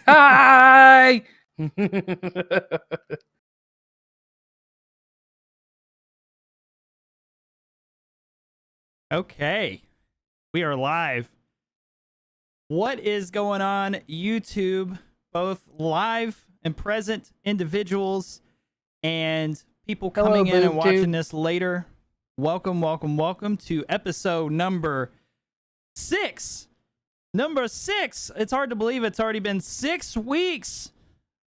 Hi. Okay, we are live. What is going on, YouTube? Both live and present individuals and people coming in and watching this later. Welcome to episode number 6. Number 6. It's hard to believe it's already been 6 weeks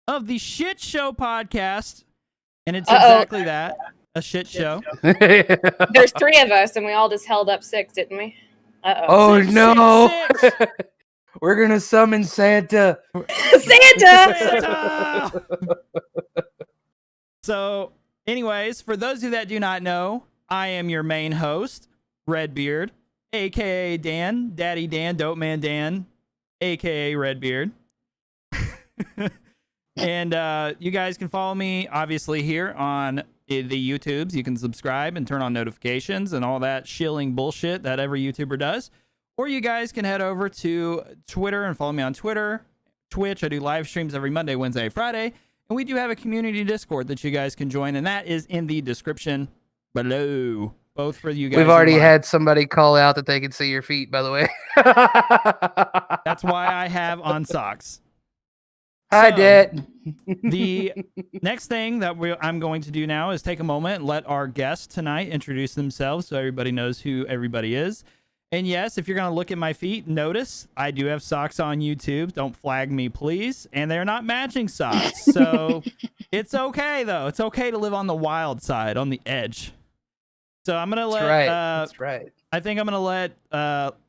of the SHxTShow podcast, and it's exactly that. A shit show. There's 3 of us, and we all just held up 6, didn't we? Oh Six, no! six, six. We're gonna summon Santa. Santa! So, anyways, for those of you that do not know, I am your main host, Redbeard, aka Dan, Daddy Dan, Dope Man Dan, aka Redbeard. And you guys can follow me, obviously, here on the YouTubes. You can subscribe and turn on notifications and all that shilling bullshit that every YouTuber does. Or you guys can head over to Twitter and follow me on Twitter, Twitch. I do live streams every Monday, Wednesday, Friday. And we do have a community Discord that you guys can join, and that is in the description below. Both for you guys. We've already had somebody call out that they can see your feet, by the way. That's why I have on socks. Hi, So, Dad. The next thing that I'm going to do now is take a moment and let our guests tonight introduce themselves so everybody knows who everybody is. And yes, if you're going to look at my feet, notice I do have socks on YouTube. Don't flag me, please. And they're not matching socks. So it's okay, though. It's okay to live on the wild side, on the edge. So I'm going to let... That's right. I think I'm going to let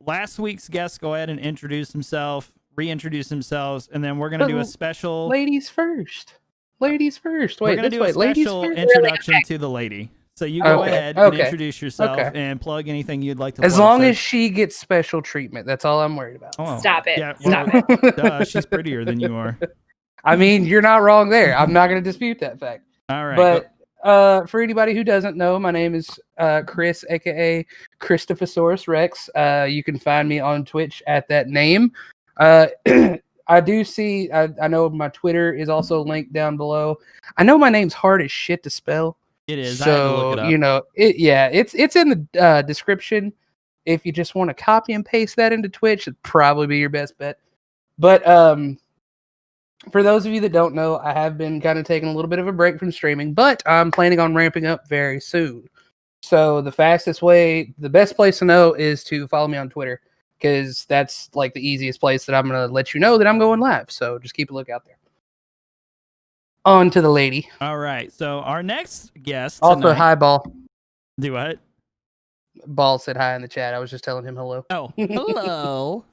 last week's guest go ahead and introduce himself. Reintroduce themselves, and then we're gonna do a special ladies first. Ladies first. We're Wait, gonna do a special introduction to the lady. So you go ahead and introduce yourself and plug anything you'd like to. As long as she gets special treatment, that's all I'm worried about. Oh, Stop it! Yeah, Stop it! Duh, she's prettier than you are. I mean, you're not wrong there. I'm not gonna dispute that fact. All right, but for anybody who doesn't know, my name is Chris, aka KristofasaurusRex. You can find me on Twitch at that name. I do see. I know my Twitter is also linked down below. I know my name's hard as shit to spell. It is. So I had to look it up. you know, it's in the description. If you just want to copy and paste that into Twitch, it'd probably be your best bet. But for those of you that don't know, I have been kind of taking a little bit of a break from streaming, but I'm planning on ramping up very soon. So the fastest way, the best place to know is to follow me on Twitter. Because that's like the easiest place that I'm going to let you know that I'm going live. So just keep a look out there. On to the lady. All right. So our next guest also, tonight... hi, Ball. Do what? Ball said hi in the chat. I was just telling him hello. Oh, hello.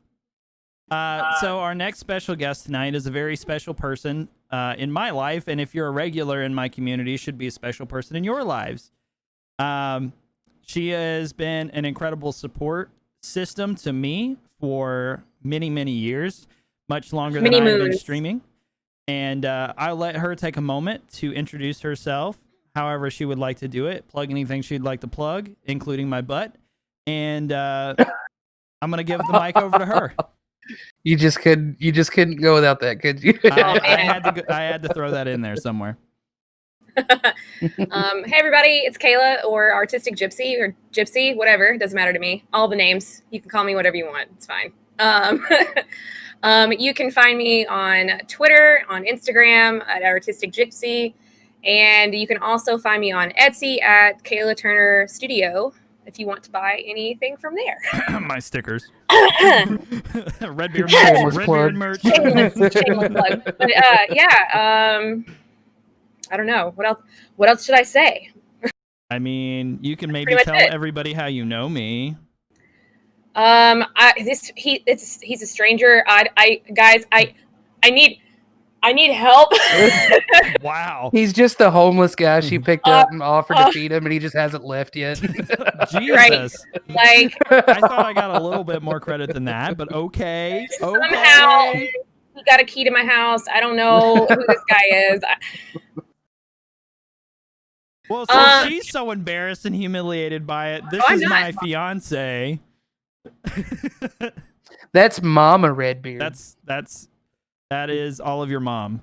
So our next special guest tonight is a very special person in my life. And if you're a regular in my community, should be a special person in your lives. She has been an incredible support system to me for many years, much longer than I've been streaming, and I'll let her take a moment to introduce herself however she would like to do it, plug anything she'd like to plug, including my butt, and I'm gonna give the mic over to her. You just couldn't go without that, could you? I had to throw that in there somewhere. Hey everybody, it's Kayla or ArtisticGypsy or Gypsy, whatever. It doesn't matter to me. All the names. You can call me whatever you want. It's fine. You can find me on Twitter, on Instagram at ArtisticGypsy, and you can also find me on Etsy at Kayla Turner Studio if you want to buy anything from there. My stickers. Redbeard merch. Shameless plug. But I don't know. What else should I say? I mean, you can maybe tell everybody how you know me. He's a stranger. Guys, I need help. Wow. He's just the homeless guy she picked up and offered to feed him, and he just hasn't left yet. Jesus. Right. Like, I thought I got a little bit more credit than that, but okay. Somehow he got a key to my house. I don't know who this guy is. Well, so she's so embarrassed and humiliated by it. This is my fiance. That's Mama Redbeard. That's That is all of your mom.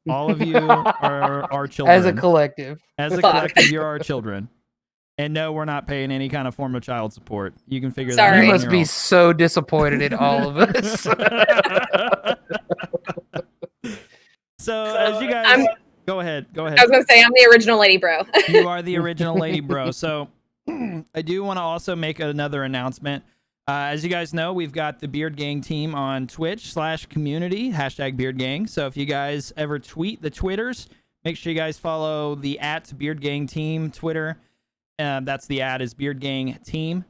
All of you are our children. As a collective. As a collective, you're our children. And no, we're not paying any kind of form of child support. You can figure that out. Sorry. You must be so disappointed in all of us. So as you guys go ahead. I was gonna say I'm the original lady bro. You are the original lady bro. So I do want to also make another announcement. As you guys know, we've got the Beard Gang team on Twitch/community, #BeardGang. So if you guys ever tweet the Twitters, make sure you guys follow the @BeardGangTeam Twitter. That's the is Beard Gang Team.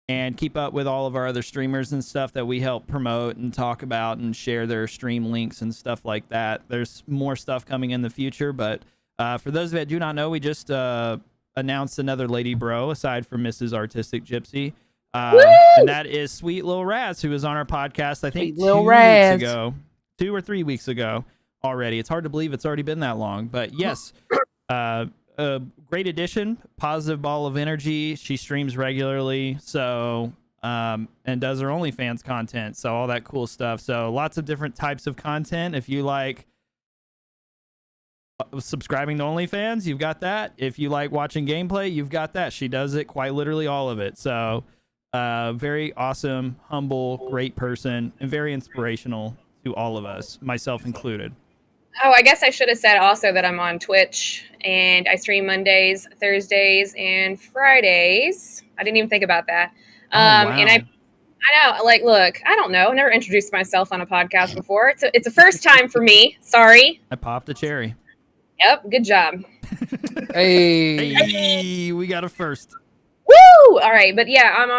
And keep up with all of our other streamers and stuff that we help promote and talk about and share their stream links and stuff like that. There's more stuff coming in the future, but for those that do not know, we just announced another lady bro aside from Mrs. Artistic Gypsy. And that is Sweet Lil Raz, who was on our podcast, I think 2 weeks ago, 2 or 3 weeks ago already. It's hard to believe it's already been that long, but yes, great addition, positive ball of energy. She streams regularly, so and does her OnlyFans content, so all that cool stuff. So lots of different types of content. If you like subscribing to OnlyFans, you've got that. If you like watching gameplay, you've got that. She does it, quite literally all of it. So very awesome, humble, great person, and very inspirational to all of us, myself included. Oh, I guess I should have said also that I'm on Twitch and I stream Mondays, Thursdays, and Fridays. I didn't even think about that. Wow. And I know, like, look, I don't know. I never introduced myself on a podcast before. It's a first time for me. Sorry. I popped a cherry. Yep. Good job. Hey, we got a first. Woo! All right, but yeah, I'm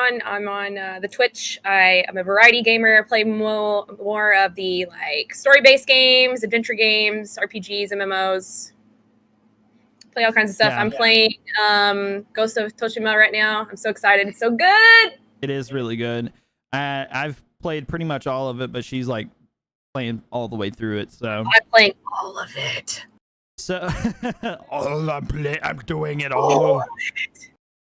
on the Twitch. I'm a variety gamer. I play more of the like story-based games, adventure games, RPGs, MMOs. Play all kinds of stuff. Yeah. I'm playing Ghost of Tsushima right now. I'm so excited. It's so good. It is really good. I've played pretty much all of it, but she's like playing all the way through it. So I'm playing all of it. So I'm doing it all.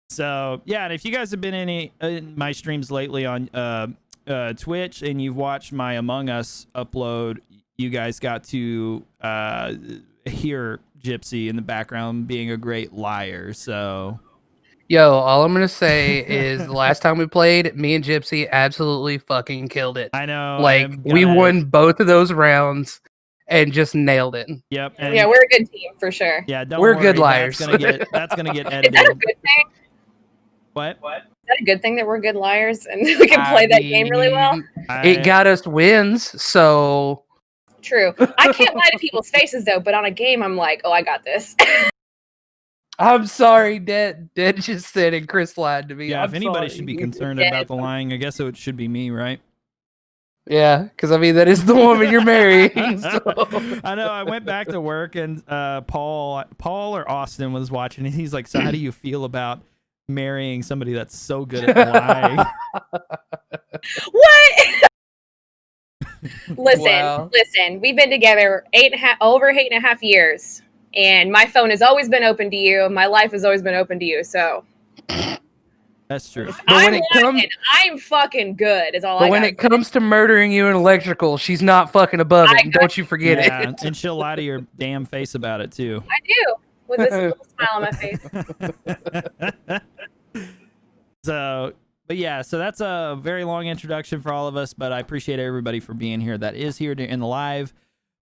So yeah, and if you guys have been in my streams lately on Twitch and you've watched my Among Us upload, you guys got to hear Gypsy in the background being a great liar. So Yo, all I'm gonna say is the last time we played, me and Gypsy absolutely fucking killed it. I know, like we won both of those rounds and just nailed it. Yep. And yeah, we're a good team for sure. Yeah, we're good liars. That's gonna get edited. Is that a good thing? What? Is that a good thing that we're good liars and we can play that game really well? It got us wins, so true. I can't lie to people's faces though, but on a game, I'm like, oh, I got this. I'm sorry, Dad just said, and Chris lied to me. Yeah, I'm if anybody sorry. should be concerned about the lying, I guess it should be me, right? Yeah, because I mean that is the woman you're marrying. So. I know. I went back to work and Paul or Austin was watching, and he's like, "So how do you feel about marrying somebody that's so good at lying?" What? Listen, Wow. listen. We've been together over 8.5 years, and my phone has always been open to you. My life has always been open to you. So That's true. I'm fucking good. Is all. But I when gotta it comes to murdering you in electrical, she's not fucking above it. Don't you forget Yeah, it. and she'll lie to your damn face about it too. I do with this little smile on my face. So, but yeah, so that's a very long introduction for all of us, but I appreciate everybody for being here that is here in the live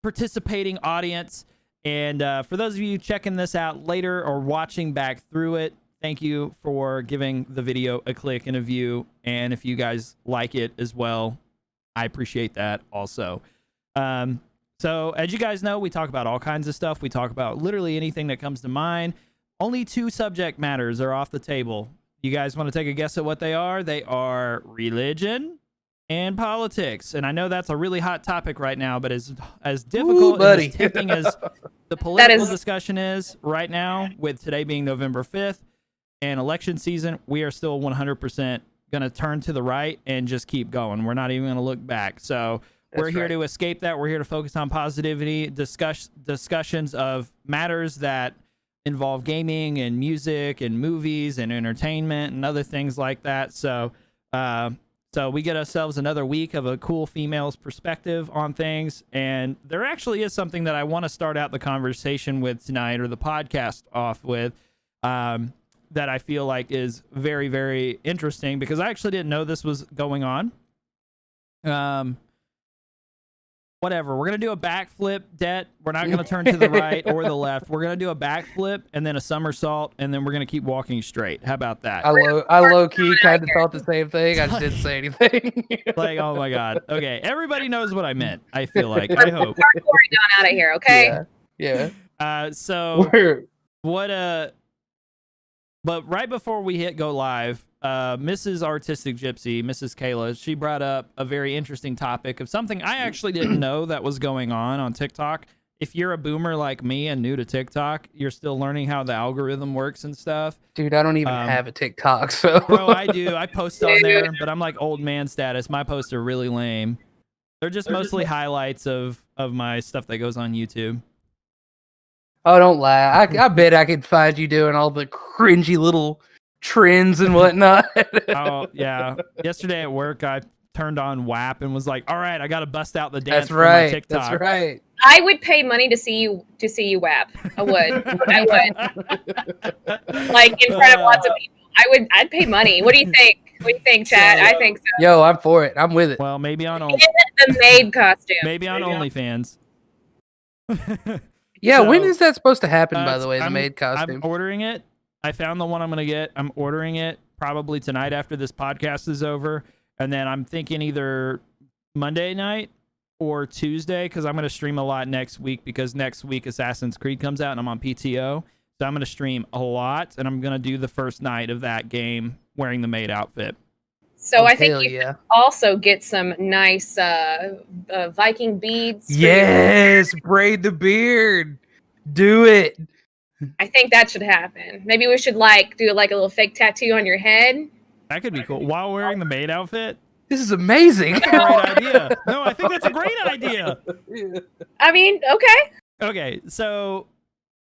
participating audience. And for those of you checking this out later or watching back through it, thank you for giving the video a click and a view. And if you guys like it as well, I appreciate that also. So as you guys know, we talk about all kinds of stuff. We talk about literally anything that comes to mind. Only 2 subject matters are off the table. You guys want to take a guess at what they are? They are religion and politics. And I know that's a really hot topic right now, but as difficult and as tempting as the political discussion is right now, with today being November 5th and election season, we are still 100% going to turn to the right and just keep going. We're not even going to look back. So we're here to escape that. We're here to focus on positivity, discussions of matters that involve gaming and music and movies and entertainment and other things like that. So So we get ourselves another week of a cool female's perspective on things. And there actually is something that I want to start out the conversation with tonight, or the podcast off with, that I feel like is very, very interesting, because I actually didn't know this was going on. Whatever. We're going to do a backflip, Det. We're not going to turn to the right or the left. We're going to do a backflip and then a somersault, and then we're going to keep walking straight. How about that? I low-key kind of thought the same thing. I just didn't say anything. Like, oh my God. Okay. Everybody knows what I meant, I feel like. I hope. Hardcore on out of here, okay? Yeah. So what but right before we hit go live, Mrs. Artistic Gypsy, Mrs. Kayla, she brought up a very interesting topic of something I actually didn't know that was going on TikTok. If you're a boomer like me and new to TikTok, you're still learning how the algorithm works and stuff. Dude, I don't even have a TikTok, so. Bro, I do. I post on there, but I'm like old man status. My posts are really lame. They're just mostly highlights of my stuff that goes on YouTube. Oh, don't lie. I bet I could find you doing all the cringy little trends and whatnot. Oh, yeah. Yesterday at work, I turned on WAP and was like, all right, I got to bust out the dance That's for right. my TikTok. That's right. I would pay money to see you WAP. I would. Like in front of lots of people. I'd pay money. What do you think? What do you think, Chad? I think so. Yo, I'm for it. I'm with it. Well, maybe on In the maid costume. maybe on OnlyFans. Yeah, So, when is that supposed to happen, by the way, the I'm- maid costume? I'm ordering it. I found the one I'm going to get. I'm ordering it probably tonight after this podcast is over. And then I'm thinking either Monday night or Tuesday, because I'm going to stream a lot next week, because next week Assassin's Creed comes out and I'm on PTO. So I'm going to stream a lot, and I'm going to do the first night of that game wearing the maid outfit. So I think Hell you yeah. could also get some nice Viking beads. for your- Yes, braid the beard. Do it. I think that should happen. Maybe we should do like a little fake tattoo on your head. That could be cool. While wearing the maid outfit? This is amazing. Great idea. No, I think that's a great idea. I mean, okay. Okay, so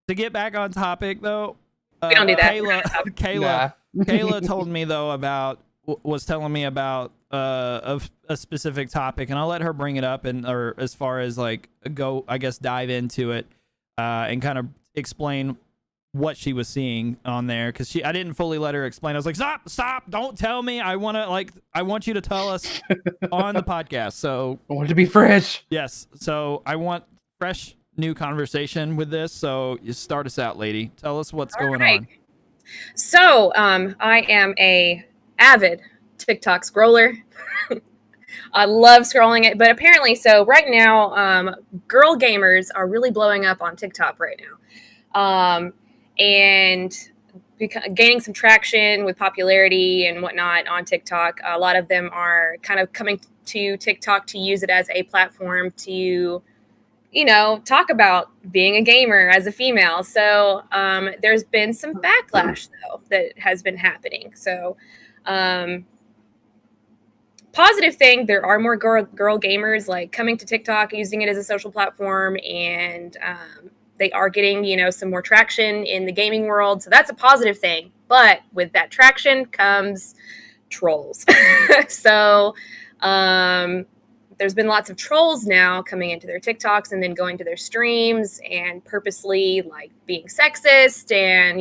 to get back on topic, though, We don't do that. Kayla told me though was telling me about a specific topic, and I'll let her bring it up, or as far as like dive into it and kind of explain what she was seeing on there, because I didn't fully let her explain. I was like, stop, don't tell me. I want you to tell us on the podcast. So I want it to be fresh. yes, so I want fresh new conversation with this. So you start us out, lady. Tell us what's going on. So I am a avid TikTok scroller. I love scrolling it, but apparently, so right now, girl gamers are really blowing up on TikTok right now, and gaining some traction with popularity and whatnot on TikTok. A lot of them are kind of coming to TikTok to use it as a platform to, talk about being a gamer as a female. So there's been some backlash though that has been happening. So positive thing, there are more girl gamers like coming to TikTok, using it as a social platform, and they are getting, some more traction in the gaming world. So that's a positive thing. But with that traction comes trolls. So there's been lots of trolls now coming into their TikToks and then going to their streams and purposely like being sexist and,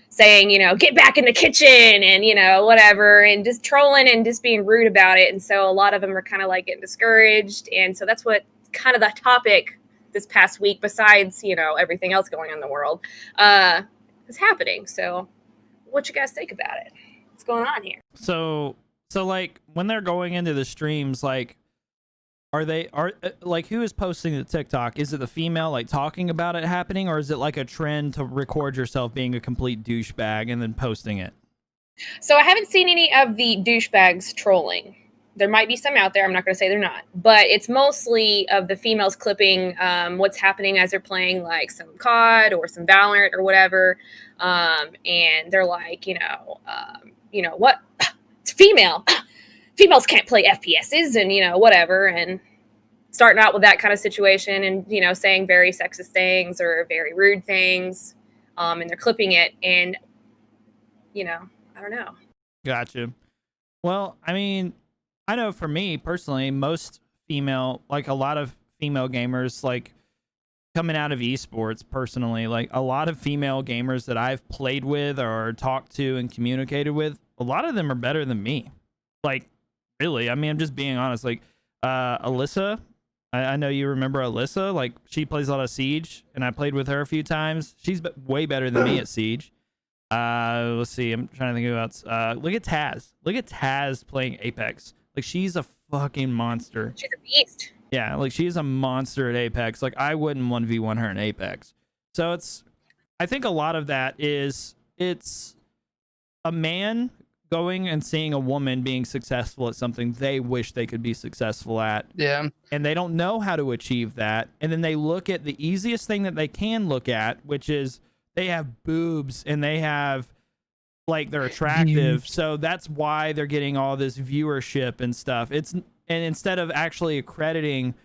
saying, get back in the kitchen and, whatever, and just trolling and just being rude about it. And so a lot of them are kind of like getting discouraged. And so that's what kind of the topic this past week, besides, everything else going on in the world, is happening. So what you guys think about it? What's going on here? So like when they're going into the streams, like, are who is posting the TikTok? Is it the female like talking about it happening, or is it like a trend to record yourself being a complete douchebag and then posting it? So I haven't seen any of the douchebags trolling. There might be some out there. I'm not going to say they're not, but it's mostly of the females clipping what's happening as they're playing like some COD or some Valorant or whatever. And they're like, what? It's female. Females can't play FPSs and, whatever. And starting out with that kind of situation and, saying very sexist things or very rude things. And they're clipping it. And, I don't know. Gotcha. Well, I mean, I know for me personally, most female, like a lot of female gamers, like coming out of esports personally, like a lot of female gamers that I've played with or talked to and communicated with, a lot of them are better than me. Like, really, I mean, I'm just being honest. Like, Alyssa, I know you remember Alyssa. Like, she plays a lot of Siege, and I played with her a few times. She's way better than me at Siege. Let's see. I'm trying to think about. Look at Taz. Look at Taz playing Apex. Like, she's a fucking monster. She's a beast. Yeah, like she's a monster at Apex. Like, I wouldn't 1v1 her in Apex. So I think a lot of that is it's a man going and seeing a woman being successful at something they wish they could be successful at. Yeah. And they don't know how to achieve that. And then they look at the easiest thing that they can look at, which is they have boobs and they have, like, they're attractive. So that's why they're getting all this viewership and stuff. And instead of actually accrediting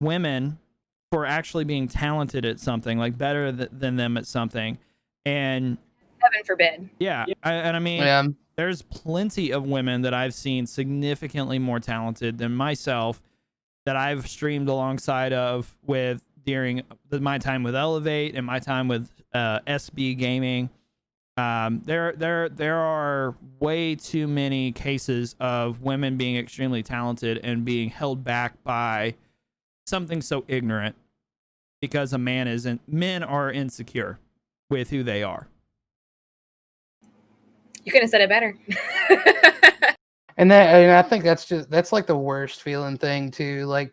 women for actually being talented at something, like better than them at something. And heaven forbid. Yeah. I mean, there's plenty of women that I've seen significantly more talented than myself that I've streamed alongside of with during my time with Elevate and my time with SB Gaming. There are way too many cases of women being extremely talented and being held back by something so ignorant because men are insecure with who they are. You could have said it better. And I think that's like the worst feeling thing too. Like,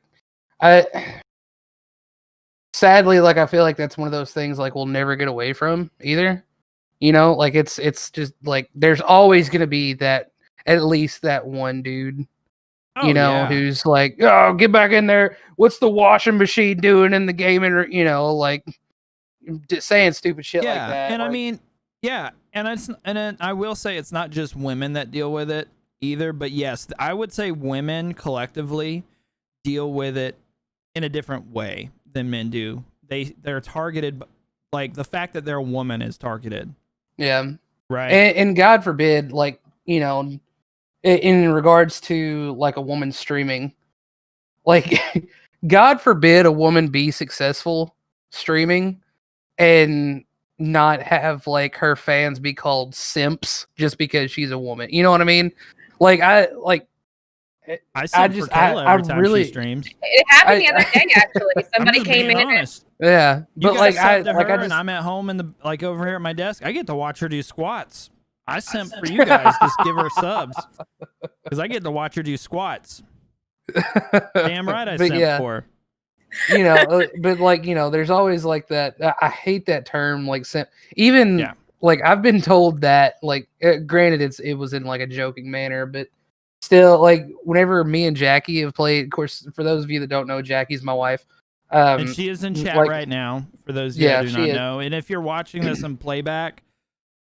sadly, like, I feel like that's one of those things like we'll never get away from either. You know, like it's just like there's always gonna be that, at least that one dude, who's like, oh, get back in there. What's the washing machine doing in the game? And like just saying stupid shit like that. And like, I mean, yeah, and I will say it's not just women that deal with it either, but yes, I would say women collectively deal with it in a different way than men do. They're targeted, like the fact that they're a woman is targeted. Yeah. Right. And God forbid, like, in regards to like a woman streaming, like God forbid a woman be successful streaming and not have like her fans be called simps just because she's a woman. You know what I mean? Like I simp for Kayla every time she streams. It happened the other day actually. Somebody came in. Honest. Yeah, but like and I'm at home like over here at my desk. I get to watch her do squats. I simp for you guys. Just give her subs because I get to watch her do squats. Damn right, I simp for. But like there's always like that. I hate that term, like simp. Even like I've been told that. Like, granted, it was in like a joking manner, but still, like whenever me and Jackie have played. Of course, for those of you that don't know, Jackie's my wife. And she is in chat right now, for those of you who do not know. And if you're watching this in playback,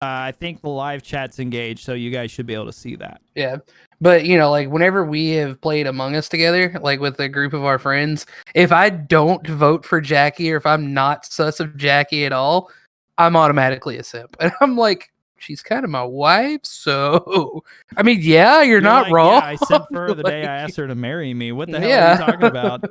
I think the live chat's engaged, so you guys should be able to see that. Yeah. But, like, whenever we have played Among Us together, like with a group of our friends, if I don't vote for Jackie or if I'm not sus of Jackie at all, I'm automatically a simp. And I'm like, she's kind of my wife, so I mean, you're not like, wrong. Yeah, I sent for her the day I asked her to marry me. What the hell are you talking about?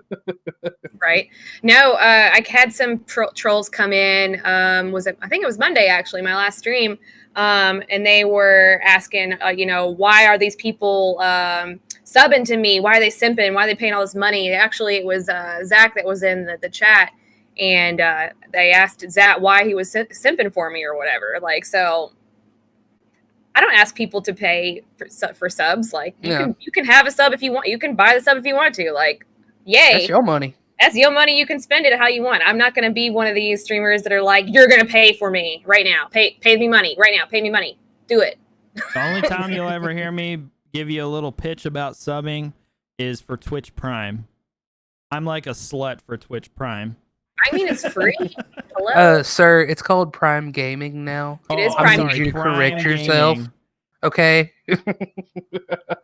Right. No, I had some trolls come in. I think it was Monday actually, my last stream. And they were asking, why are these people subbing to me? Why are they simping? Why are they paying all this money? Actually, it was Zach that was in the chat, and they asked Zach why he was simping for me or whatever. Like, so I don't ask people to pay for subs. Like, you can have a sub if you want. You can buy the sub if you want to. Like, yay. That's your money. That's your money. You can spend it how you want. I'm not going to be one of these streamers that are like, you're going to pay for me right now. Pay me money right now. Pay me money. Do it. The only time you'll ever hear me give you a little pitch about subbing is for Twitch Prime. I'm like a slut for Twitch Prime. I mean, it's free. Hello. Sir, it's called Prime Gaming now. It is I Prime. need you to correct yourself. Okay.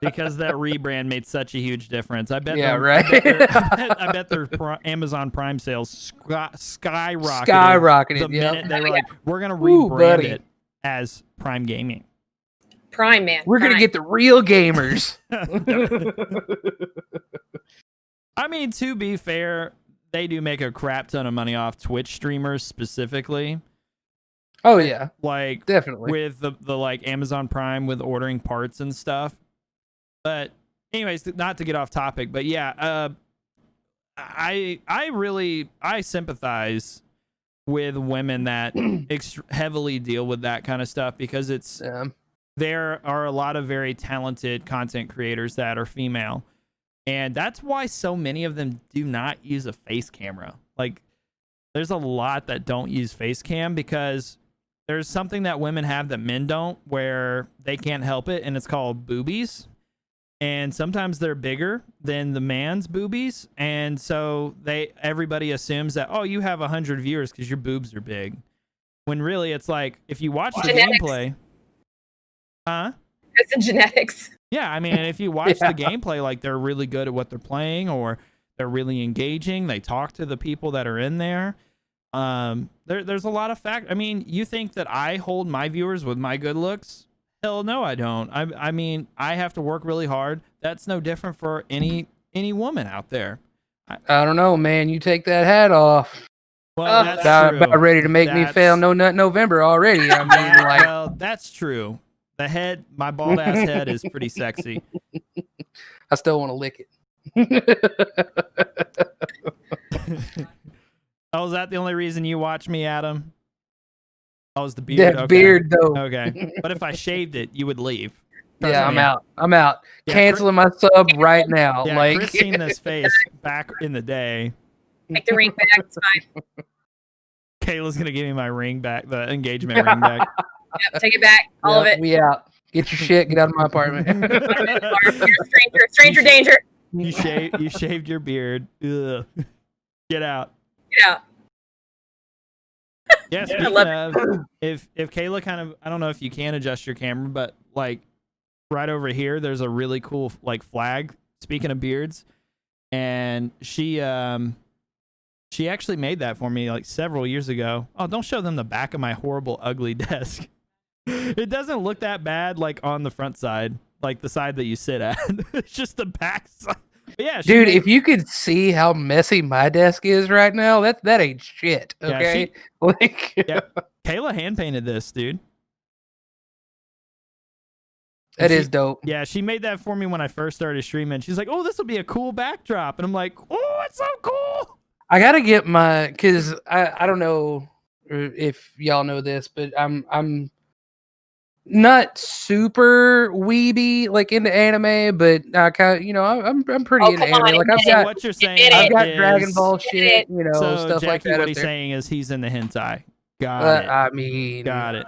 Because that rebrand made such a huge difference. I bet. I bet their Amazon Prime sales skyrocketed. The minute they were like, "We're gonna rebrand it as Prime Gaming." Prime, man. We're gonna Prime. get the real gamers. I mean, to be fair, they do make a crap ton of money off Twitch streamers specifically. Oh yeah, Like definitely. with the like Amazon Prime with ordering parts and stuff. But anyways, not to get off topic, but yeah, I sympathize with women that heavily deal with that kind of stuff because it's there are a lot of very talented content creators that are female, and that's why so many of them do not use a face camera. Like there's a lot that don't use face cam because there's something that women have that men don't where they can't help it, and it's called boobies. And sometimes they're bigger than the man's boobies, and so everybody assumes that, oh, you have 100 viewers because your boobs are big, when really it's like if you watch the gameplay, It's the genetics. Yeah, I mean, if you watch the gameplay, like they're really good at what they're playing, or they're really engaging. They talk to the people that are in there. There's a lot of fact. I mean, you think that I hold my viewers with my good looks? Hell no, I don't. I mean, I have to work really hard. That's no different for any woman out there. I don't know, man. You take that hat off. Well, that's true. About ready to make me fail No Nut November already. I mean, like, well, that's true. The head, my bald ass head, is pretty sexy. I still want to lick it. Oh, is that the only reason you watch me, Adam? Oh, it's the beard. Yeah, okay. beard though. Okay, but if I shaved it, you would leave. Yeah, I'm out. I'm out. Yeah, Canceling my sub right now. Yeah, like, Chris seen this face back in the day. Take the ring back. It's fine. Kayla's gonna give me my ring back, the engagement ring back. Yep, take it back. All of it. We out. Get your shit. Get out of my apartment. You're a stranger danger. You shaved your beard. Ugh. Get out. Get out. Yeah, speaking of, if Kayla kind of, I don't know if you can adjust your camera, but like right over here, there's a really cool like flag. Speaking of beards, and she actually made that for me like several years ago. Oh, don't show them the back of my horrible, ugly desk. It doesn't look that bad like on the front side, like the side that you sit at. It's just the back side. But yeah, dude, if you could see how messy my desk is right now, that ain't shit. Okay, yeah, Kayla hand painted this, dude. That is dope. Yeah, she made that for me when I first started streaming. She's like, "Oh, this will be a cool backdrop," and I'm like, "Oh, it's so cool." I gotta get my, because I don't know if y'all know this, but I'm not super weeby like into anime, but I kind of, you know, I'm pretty into anime. Like what you're saying, I've got Dragon Ball shit, you know, so stuff Jackie, like that. What he's saying is he's in the hentai. Got it. I mean, got it.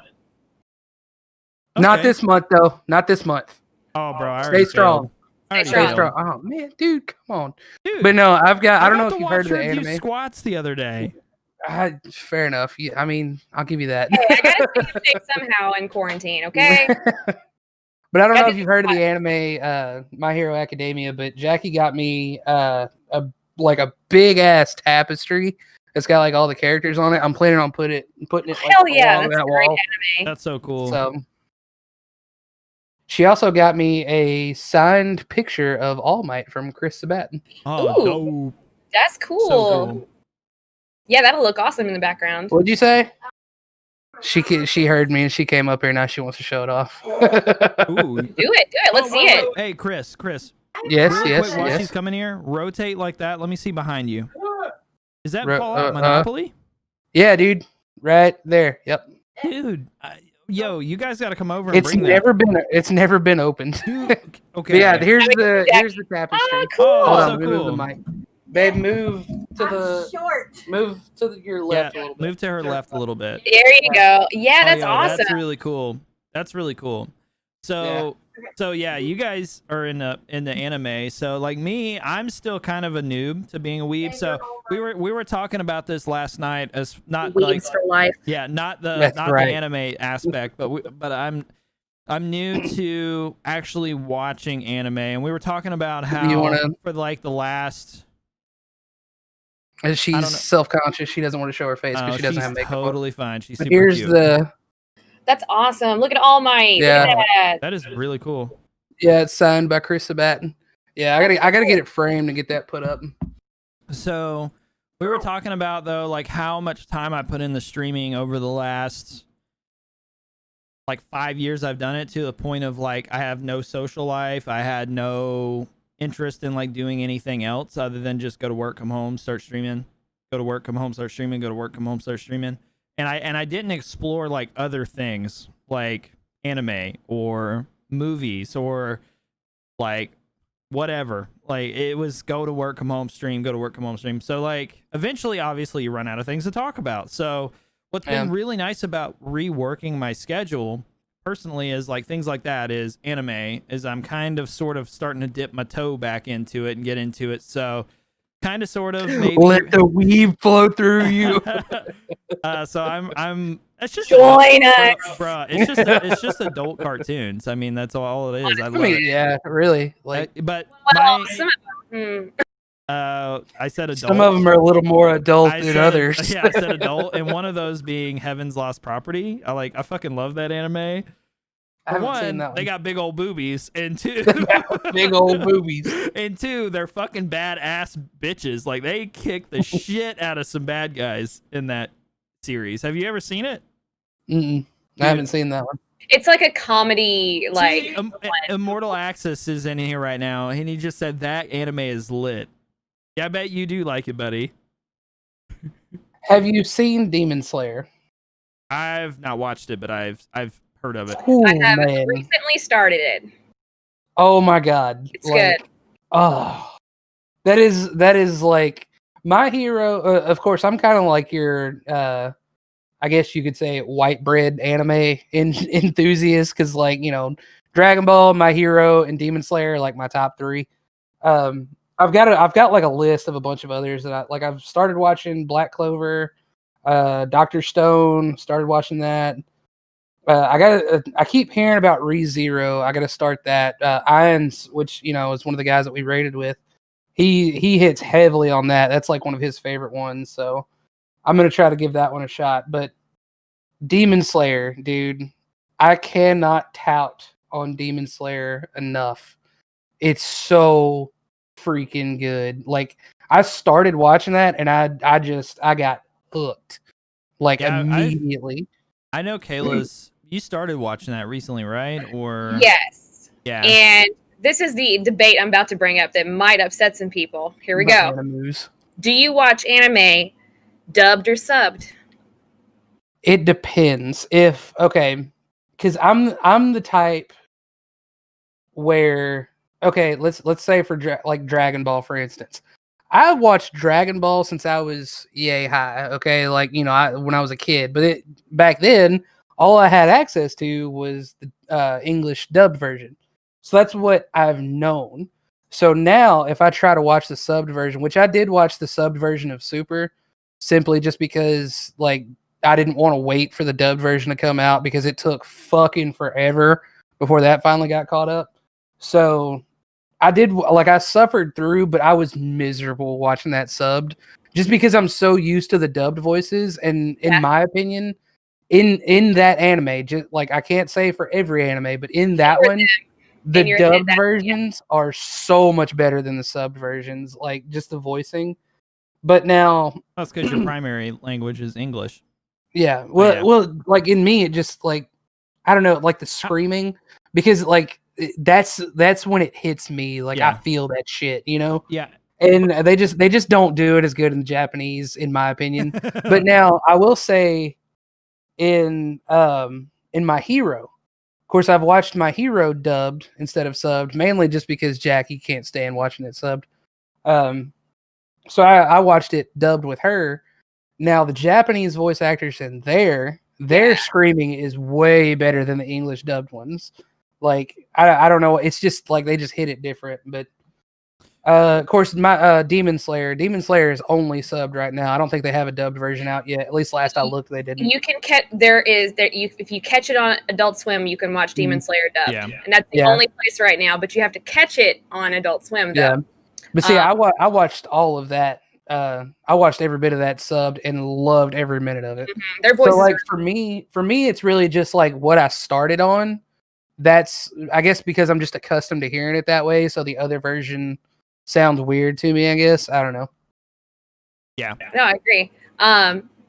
Not Okay. this month though. Not this month. Oh, bro, I stay strong. Stay strong. Oh man, dude, come on. Dude, but no, I don't know if to you've heard of watch the her do anime. squats the other day. Fair enough. Yeah, I mean, I'll give you that. Hey, I gotta stay in shape somehow in quarantine, okay? But I don't know if you've heard of the anime My Hero Academia, but Jackie got me a big ass tapestry. It's got like all the characters on it. I'm planning on putting it like, Hell yeah, along that's that a great wall. anime. That's so cool. So she also got me a signed picture of All Might from Chris Sabatin. Oh, dope. That's cool. So cool. Yeah, that'll look awesome in the background. What'd you say? She heard me and she came up here. Now she wants to show it off. Ooh. Do it. Let's see it. Hey, Chris. Yes, Really quick, while yes. she's coming here, rotate like that. Let me see behind you. Is that Fallout Monopoly? Yeah, dude. Right there. Yep. Dude, yo, you guys got to come over and It's bring never been opened. Dude, okay. But yeah, here's the tapestry. Oh, cool. Oh, Hold so on, cool. move the mic. Babe, move to your left a little bit. Move to her left a little bit. There you go. Yeah, Oh, that's yeah, awesome. That's really cool. That's really cool. So yeah, you guys are in the anime. So like me, I'm still kind of a noob to being a weeb. So we were talking about this last night as not Weebs like for life. yeah, not the right. the anime aspect, but I'm new to actually watching anime, and we were talking about how for like the last. She's self-conscious. She doesn't want to show her face because she doesn't have makeup. Totally fine. She's super Here's cute. the That's awesome. Look at All Might. Yeah. Look at that. That is really cool. Yeah, it's signed by Chris Sabatin. Yeah, I gotta get it framed and get that put up. So we were talking about though, like how much time I put in the streaming over the last like 5 years I've done it, to the point of like I have no social life. I had no interest in like doing anything else other than just go to work, come home, start streaming, go to work, come home, start streaming, go to work, come home, start streaming. And I didn't explore like other things like anime or movies or like whatever. Like it was go to work, come home, stream, go to work, come home, stream. So like eventually obviously you run out of things to talk about. So what's been really nice about reworking my schedule personally is like things like that is anime, is I'm kind of sort of starting to dip my toe back into it and get into it. So kind of sort of maybe let the weave flow through you. So I'm it's just Join us, bro. It's just adult cartoons. I mean, that's all it is. I love it. Yeah, really. Like, but well, some of them, I said adult. some of them are a little more adult than others. Yeah, I said adult, and one of those being Heaven's Lost Property. I fucking love that anime. For one, they got big old boobies, and two, big old boobies, and two, they're fucking badass bitches. Like they kick the shit out of some bad guys in that series. Have you ever seen it? I haven't seen that one. it's like a comedy, like Immortal Access is in here right now, and he just said that anime is lit. Yeah, I bet you do like it, buddy. Have you seen Demon Slayer? I've not watched it, but I've heard of it. Ooh, I have man. recently started it. Oh my god, It's good. Oh, that is like My Hero. Of course, I'm kind of like your, I guess you could say, white bread anime enthusiast, because like, you know, Dragon Ball, My Hero, and Demon Slayer are like my top three. I've got like a list of a bunch of others that I've started watching Black Clover, Dr. Stone. Started watching that. I keep hearing about ReZero. I gotta start that. Irons, which you know is one of the guys that we raided with. He hits heavily on that. That's like one of his favorite ones. So I'm gonna try to give that one a shot. But Demon Slayer, dude, I cannot tout on Demon Slayer enough. It's so freaking good. Like I started watching that and I got hooked like immediately. I know Kayla's. You started watching that recently, right? Or Yes. Yeah. And this is the debate I'm about to bring up that might upset some people. Here we go. Animes. Do you watch anime dubbed or subbed? It depends. Because I'm the type where let's say for like Dragon Ball, for instance. I've watched Dragon Ball since I was yay high. Okay, like you know, when I was a kid. But back then, all I had access to was the English dubbed version. So that's what I've known. So now, if I try to watch the subbed version, which I did watch the subbed version of Super, simply just because like I didn't want to wait for the dubbed version to come out because it took fucking forever before that finally got caught up. So I suffered through, but I was miserable watching that subbed just because I'm so used to the dubbed voices. And in my opinion, in that anime, just like I can't say for every anime, but in that one, the dubbed versions are so much better than the subbed versions, like just the voicing. But now that's because your primary language is English. Yeah. Well, like in me, it just like I don't know, like the screaming, because like that's when it hits me. Like I feel that shit, you know? Yeah. And they just don't do it as good in the Japanese, in my opinion. But now I will say in My Hero, of course, I've watched My Hero dubbed instead of subbed, mainly just because Jackie can't stand watching it subbed. So I watched it dubbed with her. Now the Japanese voice actors in their screaming is way better than the English dubbed ones. Like I don't know, it's just like they just hit it different. But of course, my Demon Slayer is only subbed right now. I don't think they have a dubbed version out yet. At least last I looked, they didn't. You can catch if you catch it on Adult Swim, you can watch Demon Slayer dubbed, and that's the only place right now. But you have to catch it on Adult Swim, though. Yeah. But see, I watched all of that I watched every bit of that subbed and loved every minute of it. Their voices So like are for me, it's really just like what I started on. That's I guess because I'm just accustomed to hearing it that way. So the other version sounds weird to me. I guess I don't know. Yeah. No, I agree.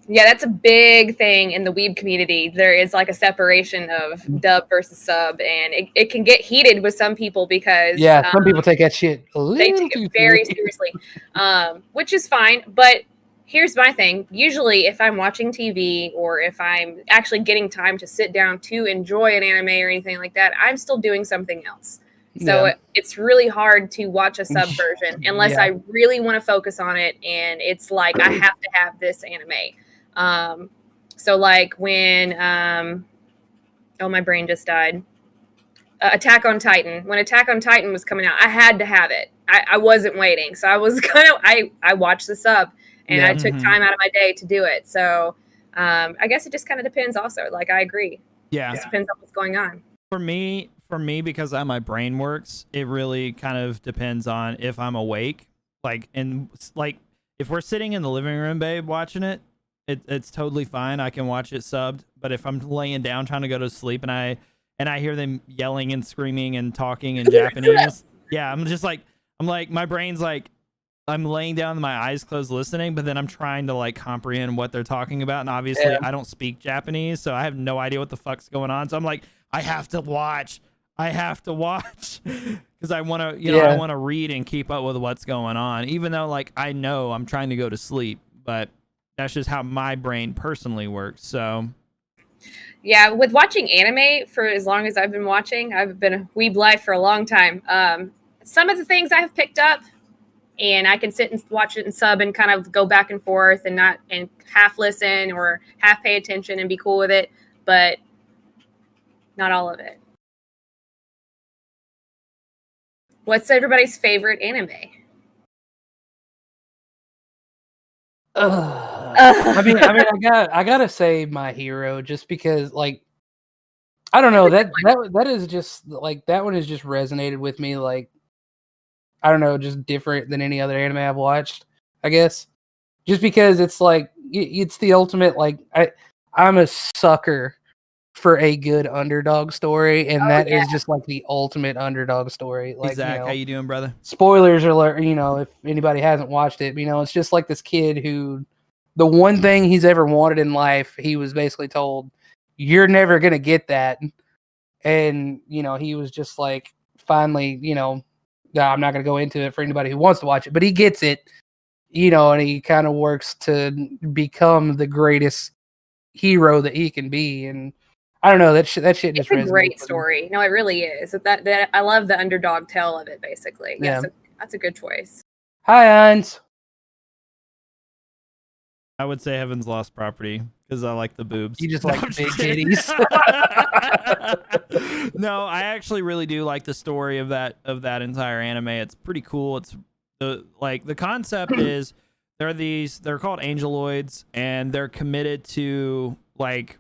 Yeah, that's a big thing in the weeb community. There is like a separation of dub versus sub, and it can get heated with some people because Some people take that shit a they little take too it very seriously. seriously, which is fine. But here's my thing. Usually, if I'm watching TV or if I'm actually getting time to sit down to enjoy an anime or anything like that, I'm still doing something else. So it's really hard to watch a sub version unless I really want to focus on it. And it's like, I have to have this anime. So like when, oh, my brain just died. Attack on Titan. When Attack on Titan was coming out, I had to have it. I wasn't waiting. So I was I watched the sub and I took time out of my day to do it. So I guess it just kind of depends also. Like, I agree. Yeah. It just depends on what's going on. For me, because how my brain works, it really kind of depends on if I'm awake. Like, if we're sitting in the living room, babe, watching it, it's totally fine. I can watch it subbed. But if I'm laying down trying to go to sleep and I hear them yelling and screaming and talking in Japanese, I'm like, my brain's like, I'm laying down with my eyes closed listening, but then I'm trying to like comprehend what they're talking about. And obviously I don't speak Japanese, so I have no idea what the fuck's going on. So I'm like, I have to watch because I want to, I want to read and keep up with what's going on, even though like I know I'm trying to go to sleep, but that's just how my brain personally works. So yeah, with watching anime for as long as I've been watching, I've been a weeb life for a long time. Some of the things I have picked up, and I can sit and watch it and sub and kind of go back and forth and half listen or half pay attention and be cool with it, but not all of it. What's everybody's favorite anime? I gotta say My Hero, just because like I don't know, that is just like that one has just resonated with me, like I don't know, just different than any other anime I've watched, I guess. Just because it's like it's the ultimate, like I'm a sucker for a good underdog story, and that is just like the ultimate underdog story. Like, Zach, how you doing, brother? Spoilers alert, if anybody hasn't watched it, it's just like this kid who the one thing he's ever wanted in life, he was basically told, you're never gonna get that. And he was just like, finally, I'm not gonna go into it for anybody who wants to watch it, but he gets it, and he kind of works to become the greatest hero that he can be. And I don't know, that shit just it's a great story. No, it really is. That I love the underdog tale of it, basically. Yeah, so that's a good choice. Hi, Hans. I would say Heaven's Lost Property because I like the boobs. You just like the big titties. No, I actually really do like the story of that entire anime. It's pretty cool. It's the concept is they're called angeloids, and they're committed to like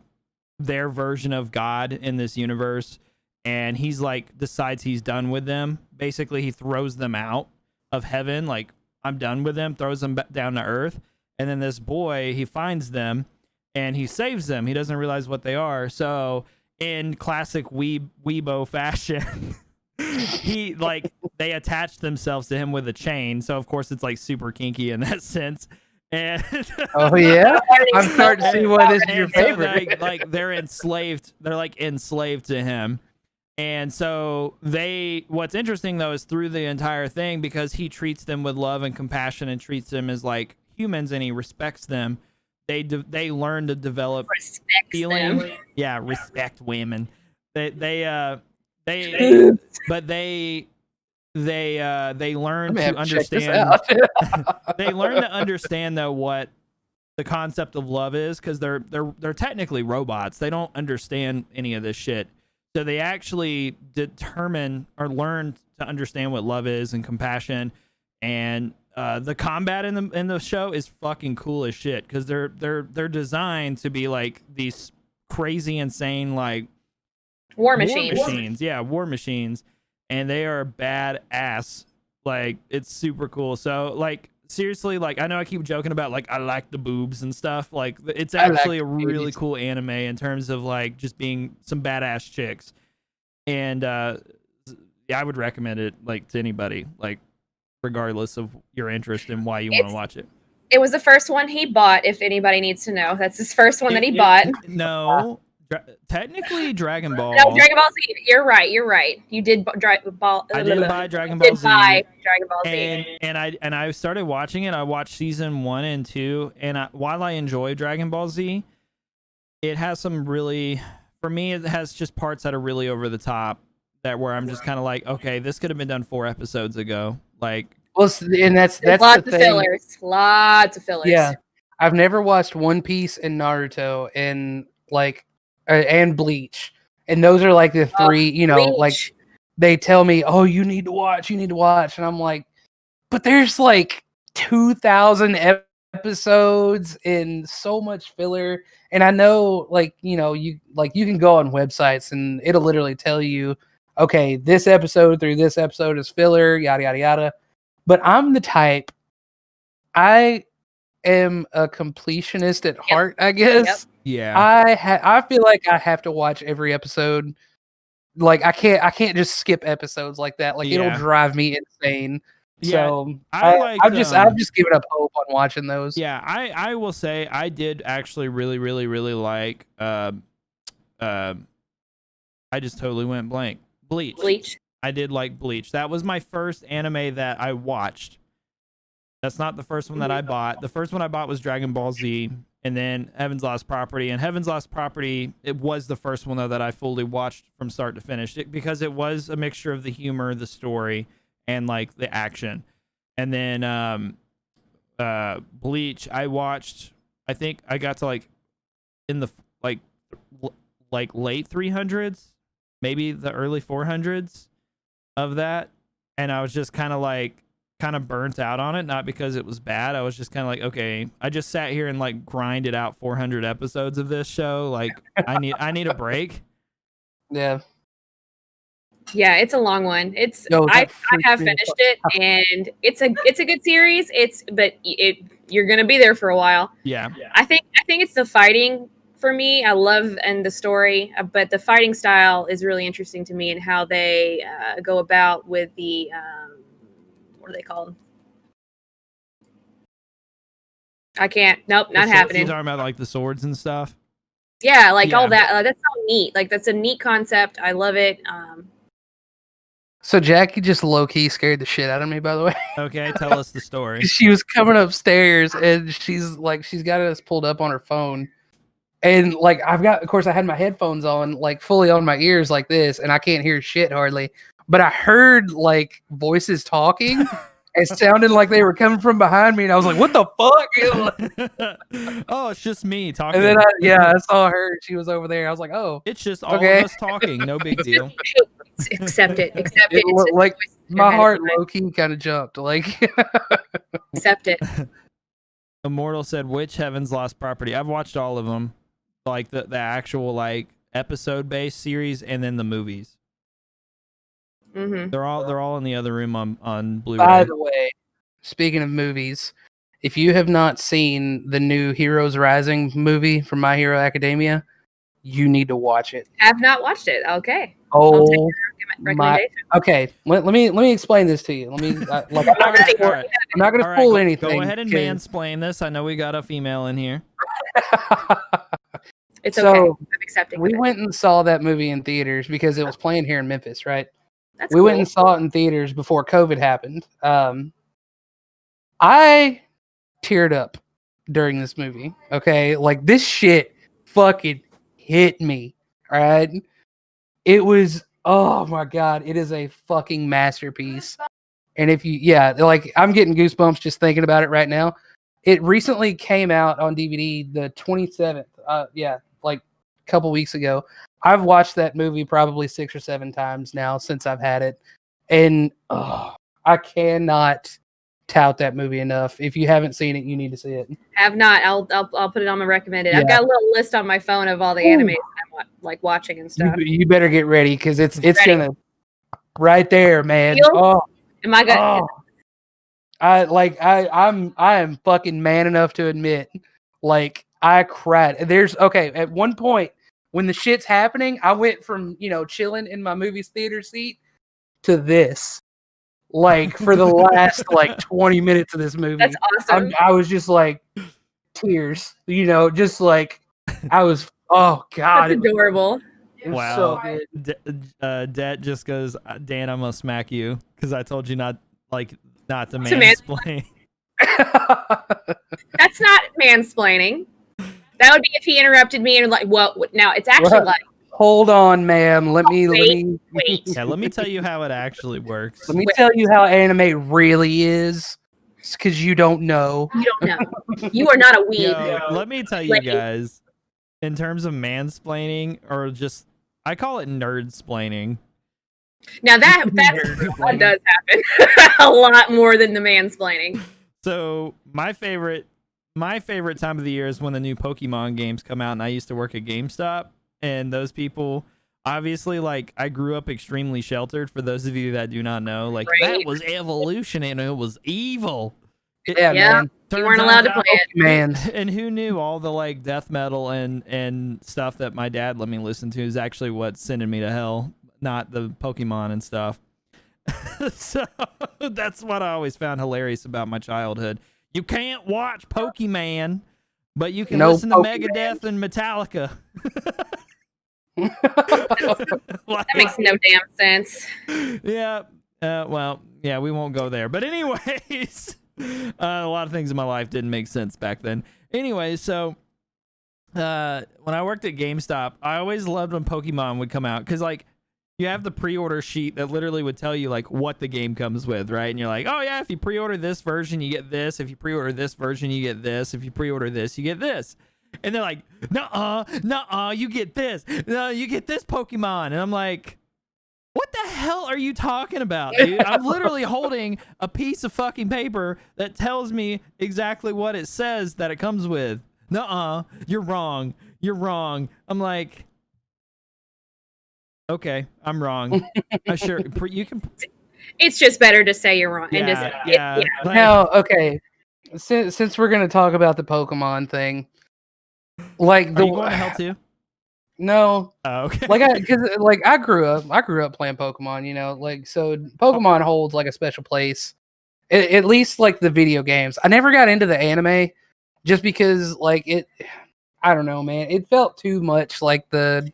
their version of God in this universe, and he's like decides he's done with them. Basically, he throws them out of heaven, like I'm done with them, throws them back down to earth. And then this boy, he finds them and he saves them. He doesn't realize what they are. So in classic weebo fashion, they attach themselves to him with a chain. So of course it's like super kinky in that sense. And oh yeah, I'm starting to see why this is your favorite. So they're enslaved. They're like enslaved to him. And so what's interesting though is through the entire thing, because he treats them with love and compassion and treats them as like humans, and he respects them. They learn to develop feeling. Yeah, respect women. They learn to understand. They learn to understand though what the concept of love is, because they're technically robots. They don't understand any of this shit. So they actually determine or learn to understand what love is and compassion. And the combat in the show is fucking cool as shit, because they're designed to be like these crazy, insane like war machines. Yeah, war machines, and they are badass. Like, it's super cool. So like seriously, like, I know I keep joking about like I like the boobs and stuff. Like, it's I like actually a the really titties. cool anime in terms of like just being some badass chicks. And yeah, I would recommend it like to anybody, like regardless of your interest and why you want to watch it. It was the first one he bought. If anybody needs to know, that's his first one that he bought. No, technically Dragon Ball. No, Dragon Ball Z. You're right. You're right. You did I did buy Dragon Ball Z. Dragon Ball Z. And I started watching it. I watched season 1 and 2, and while I enjoy Dragon Ball Z, it has some really, for me, it has just parts that are really over the top. That where I'm just kind of like, okay, this could have been done 4 episodes ago. Like, well, and that's lots the of thing. fillers. Lots of fillers. Yeah, I've never watched One Piece and Naruto and like and Bleach, and those are like the 3. You know, Bleach. like they tell me, oh, you need to watch, and I'm like, but there's like 2,000 episodes and so much filler. And I know, like, you know, you can go on websites and it'll literally tell you, okay, this episode through this episode is filler, yada yada yada. But I'm the type, I am a completionist at heart, I guess. yeah, I feel like I have to watch every episode. Like I can't just skip episodes like that. Like it'll drive me insane. Yeah, So I've just given up hope on watching those. Yeah, I will say I did actually really like I just totally went blank. Bleach. I did like Bleach. That was my first anime that I watched. That's not the first one that I bought. The first one I bought was Dragon Ball Z, and then Heaven's Lost Property. And Heaven's Lost Property, it was the first one though that I fully watched from start to finish, because it was a mixture of the humor, the story, and like the action. And then Bleach, I watched. I think I got to like in the like late 300s, maybe the early 400s of that, and I was just kind of burnt out on it. Not because it was bad. I was just kind of like, okay, I just sat here and like grinded out 400 episodes of this show. Like I need a break. Yeah. Yeah, it's a long one. I have finished it, and it's a good series. You're gonna be there for a while. Yeah. I think it's the fighting for me. I love and the story, but the fighting style is really interesting to me, and how they go about with the what are they called? I can't. Nope, not happening. You're talking about like the swords and stuff. Yeah, like all that. That's so neat. Like that's a neat concept. I love it. So Jackie just low-key scared the shit out of me, by the way. Okay, tell us the story. She was coming upstairs and she's got us pulled up on her phone. And like of course I had my headphones on, like fully on my ears like this, and I can't hear shit hardly. But I heard like voices talking. It sounded like they were coming from behind me, and I was like, "What the fuck?" Oh, it's just me talking. And then I saw her. She was over there. I was like, "Oh, it's just all of us talking. No big deal." Accept it. Like my heart low key kind of jumped. Like, accept it. Immortal said, "Which Heaven's Lost Property?" I've watched all of them, like the actual like episode based series, and then the movies. Mm-hmm. They're all in the other room on Blu-ray. By the way, speaking of movies, if you have not seen the new Heroes Rising movie from My Hero Academia, you need to watch it. Have not watched it. Okay. Oh my! Okay, let me explain this to you. Let me. I'm not going to spoil anything. Go ahead and mansplain this. I know we got a female in here. It's okay. I'm accepting. We went and saw that movie in theaters because it was playing here in Memphis, right? We went and saw it in theaters before COVID happened. I teared up during this movie. Okay, like this shit fucking hit me. All right, it was, oh my god, it is a fucking masterpiece. And if you, like I'm getting goosebumps just thinking about it right now. It recently came out on DVD the 27th. Like a couple weeks ago. I've watched that movie probably 6 or 7 times now since I've had it. And I cannot tout that movie enough. If you haven't seen it, you need to see it. Have not. I'll put it on my recommended. Yeah. I've got a little list on my phone of all the animes I'm like watching and stuff. You better get ready because it's gonna right there, man. Am I gonna? I am fucking man enough to admit, like, I cried. At one point when the shit's happening, I went from, chilling in my movie theater seat to this. Like, for the last 20 minutes of this movie. That's awesome. I was just like tears, just like I was, oh God. That's adorable. It was so good. Det just goes, Dan, I'm gonna smack you because I told you not to mansplain. That's not mansplaining. That would be if he interrupted me and now it's actually hold on, ma'am. Let me. Wait. Yeah, let me tell you how it actually works. Let me tell you how anime really is, because you don't know. You don't know. You are not a weeb. Yo, let me tell you guys, in terms of mansplaining, or just, I call it nerd-splaining. Now that does happen a lot more than the mansplaining. So my favorite time of the year is when the new Pokemon games come out, and I used to work at GameStop, and those people, obviously, I grew up extremely sheltered. For those of you that do not know, that was evolution and it was evil. Man. You weren't allowed to play it, man. And who knew all the death metal and stuff that my dad let me listen to is actually what's sending me to hell, not the Pokemon and stuff. So that's what I always found hilarious about my childhood. You can't watch Pokemon, but you can listen to Megadeth and Metallica. That makes no damn sense. Yeah. We won't go there. But anyways, a lot of things in my life didn't make sense back then. Anyway, so when I worked at GameStop, I always loved when Pokemon would come out, because you have the pre-order sheet that literally would tell you what the game comes with, right? And you're like, oh yeah, if you pre-order this version, you get this. If you pre-order this version, you get this. If you pre-order this, you get this. And they're like, nuh-uh, you get this. No, you get this Pokemon. And I'm like, what the hell are you talking about, dude? I'm literally holding a piece of fucking paper that tells me exactly what it says that it comes with. Nuh-uh, you're wrong. You're wrong. I'm like, okay, I'm wrong. Sure, you can. It's just better to say you're wrong. Yeah. Now, okay, since we're gonna talk about the Pokemon thing, are you going to hell too? No. Oh, okay. I grew up playing Pokemon. So Pokemon holds a special place, at least the video games. I never got into the anime, just because I don't know, man. It felt too much like the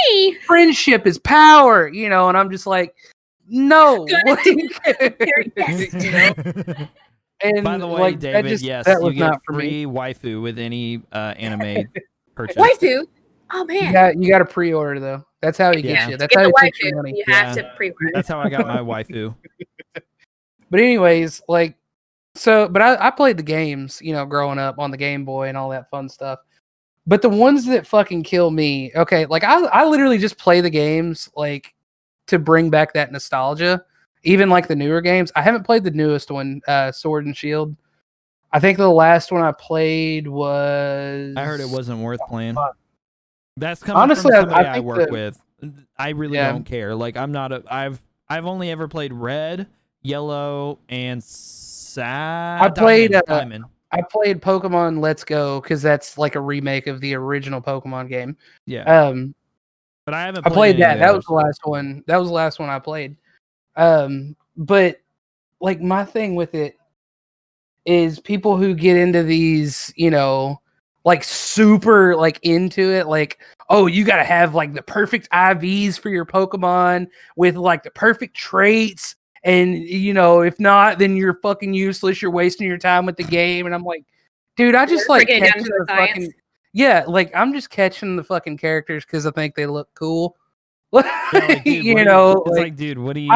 yay friendship is power, and I'm just like, no. And by the way, David, yes, that was you get not for free me. waifu with any anime purchase. Waifu? Oh man, you got to pre-order though. That's how he gets you. That's how he takes your money. You have to pre-order. That's how I got my waifu. But anyways, but I played the games, growing up on the Game Boy and all that fun stuff. But the ones that fucking kill me, okay, I literally just play the games to bring back that nostalgia. Even the newer games. I haven't played the newest one, Sword and Shield. I think the last one I played was. I heard it wasn't worth playing. That's coming honestly, from somebody I think work with. I really don't care. I'm not I've only ever played Red, Yellow, and Diamond. I played Pokemon Let's Go because that's a remake of the original Pokemon game. Yeah. But I haven't. I played that. That was the last one. That was the last one I played. But my thing with it is people who get into these, super into it, oh, you gotta have the perfect IVs for your Pokemon with the perfect traits, and if not, then you're fucking useless, you're wasting your time with the game. And I'm like, dude, I just catching the fucking, I'm just catching the fucking characters because I think they look cool. Dude, dude, what do you?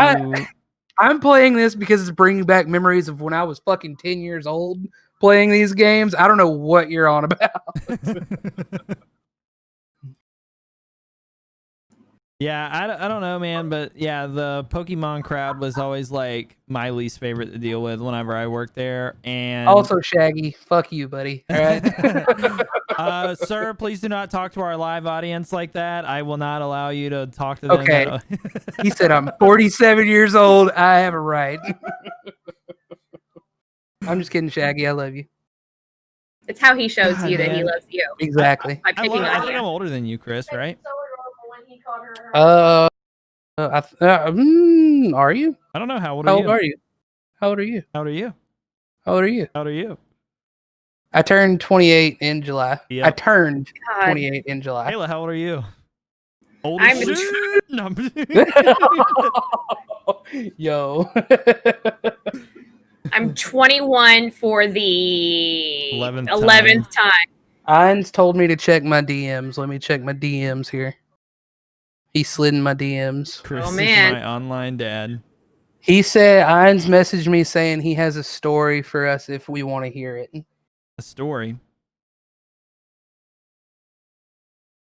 I'm playing this because it's bringing back memories of when I was fucking 10 years old playing these games. I don't know what you're on about. Yeah, I don't know, man, but yeah, the Pokemon crowd was always my least favorite to deal with whenever I worked there. And also, Shaggy, fuck you, buddy. All right, sir, please do not talk to our live audience like that. I will not allow you to talk to them. Okay, he said I'm 47 years old. I have a right. I'm just kidding, Shaggy. I love you. It's how he shows God, you that he man. loves you. Exactly. By I picking think on I'm you. older than you, Chris, right? Are you? I don't know. How old How are old you? are you? How old are you? How old are you? How old are you? How old are you? I turned 28 in July. Yep. I turned God. 28 in July. Kayla, how old are you? Old I'm as a shit. No, I'm- Yo. I'm 21 for the 11th time. Ines told me to check my DMs. Let me check my DMs here. He slid in my DMs. Chris man. is my online dad. He said Ines messaged me saying he has a story for us if we want to hear it. A story.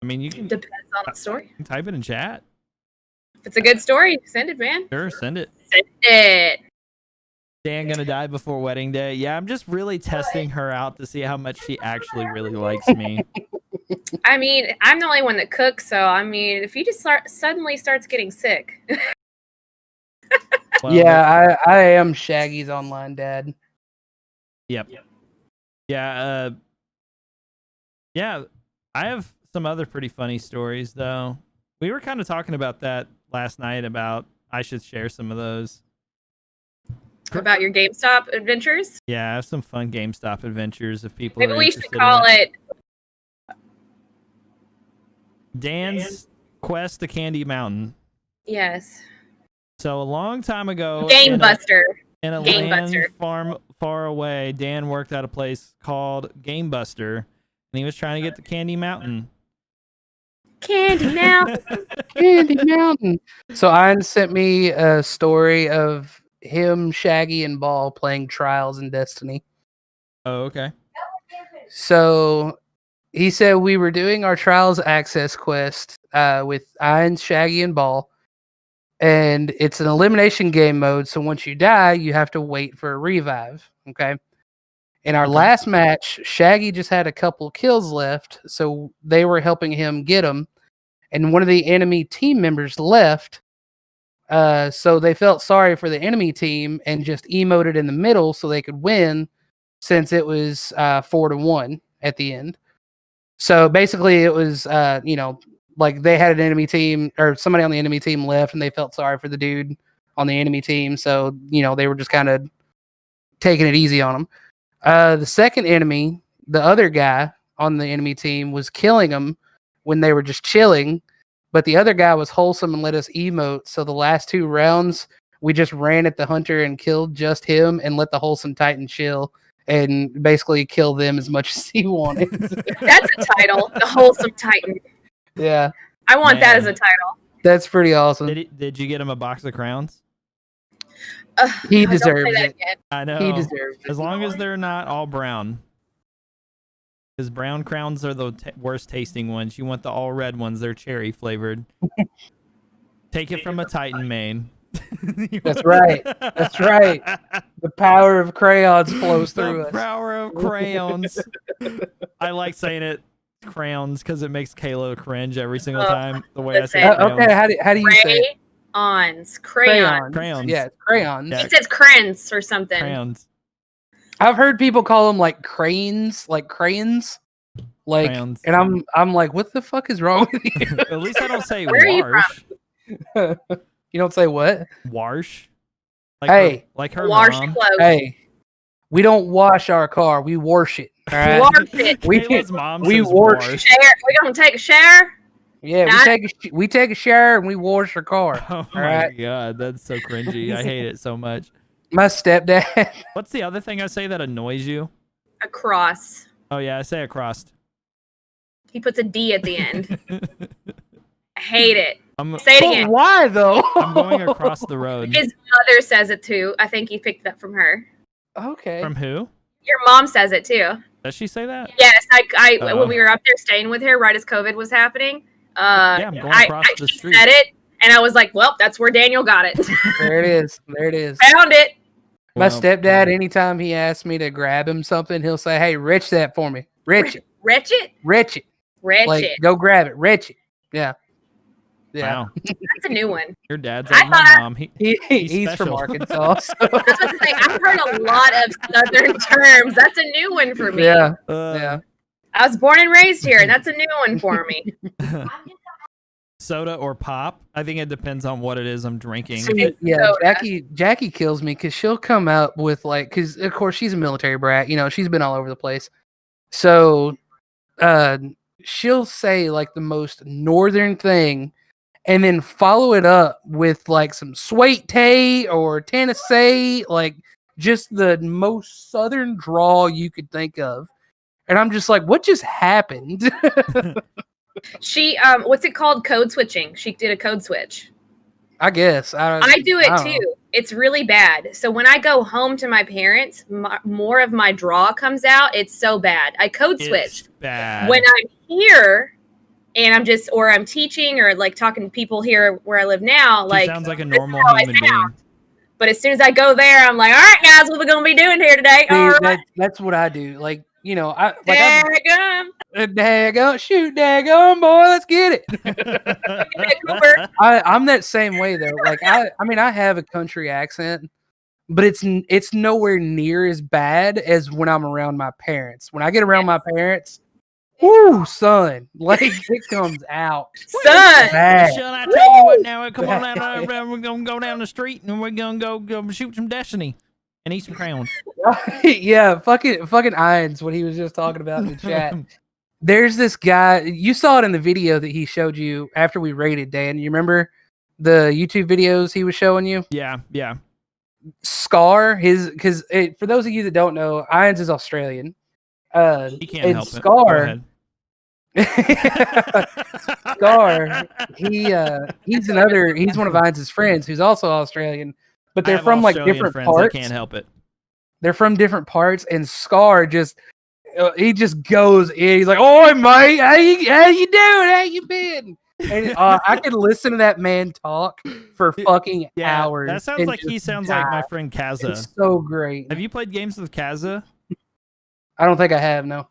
I mean, you can Depends on the story. type it in chat. If it's a good story, send it, man. Sure, send it. Send it. Dan gonna die before wedding day. Yeah, I'm just really testing her out to see how much she actually really likes me. I mean, I'm the only one that cooks, so I mean, if he just suddenly starts getting sick, Well, Yeah, I am Shaggy's online dad. Yep. Yeah. Yeah. I have some other pretty funny stories though. We were kind of talking about that last night. About I should share some of those. about your GameStop adventures, Yeah, I have some fun GameStop adventures if people maybe are we should interested call in it. Dan's Quest to Candy Mountain. Yes, So a long time ago, Game Buster. in a Game land Buster. far away, Dan worked at a place called Game Buster, and he was trying to get to Candy Mountain. Candy now. Candy Mountain. So Ines sent me a story of him, Shaggy, and Ball playing Trials in Destiny. Oh, okay. So he said we were doing our Trials Access quest with Ines, Shaggy, and Ball. And it's an elimination game mode. So once you die, you have to wait for a revive. Okay. In our last match, Shaggy just had a couple kills left. So they were helping him get them. And one of the enemy team members left. So they felt sorry for the enemy team and just emoted in the middle so they could win, since it was 4-1 at the end. So basically it was, like they had an enemy team or somebody on the enemy team left and they felt sorry for the dude on the enemy team. So, they were just kind of taking it easy on him. The second enemy, the other guy on the enemy team, was killing them when they were just chilling. But the other guy was wholesome and let us emote. So the last 2 rounds, we just ran at the hunter and killed just him and let the wholesome Titan chill and basically kill them as much as he wanted. That's a title. The Wholesome Titan. Yeah, I want that Man. as a title. that's pretty awesome. Did you get him a box of crowns? He God, don't say deserves that it. again. I know. He deserves it. As long as they're not all brown. Because brown crowns are the worst tasting ones. You want the all red ones. They're cherry flavored. Take it from a Titan main. That's right. That's right. The power of crayons flows through The us. power of crayons. I like saying it crayons because it makes Kayla cringe every single time. The way I say listen. crayons. Okay, how do you say it? Crayons. Crayon. Crayons. Yeah, crayons. Yeah. It says crayons or something. Crayons. I've heard people call them like cranes, like crayons. Like, Crayons. and I'm like, what the fuck is wrong with you? At least I don't say Where are you wash. You don't say what? Wash. Like Hey. her Wash mom. clothes. Hey, we don't wash our car. We wash it. All right. Wash it. We Kayla's mom we says wash- wash. Shower. We gonna take a shower. Yeah, we take a shower and we wash our car. Oh my right. god, that's so cringy. I hate it so much. My stepdad. What's the other thing I say that annoys you? A cross. Oh yeah, I say a cross. He puts a D at the end. I hate it. I'm Say it But again. why though? I'm going across the road. His mother says it too. I think he picked it up from her. Okay. From who? Your mom says it too. Does she say that? Yes, I Oh. when we were up there staying with her right as COVID was happening. Yeah, I'm going across the she street. said it, and I was like, "Well, that's where Daniel got it. There it is. There it is. Found it." My Well, stepdad, anytime he asks me to grab him something, he'll say, "Hey, rich that for me. Rich it. Rich it. Rich it. Rich Like, it. go grab it. Rich it." Yeah. Yeah. Wow. That's a new one. Your dad's I like my thought- mom. He's from special. Arkansas. So. I was about to say, I've heard a lot of Southern terms. That's a new one for me. Yeah. Yeah. I was born and raised here, and that's a new one for me. Soda or pop? I think it depends on what it is I'm drinking. See, yeah, soda. Jackie kills me because she'll come up with like, because of course she's a military brat, she's been all over the place. So, she'll say like the most northern thing, and then follow it up with like some sweet tea or Tennessee, like just the most southern drawl you could think of. And I'm just like, what just happened? She, what's it called? Code switching. She did a code switch. I guess I do it don't too. know. It's really bad. So when I go home to my parents, more of my draw comes out. It's so bad. I code switch. It's bad. When I'm here and I'm teaching or like talking to people here where I live now, She like sounds like a this is normal how I human being. sound. But as soon as I go there, I'm like, all right, guys, what we gonna be doing here today? See, All right, that's what I do. Like, daggum. daggone, shoot, daggone, boy, let's get it. Cooper. I'm that same way though. Like, I mean, I have a country accent, but it's nowhere near as bad as when I'm around my parents. When I get around my parents, whoo, son, like it comes out. Son. Bad. Shall I tell you what now? Come on out. We're going to go down the street and we're going to go shoot some Destiny and eat some crowns. Yeah, fucking Irons, what he was just talking about in the chat. There's this guy, you saw it in the video that he showed you after we raided, Dan. You remember the YouTube videos he was showing you? Yeah. Scar, because for those of you that don't know, Irons is Australian. He can't and help Scar, it. Scar, he's one of Irons' friends who's also Australian, but they're from like Australian different friends parts. that can't help it. They're from different parts, and Scar he just goes in. He's like, "Oi, mate, how you doing? How you been?" And I could listen to that man talk for fucking hours. That sounds like he sounds like my friend Kaza. It's so great. Have you played games with Kaza? I don't think I have. No.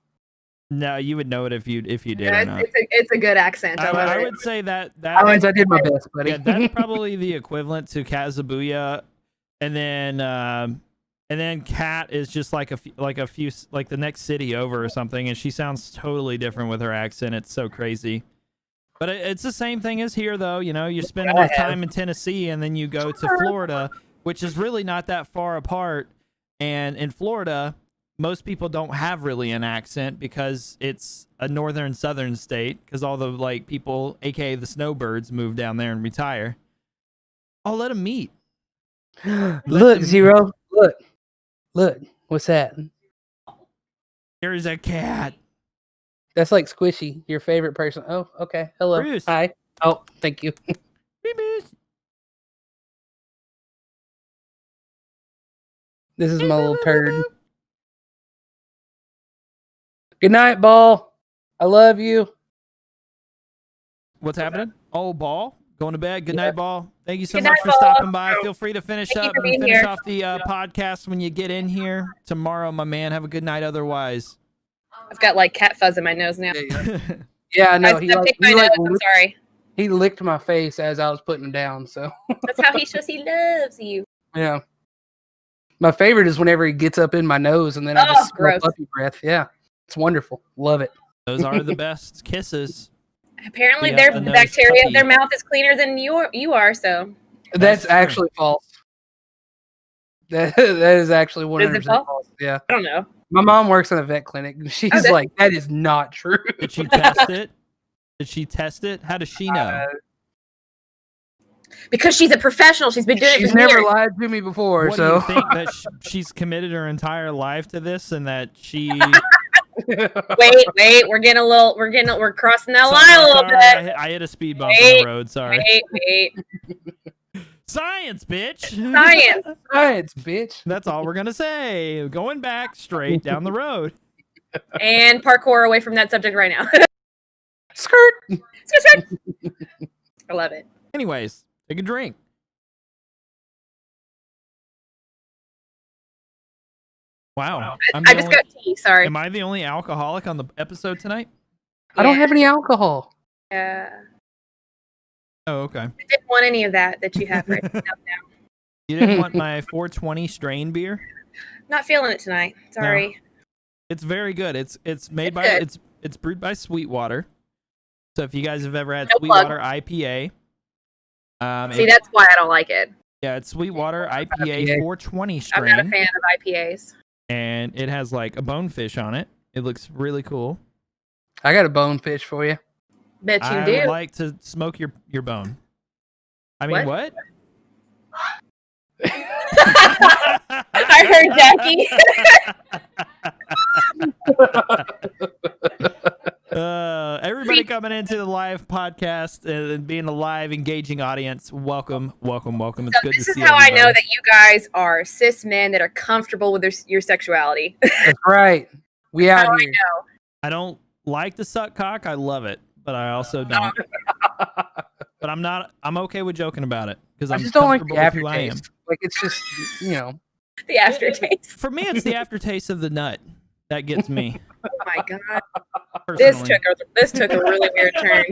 No, you would know it if you did Yeah, or not. it's a good accent. I would say that Irons, I did my best, buddy. yeah, that's probably the equivalent to Kazabuya, and then Kat is just like a few like the next city over or something, and she sounds totally different with her accent. It's so crazy. But it's the same thing as here, though. You spend enough time in Tennessee, and then you go to Florida, which is really not that far apart. And in Florida, most people don't have really an accent because it's a northern southern state. Because all the like people, aka the snowbirds, move down there and retire. Oh, let them meet. Look, Zero. Look. What's that? There's a cat. That's like Squishy, your favorite person. Oh, okay. Hello. Bruce. Hi. Oh, thank you. This is my little turd. Good night, Ball. I love you. What's happening? Oh, Ball. Going to bed. Good night, Ball. Thank you so Good much night, for Ball. stopping by. Feel free to finish Thank you up for and being finish here. off the podcast when you get in here tomorrow, my man. Have a good night otherwise. I've got like cat fuzz in my nose now. Yeah, no, I picked my nose. I'm sorry. he licked my face as I was putting him down. So That's how he shows he loves you. yeah, my favorite is whenever he gets up in my nose and then I just smell gross. puppy breath. Yeah, it's wonderful. Love it. Those are the best kisses. Apparently, Yeah, their the nose bacteria puppy. of their mouth is cleaner than you are. So That's true. actually false. That is actually 100% false? false. Yeah, I don't know. my mom works in a vet clinic. And she's Okay. like, that is not true. Did she test it? Did she test it? How does she know? Because she's a professional. She's been doing it She's for never years. lied to me before. What So do you think that she's committed her entire life to this, and that she? Wait. We're crossing that line a little bit. I hit a speed bump on the road. Sorry. Wait. Science, bitch. Science. Science, bitch. That's all we're gonna say. Going back straight down the road. And parkour away from that subject right now. Skirt. I love it. Anyways, take a drink. Wow. I just got tea. Sorry. Am I the only alcoholic on the episode tonight? I don't have any alcohol. Yeah. Oh, okay. I didn't want any of that you have right now. You didn't want my 420 strain beer? Not feeling it tonight. Sorry. No. It's very good. It's made by good. it's brewed by Sweetwater. So if you guys have ever had No Sweetwater IPA, see, that's why I don't like it. yeah, it's Sweetwater IPA 420 strain. I'm not a fan of IPAs. And it has like a bonefish on it. It looks really cool. I got a bonefish for you. Bet you I do. would like to smoke your bone. I mean, what? I heard Jackie. Everybody coming into the live podcast and being a live, engaging audience, welcome. It's good to see This is how everybody. I know that you guys are cis men that are comfortable with your sexuality. That's right. We That's out how here. I know. I don't like to suck cock. I love it, but I also don't. But I'm okay with joking about it because I I'm just don't like comfortable the with who I am. aftertaste. Like it's just, you know. The aftertaste. For me, it's the aftertaste of the nut that gets me. Oh my god. Personally. This took a really weird turn.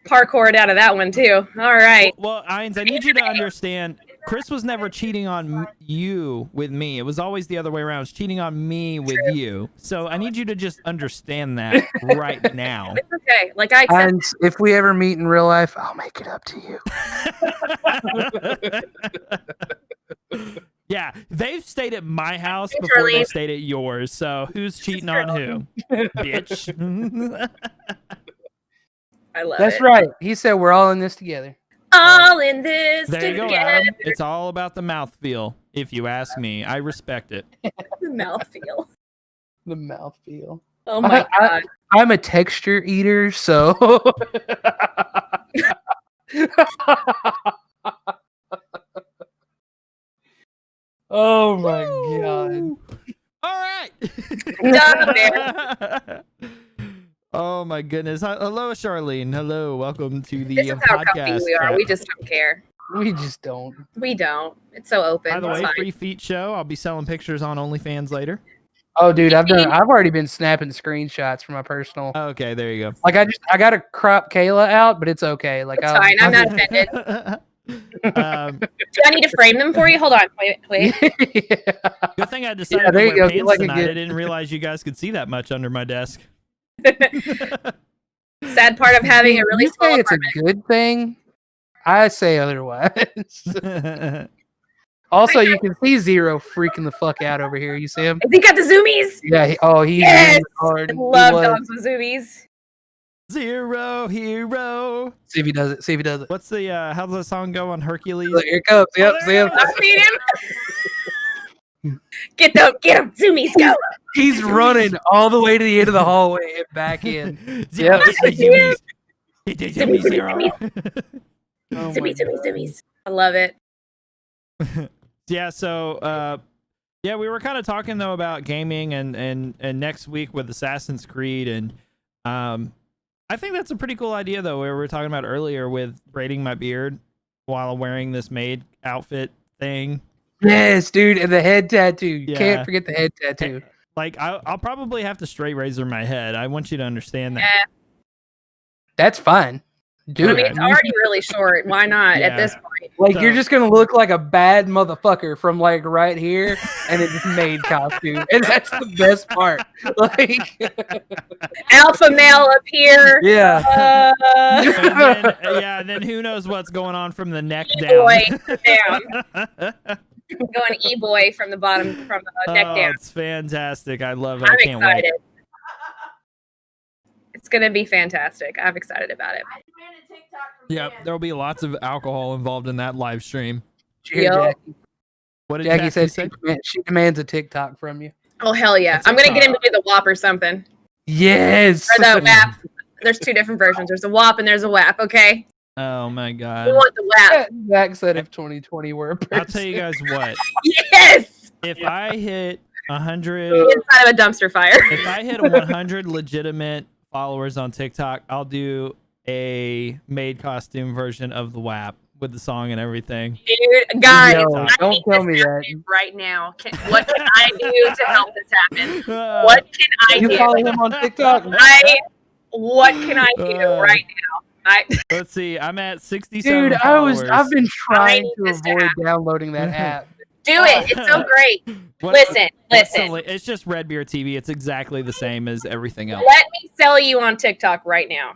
Parkoured out of that one too. All right. Well, Ines, I need you to understand. Chris was never cheating on you with me. It was always the other way around. It was cheating on me with you. So I need you to just understand that right now. It's okay. Like I accept And if we ever meet in real life, I'll make it up to you. Yeah, they've stayed at my house Thanks, before they Charlene. stayed at yours. So who's cheating on who? Bitch. I love That's it. right. He said we're all in this together. All in this There you go, together. Adam. It's all about the mouthfeel, if you ask me. I respect it. The mouthfeel. The mouthfeel. Oh my god. I'm a texture eater, so. Oh my god. All right. Done there. Oh my goodness. Hello, Charlene. Hello. Welcome to the This is how comfy podcast. we are. We just don't care. We just don't. We don't. It's so open. By the It's way, fine. free feet show. I'll be selling pictures on OnlyFans later. Oh, dude, I've already been snapping screenshots for my personal. Okay, there you go. Like I got to crop Kayla out, but it's okay. Like It's fine. I'm not offended. Do I need to frame them for you? Hold on. Wait. Good thing I decided Yeah, there to you wear go. Get pants like a tonight. good- I didn't realize you guys could see that much under my desk. Sad part of having a really You small say it's a apartment. good thing. I say otherwise. Also, you can see Zero freaking the fuck out over here. You see him? Has he got the zoomies? Yeah. He's Yes! really hard. I He love was. dogs with zoomies. Zero hero. See if he does it. See if he does it. What's the how does the song go on Hercules? Look, here it comes. Yep. See him? I've seen him. Get them, zoomies, go. He's running all the way to the end of the hallway and back in. Zero. Yes. Zero. Zero. Oh my Zoomies. I love it. Yeah, so yeah, we were kind of talking though about gaming and next week with Assassin's Creed, and I think that's a pretty cool idea though. We were talking about earlier with braiding my beard while wearing this maid outfit thing. Yes, dude, and the head tattoo. You Yeah. can't forget the head tattoo. Like I'll probably have to straight razor my head. I want you to understand that. Yeah. That's fine. Do I it. mean, it's already really short. Why not Yeah. at this point? Like So- you're just gonna look like a bad motherfucker from like right here, and it's just maid costume, and that's the best part. Like, Alpha male up here. yeah, And then who knows what's going on from the neck E-boy down. down. Going E-boy from the bottom, from the neck Oh, down. it's fantastic. I love it. I'm I can't excited. wait. It's gonna be fantastic. I'm excited about it. Yep, there'll be lots of alcohol involved in that live stream. Did you hear Yo. Jackie? What did Jackie said say? she demands a TikTok from you. Oh hell yeah! That's I'm gonna get him TikTok. to do the WAP or something, Yes. or the WAP. There's two different versions. There's a WAP and there's a WAP. Okay, Oh my we god. want the WAP. Zach said if 2020 were a person. I'll tell you guys what. Yes, If I hit 100, inside of a dumpster fire. if I hit 100 legitimate followers on TikTok, I'll do a maid costume version of the WAP with the song and everything. Dude, guys, Yo, I don't need tell this me that. happen right now. What can I do to help this happen? Uh, What can I You do? follow him on TikTok? What can I do right now? Let's see. I'm at 67 Dude, followers. I've been trying need to this to avoid happen. downloading that app. Do it. It's so great. What's Listen. the it's just Redbeard TV. It's exactly the same as everything else. Let me sell you on TikTok right now.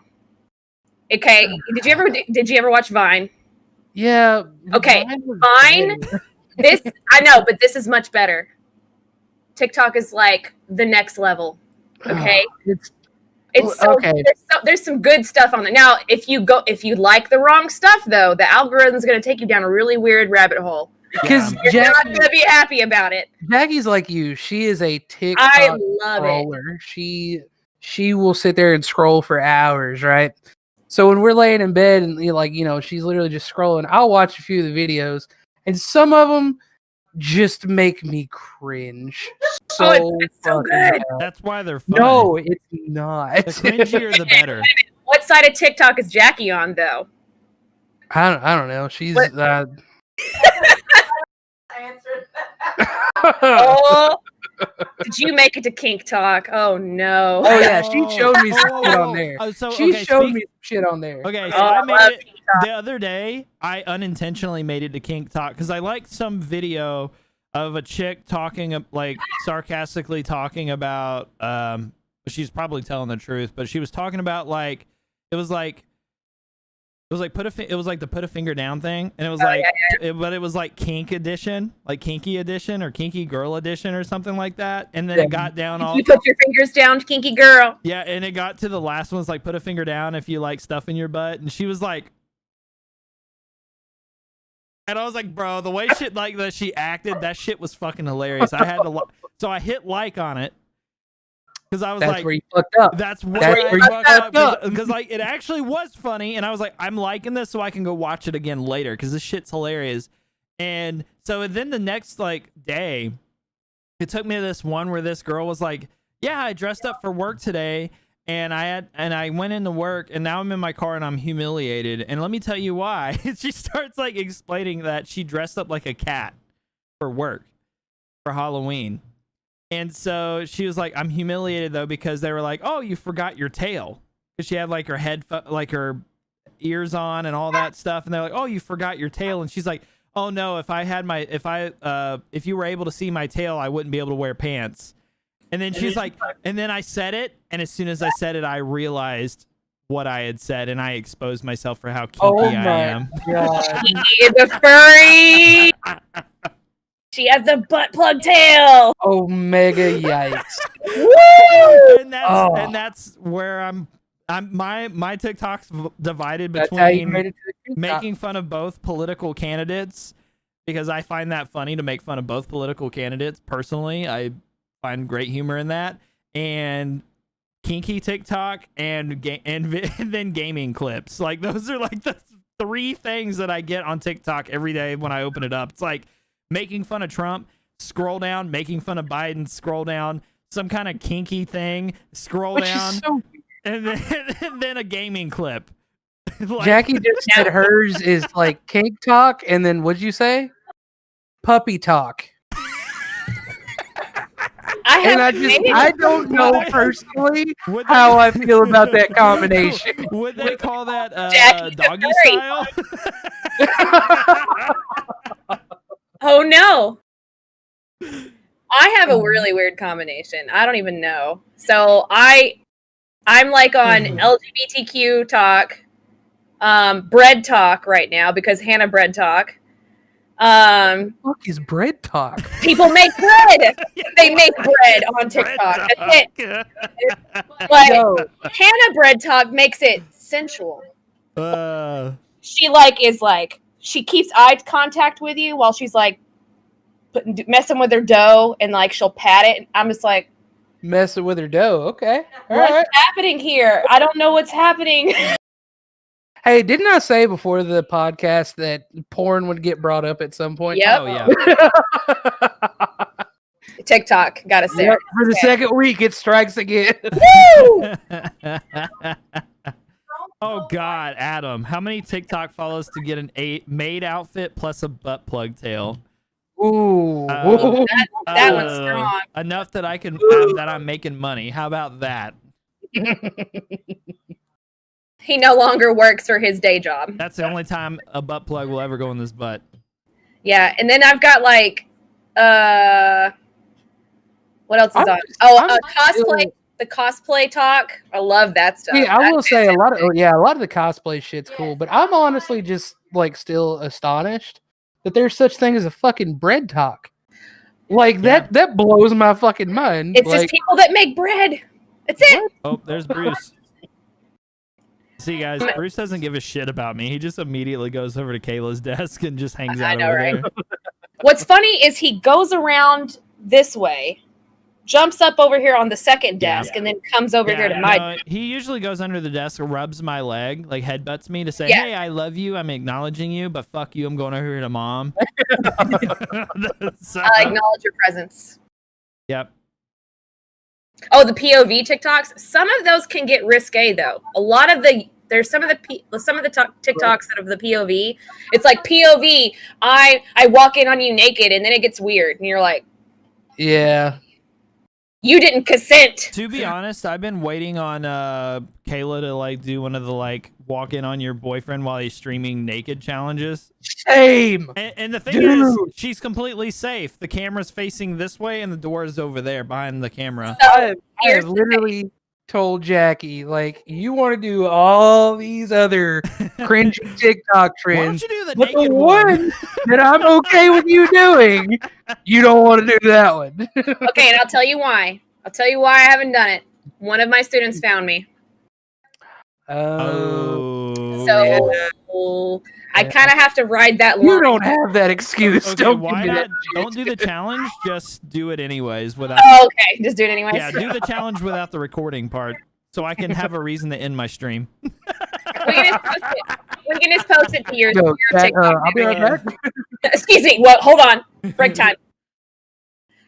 Okay. Did you ever watch Vine? Yeah. Okay, was Vine. better. This I know, but this is much better. TikTok is like the next level. Okay. It's so okay. there's some good stuff on there. Now, if you like the wrong stuff though, the algorithm's going to take you down a really weird rabbit hole. Because You're not going to be happy about it. Jackie's like you. She is a TikTok I love scroller. She will sit there and scroll for hours, right? So when we're laying in bed and she's literally just scrolling, I'll watch a few of the videos, and some of them just make me cringe. It's so good. bad. That's why they're fun. No, it's not. The cringier, the better. What side of TikTok is Jackie on though? I don't know. She's Oh, did you make it to Kink Talk? Oh no. Oh yeah, she showed me some shit on there. She showed me some shit on there. Okay, so I I made love it the other day. I unintentionally made it to Kink Talk because I liked some video of a chick talking, like sarcastically talking about. She's probably telling the truth, but she was talking about it was like the put a finger down thing, and it was but it was like kink edition, like kinky edition or kinky girl edition or something like that. And then it got down all. You put your fingers down, kinky girl. Yeah, and it got to the last one's like put a finger down if you like stuff in your butt, and she was like, and I was like, bro, the way shit like that she acted, that shit was fucking hilarious. I had to, so I hit like on it. Because I was That's like, where you fucked up. that's where where you I fucked fucked up. Because like it actually was funny, and I was like, I'm liking this, so I can go watch it again later because this shit's hilarious. And so then the next day, it took me to this one where this girl was like, "Yeah, I dressed up for work today, and I went into work, and now I'm in my car and I'm humiliated. And let me tell you why." She starts like explaining that she dressed up like a cat for work for Halloween. And so she was like, I'm humiliated though, because they were like, oh, you forgot your tail. Because she had like her like her ears on and all that stuff. And they're like, oh, you forgot your tail. And she's like, oh no, if you were able to see my tail, I wouldn't be able to wear pants. And then she's like, and then I said it. And as soon as I said it, I realized what I had said, and I exposed myself for how kinky I am. God. She is a furry. She has the butt plug tail. Oh, mega yikes. Woo! And that's where my TikTok's divided That's how you between made it to the TikTok. making fun of both political candidates, because I find that funny to make fun of both political candidates. Personally, I find great humor in that, and kinky TikTok and then gaming clips. Like those are like the three things that I get on TikTok every day when I open it up. It's like making fun of Trump, scroll down, making fun of Biden, scroll down, some kind of kinky thing, scroll Which down, is so and then a gaming clip. Like, Jackie just said hers is like kink talk, and then what'd you say? Puppy talk. I don't know personally how I feel about that combination. Would they call that Jackie's doggy a style? Oh no. I have a really weird combination. I don't even know. So I'm like on LGBTQ talk, bread talk right now because Hannah bread talk. What is bread talk? People make bread. They make bread on TikTok. That's it. But Hannah bread talk makes it sensual. She keeps eye contact with you while she's like messing with her dough, and like she'll pat it. I'm just like messing with her dough. Okay. What's happening here? I don't know what's happening. Hey, didn't I say before the podcast that porn would get brought up at some point? Yep. Oh yeah. TikTok, gotta say. Yep, for the second week, it strikes again. Woo! Oh God, Adam, how many TikTok follows to get an maid outfit plus a butt plug tail? Ooh, that one's strong. Enough that I'm making money. How about that? He no longer works for his day job. That's the only time a butt plug will ever go in this butt. Yeah, and then I've got like, what else is on? Cosplay. The cosplay talk. I love that stuff. Yeah, I will say a lot of the cosplay shit's cool, but I'm honestly just like still astonished that there's such thing as a fucking bread talk. Like that blows my fucking mind. It's like, just people that make bread. That's it. What? Oh, there's Bruce. See, guys, Bruce doesn't give a shit about me. He just immediately goes over to Kayla's desk and just hangs out over there. What's funny is he goes around this way, jumps up over here on the second desk, and then comes over here to my desk. He usually goes under the desk, rubs my leg, like headbutts me to say, hey, I love you, I'm acknowledging you, but fuck you, I'm going over here to mom. I acknowledge your presence. Yep. Oh, the POV TikToks. Some of those can get risque though. There's some of the TikToks that of the POV. It's like POV. I walk in on you naked, and then it gets weird, and you're like, yeah, you didn't consent. To be honest, I've been waiting on Kayla to like do one of the like walk in on your boyfriend while he's streaming naked challenges. Same. And the thing is, she's completely safe. The camera's facing this way, and the door is over there behind the camera. I have literally told Jackie, like, you want to do all these other cringy TikTok trends, why don't you do the but naked the one that I'm okay with you doing, you don't want to do that one. Okay, and I'll tell you why. I haven't done it. One of my students found me. So I kind of have to ride that line. You don't have that excuse. Okay, don't why not? Don't do the challenge. Just do it anyways. Without. Oh, okay, just do it anyways. Yeah, do the challenge without the recording part, so I can have a reason to end my stream. We can just post it to your TikTok. I'll be right back. Excuse me. Well, hold on. Break time.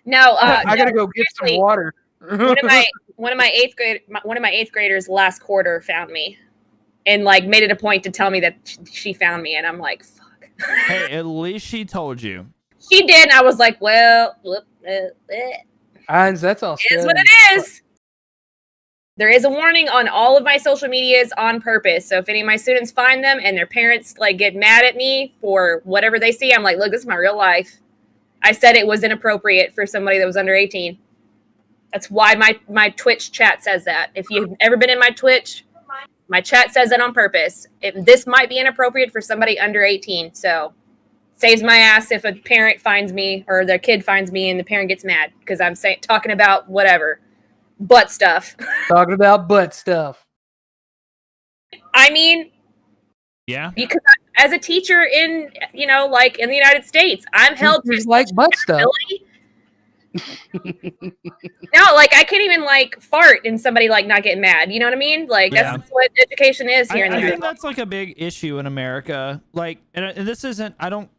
No, I gotta go get some water. one of my eighth graders last quarter found me, and like made it a point to tell me that she found me, and I'm like, fuck. Hey, at least she told you. She did, and I was like, well, That's all. It is what it is. There is a warning on all of my social medias on purpose. So if any of my students find them and their parents like get mad at me for whatever they see, I'm like, look, this is my real life. I said it was inappropriate for somebody that was under 18. That's why my Twitch chat says that. If you've ever been in my Twitch, my chat says that on purpose. This might be inappropriate for somebody under 18. So saves my ass if a parent finds me or their kid finds me and the parent gets mad because I'm talking about whatever. Butt stuff. Talking about butt stuff. I mean, yeah. Because as a teacher in like in the United States, I'm held to like butt stuff. No, like I can't even like fart and somebody like not getting mad. You know what I mean? Like that's what education is here in the I United think that's like a big issue in America. Like, and this isn't. I don't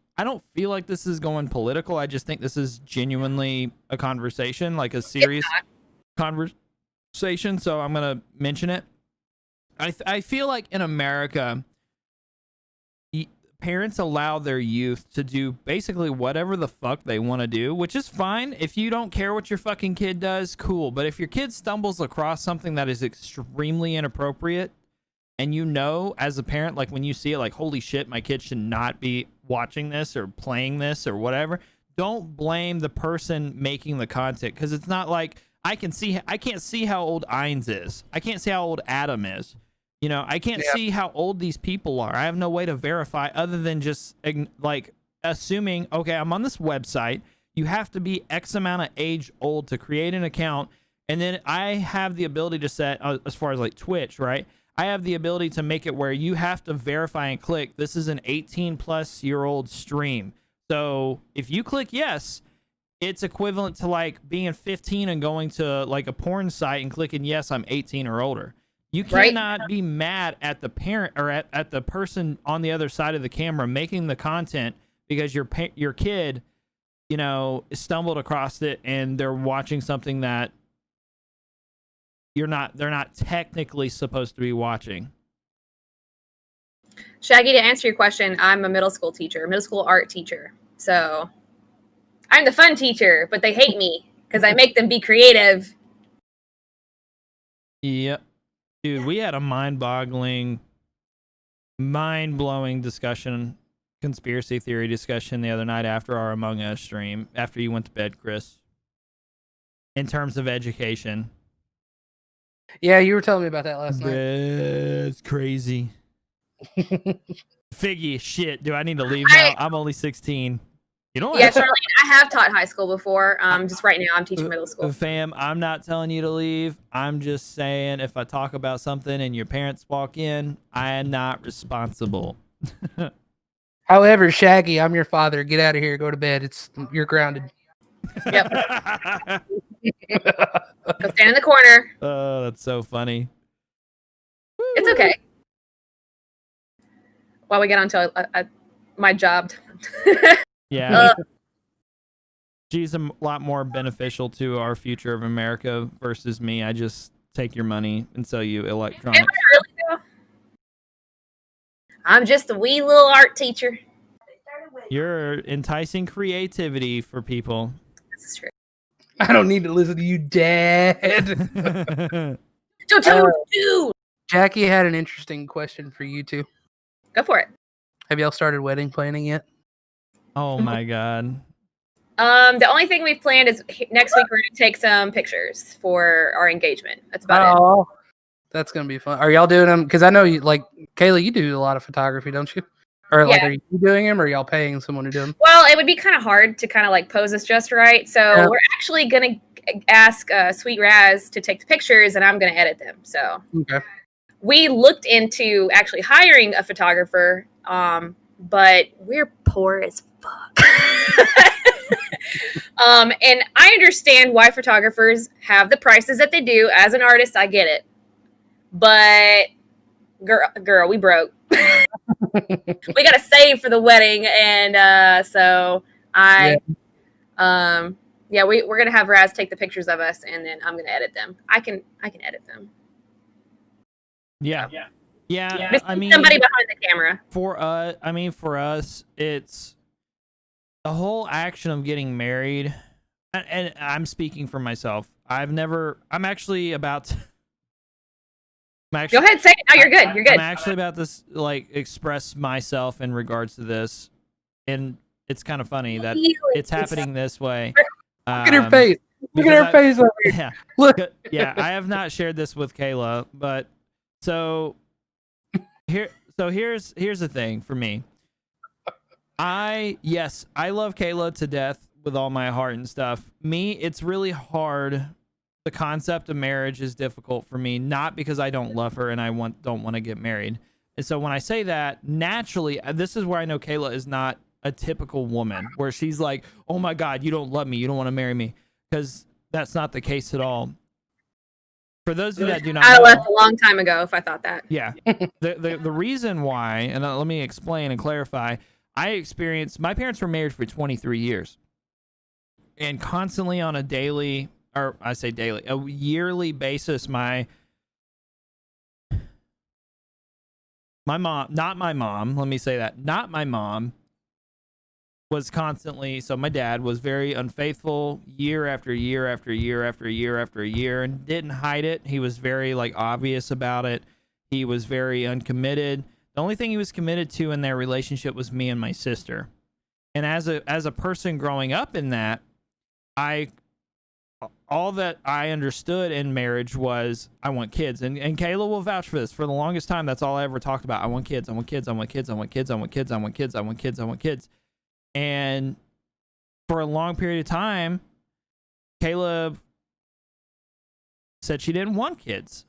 feel like this is going political. I just think this is genuinely a conversation, like a serious conversation. So I'm gonna mention it. I feel like in America, parents allow their youth to do basically whatever the fuck they want to do, which is fine. If you don't care what your fucking kid does, cool. But if your kid stumbles across something that is extremely inappropriate, and as a parent, like when you see it, like, holy shit, my kid should not be watching this or playing this or whatever, don't blame the person making the content, because it's not like I can't see how old Ainz is. I can't see how old Adam is. I can't see how old these people are. I have no way to verify other than just like assuming, okay, I'm on this website. You have to be X amount of age old to create an account. And then I have the ability to set, as far as like Twitch, right? I have the ability to make it where you have to verify and click, this is an 18-plus-year-old stream. So if you click yes, it's equivalent to like being 15 and going to like a porn site and clicking yes, I'm 18 or older. You cannot be mad at the parent or at the person on the other side of the camera making the content because your kid, stumbled across it and they're watching something that they're not technically supposed to be watching. Shaggy, to answer your question, I'm a middle school art teacher. So I'm the fun teacher, but they hate me because I make them be creative. Yep. Dude, we had a mind-blowing discussion, conspiracy theory discussion the other night after our Among Us stream, after you went to bed, Chris. In terms of education. Yeah, you were telling me about that last night. It's crazy. Figgy, shit. Do I need to leave now? I'm only 16. You don't Yeah, have to. Charlene, I have taught high school before. Just right now, I'm teaching middle school. Fam, I'm not telling you to leave. I'm just saying if I talk about something and your parents walk in, I am not responsible. However, Shaggy, I'm your father. Get out of here. Go to bed. You're grounded. Yep. Go stand in the corner. Oh, that's so funny. It's okay. While we get on to my job. Yeah. She's a lot more beneficial to our future of America versus me. I just take your money and sell you electronics. Am I really though? I'm just a wee little art teacher. You're enticing creativity for people. This is true. I don't need to listen to you, Dad. Don't tell me what to do. Jackie had an interesting question for you two. Go for it. Have y'all started wedding planning yet? Oh my God. The only thing we've planned is next week we're going to take some pictures for our engagement. That's about it. That's going to be fun. Are y'all doing them? Because I know you, like, Kayla, you do a lot of photography, don't you? Or like, Yeah. are you doing them or are y'all paying someone to do them? Well, it would be kind of hard to kind of like pose us just right. So we're actually going to ask Sweet Raz to take the pictures and I'm going to edit them. So Okay. we looked into actually hiring a photographer, but we're poor as fuck. And I understand why photographers have the prices that they do. As an artist, I get it. But girl, we broke. We got to save for the wedding. And we're going to have Raz take the pictures of us and then I'm going to edit them. I can edit them. Yeah. I mean, somebody behind the camera. For us, it's the whole action of getting married. And I'm speaking for myself. Go ahead, say it. No, you're good. You're good. I'm actually about to like express myself in regards to this, and it's kind of funny that it's happening this way. Look at her face. Look at her face over here. Yeah, Look. Yeah, I have not shared this with Kayla, but here's the thing for me. I love Kayla to death with all my heart and stuff. It's really hard. The concept of marriage is difficult for me, not because I don't love her and I don't want to get married. And so when I say that, naturally, this is where I know Kayla is not a typical woman, where she's like, oh my God, you don't love me, you don't want to marry me, because that's not the case at all. For those of you that do not know, I left a long time ago if I thought that. Yeah. The reason why, and let me explain and clarify, my parents were married for 23 years. And constantly on a yearly basis, my mom, not my mom, was constantly, so my dad was very unfaithful year after year after year after year after year and didn't hide it. He was very like obvious about it. He was very uncommitted. The only thing he was committed to in their relationship was me and my sister. And as a person growing up in that, all that I understood in marriage was I want kids. And Kayla will vouch for this. For the longest time, that's all I ever talked about. I want kids. I want kids. I want kids. I want kids. I want kids. I want kids. I want kids. I want kids. And for a long period of time, Kayla said she didn't want kids.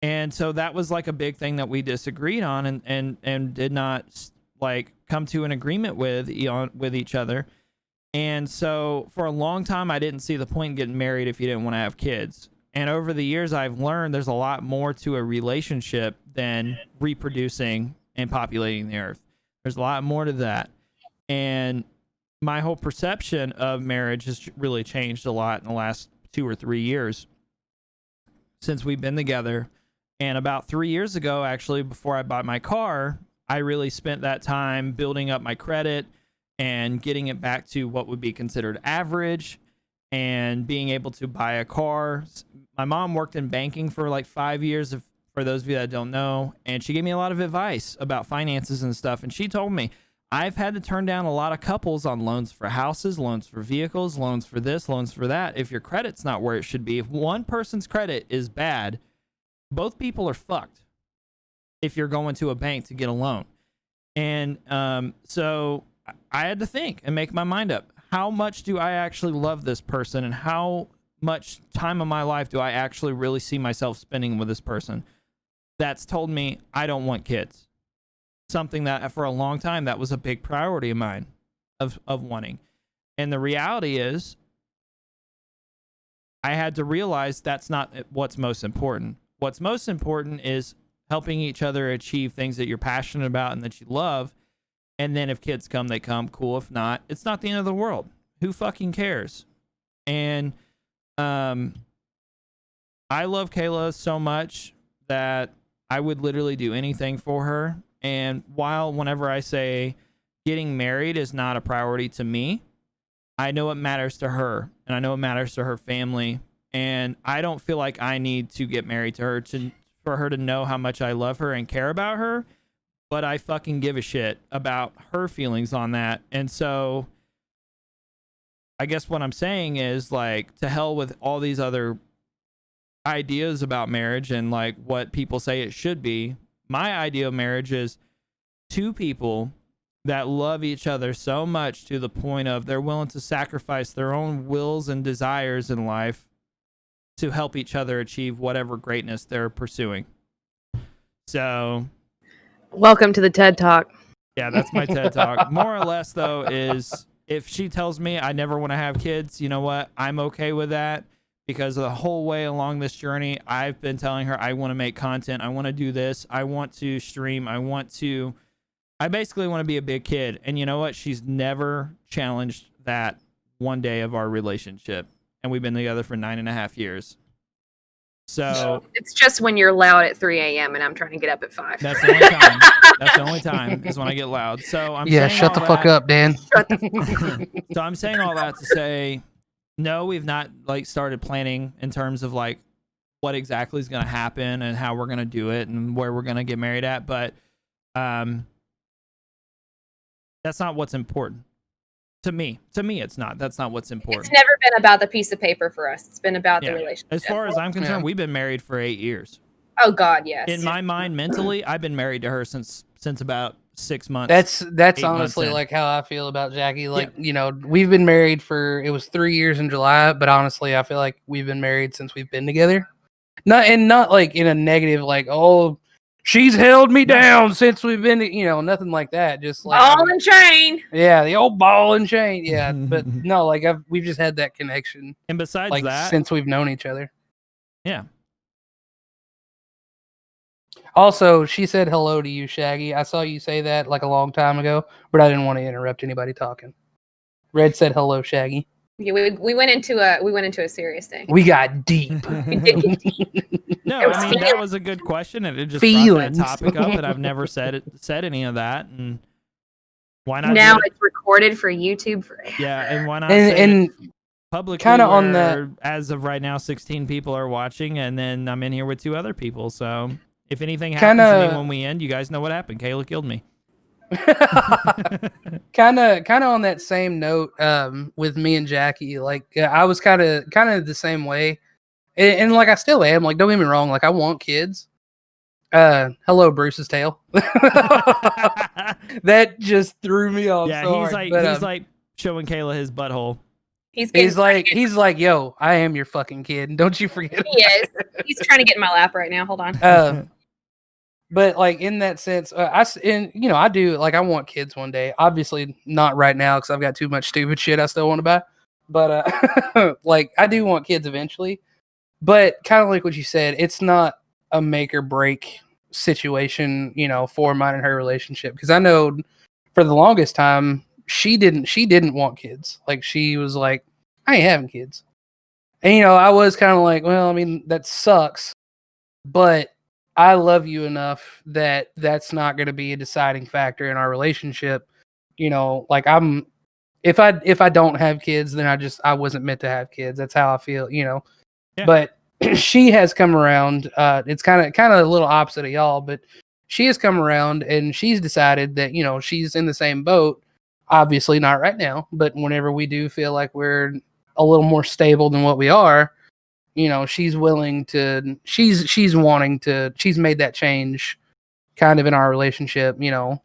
And so that was like a big thing that we disagreed on and did not like come to an agreement with each other. And so for a long time, I didn't see the point in getting married if you didn't want to have kids. And over the years, I've learned there's a lot more to a relationship than reproducing and populating the earth. There's a lot more to that. And my whole perception of marriage has really changed a lot in the last 2 or 3 years since we've been together. And about 3 years ago, actually, before I bought my car, I really spent that time building up my credit and getting it back to what would be considered average and being able to buy a car. My mom worked in banking for like 5 years for those of you that don't know, and she gave me a lot of advice about finances and stuff. And she told me, I've had to turn down a lot of couples on loans for houses, loans for vehicles, loans for this, loans for that. If your credit's not where it should be, if one person's credit is bad, both people are fucked if you're going to a bank to get a loan. And so I had to think and make my mind up. How much do I actually love this person, and how much time of my life do I actually really see myself spending with this person? That's told me I don't want kids. Something that for a long time that was a big priority of mine of wanting. And the reality is I had to realize that's not what's most important. What's most important is helping each other achieve things that you're passionate about and that you love. And then if kids come, they come. Cool. If not, it's not the end of the world. Who fucking cares? And I love Kayla so much that I would literally do anything for her. And whenever I say getting married is not a priority to me, I know it matters to her, and I know it matters to her family. And I don't feel like I need to get married to her for her to know how much I love her and care about her. But I fucking give a shit about her feelings on that. And so I guess what I'm saying is, like, to hell with all these other ideas about marriage and like what people say it should be. My idea of marriage is two people that love each other so much to the point of they're willing to sacrifice their own wills and desires in life to help each other achieve whatever greatness they're pursuing. So, welcome to the TED Talk. Yeah, that's my TED Talk. More or less, though, is if she tells me I never want to have kids, you know what? I'm okay with that. Because the whole way along this journey, I've been telling her I want to make content. I want to do this. I want to stream. I basically want to be a big kid. And you know what? She's never challenged that one day of our relationship. And we've been together for 9.5 years. So it's just when you're loud at 3 a.m. and I'm trying to get up at 5. That's the only time. That's the only time is when I get loud. So I'm saying shut the fuck up, Dan. So I'm saying all that to say, no, we've not like started planning in terms of like what exactly is going to happen and how we're going to do it and where we're going to get married at. But that's not what's important to me. To me, it's not. That's not what's important. It's never been about the piece of paper for us. It's been about the relationship. As far as I'm concerned, we've been married for 8 years. Oh God, yes. In my mind, mentally, I've been married to her since about 6 months. That's honestly like how I feel about Jackie. Like, you know, we've been married it was 3 years in July, but honestly, I feel like we've been married since we've been together. Not like in a negative, like, oh, she's held me down since we've been, you know, nothing like that. Just like ball and chain. Yeah, the old ball and chain. Yeah, but no, like we've just had that connection. And besides like, that, since we've known each other. Yeah. Also, she said hello to you, Shaggy. I saw you say that like a long time ago, but I didn't want to interrupt anybody talking. Red said hello, Shaggy. Yeah, we went into a serious thing. We got deep. We did get deep. No, I mean that was a good question, and it just brought that topic up, and I've never said said any of that, and why not? Now it's recorded for YouTube forever. Yeah, and why not say publicly? Kind of on that. As of right now, 16 people are watching, and then I'm in here with 2 other people. So if anything happens to me when we end, you guys know what happened. Kayla killed me. kind of on that same note, with me and Jackie, like I was kind of the same way, and like I still am. Like, don't get me wrong, like I want kids. Hello, Bruce's tail. That just threw me off. Yeah, so he's hard. like like showing Kayla his butthole. He's like, yo, I am your fucking kid. Don't you forget. He is. He's trying to get in my lap right now. Hold on. But like in that sense, I do, like, I want kids one day. Obviously not right now because I've got too much stupid shit I still want to buy. But like I do want kids eventually. But kind of like what you said, it's not a make or break situation, you know, for mine and her relationship. Because I know for the longest time she didn't want kids. Like she was like, I ain't having kids. And you know, I was kind of like, well, I mean, that sucks, but I love you enough that that's not going to be a deciding factor in our relationship. You know, like if I don't have kids, then I wasn't meant to have kids. That's how I feel, you know. Yeah. But she has come around. It's kind of a little opposite of y'all, but she has come around and she's decided that, you know, she's in the same boat. Obviously not right now, but whenever we do feel like we're a little more stable than what we are, you know, she's willing to, she's wanting to, she's made that change kind of in our relationship, you know.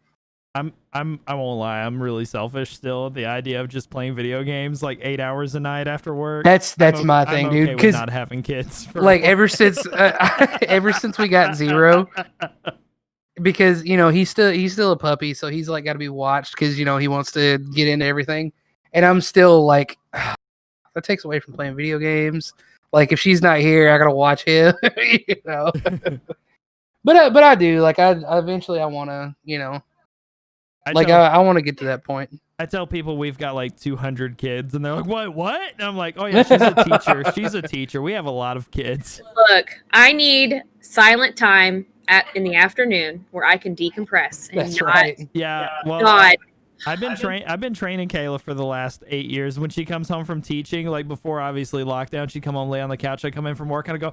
I won't lie, I'm really selfish still. The idea of just playing video games like 8 hours a night after work. That's my thing, dude. Because not having kids. Like ever since we got Zero, because, you know, he's still a puppy, so he's like got to be watched because, you know, he wants to get into everything, and I'm still like, that takes away from playing video games. Like if she's not here, I gotta watch him, you know. But I do, like, I eventually I want to, you know, I want to get to that point. I tell people we've got like 200 kids, and they're like, what? And I'm like, oh yeah, she's a teacher. She's a teacher. We have a lot of kids. Look, I need silent time in the afternoon where I can decompress. And That's right. Yeah. Well, God. I've been training Kayla for the last 8 years. When she comes home from teaching, like before obviously lockdown, she'd come home, lay on the couch. I come in from work and I go,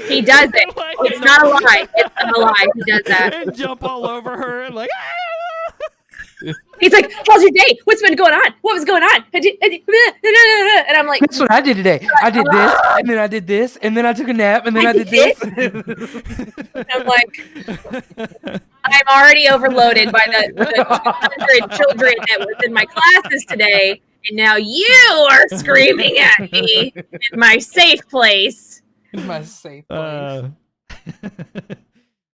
He does it. Like, It's not a lie. It's not a lie. He does that. and jump all over her and like, He's like, how's your day? What's been going on? What was going on? And I'm like, That's what I did today. I did this, and then I did this, and then I took a nap, and then I did this. I'm like, I'm already overloaded by the 200 children that was in my classes today, and now you are screaming at me in my safe place. In my safe place.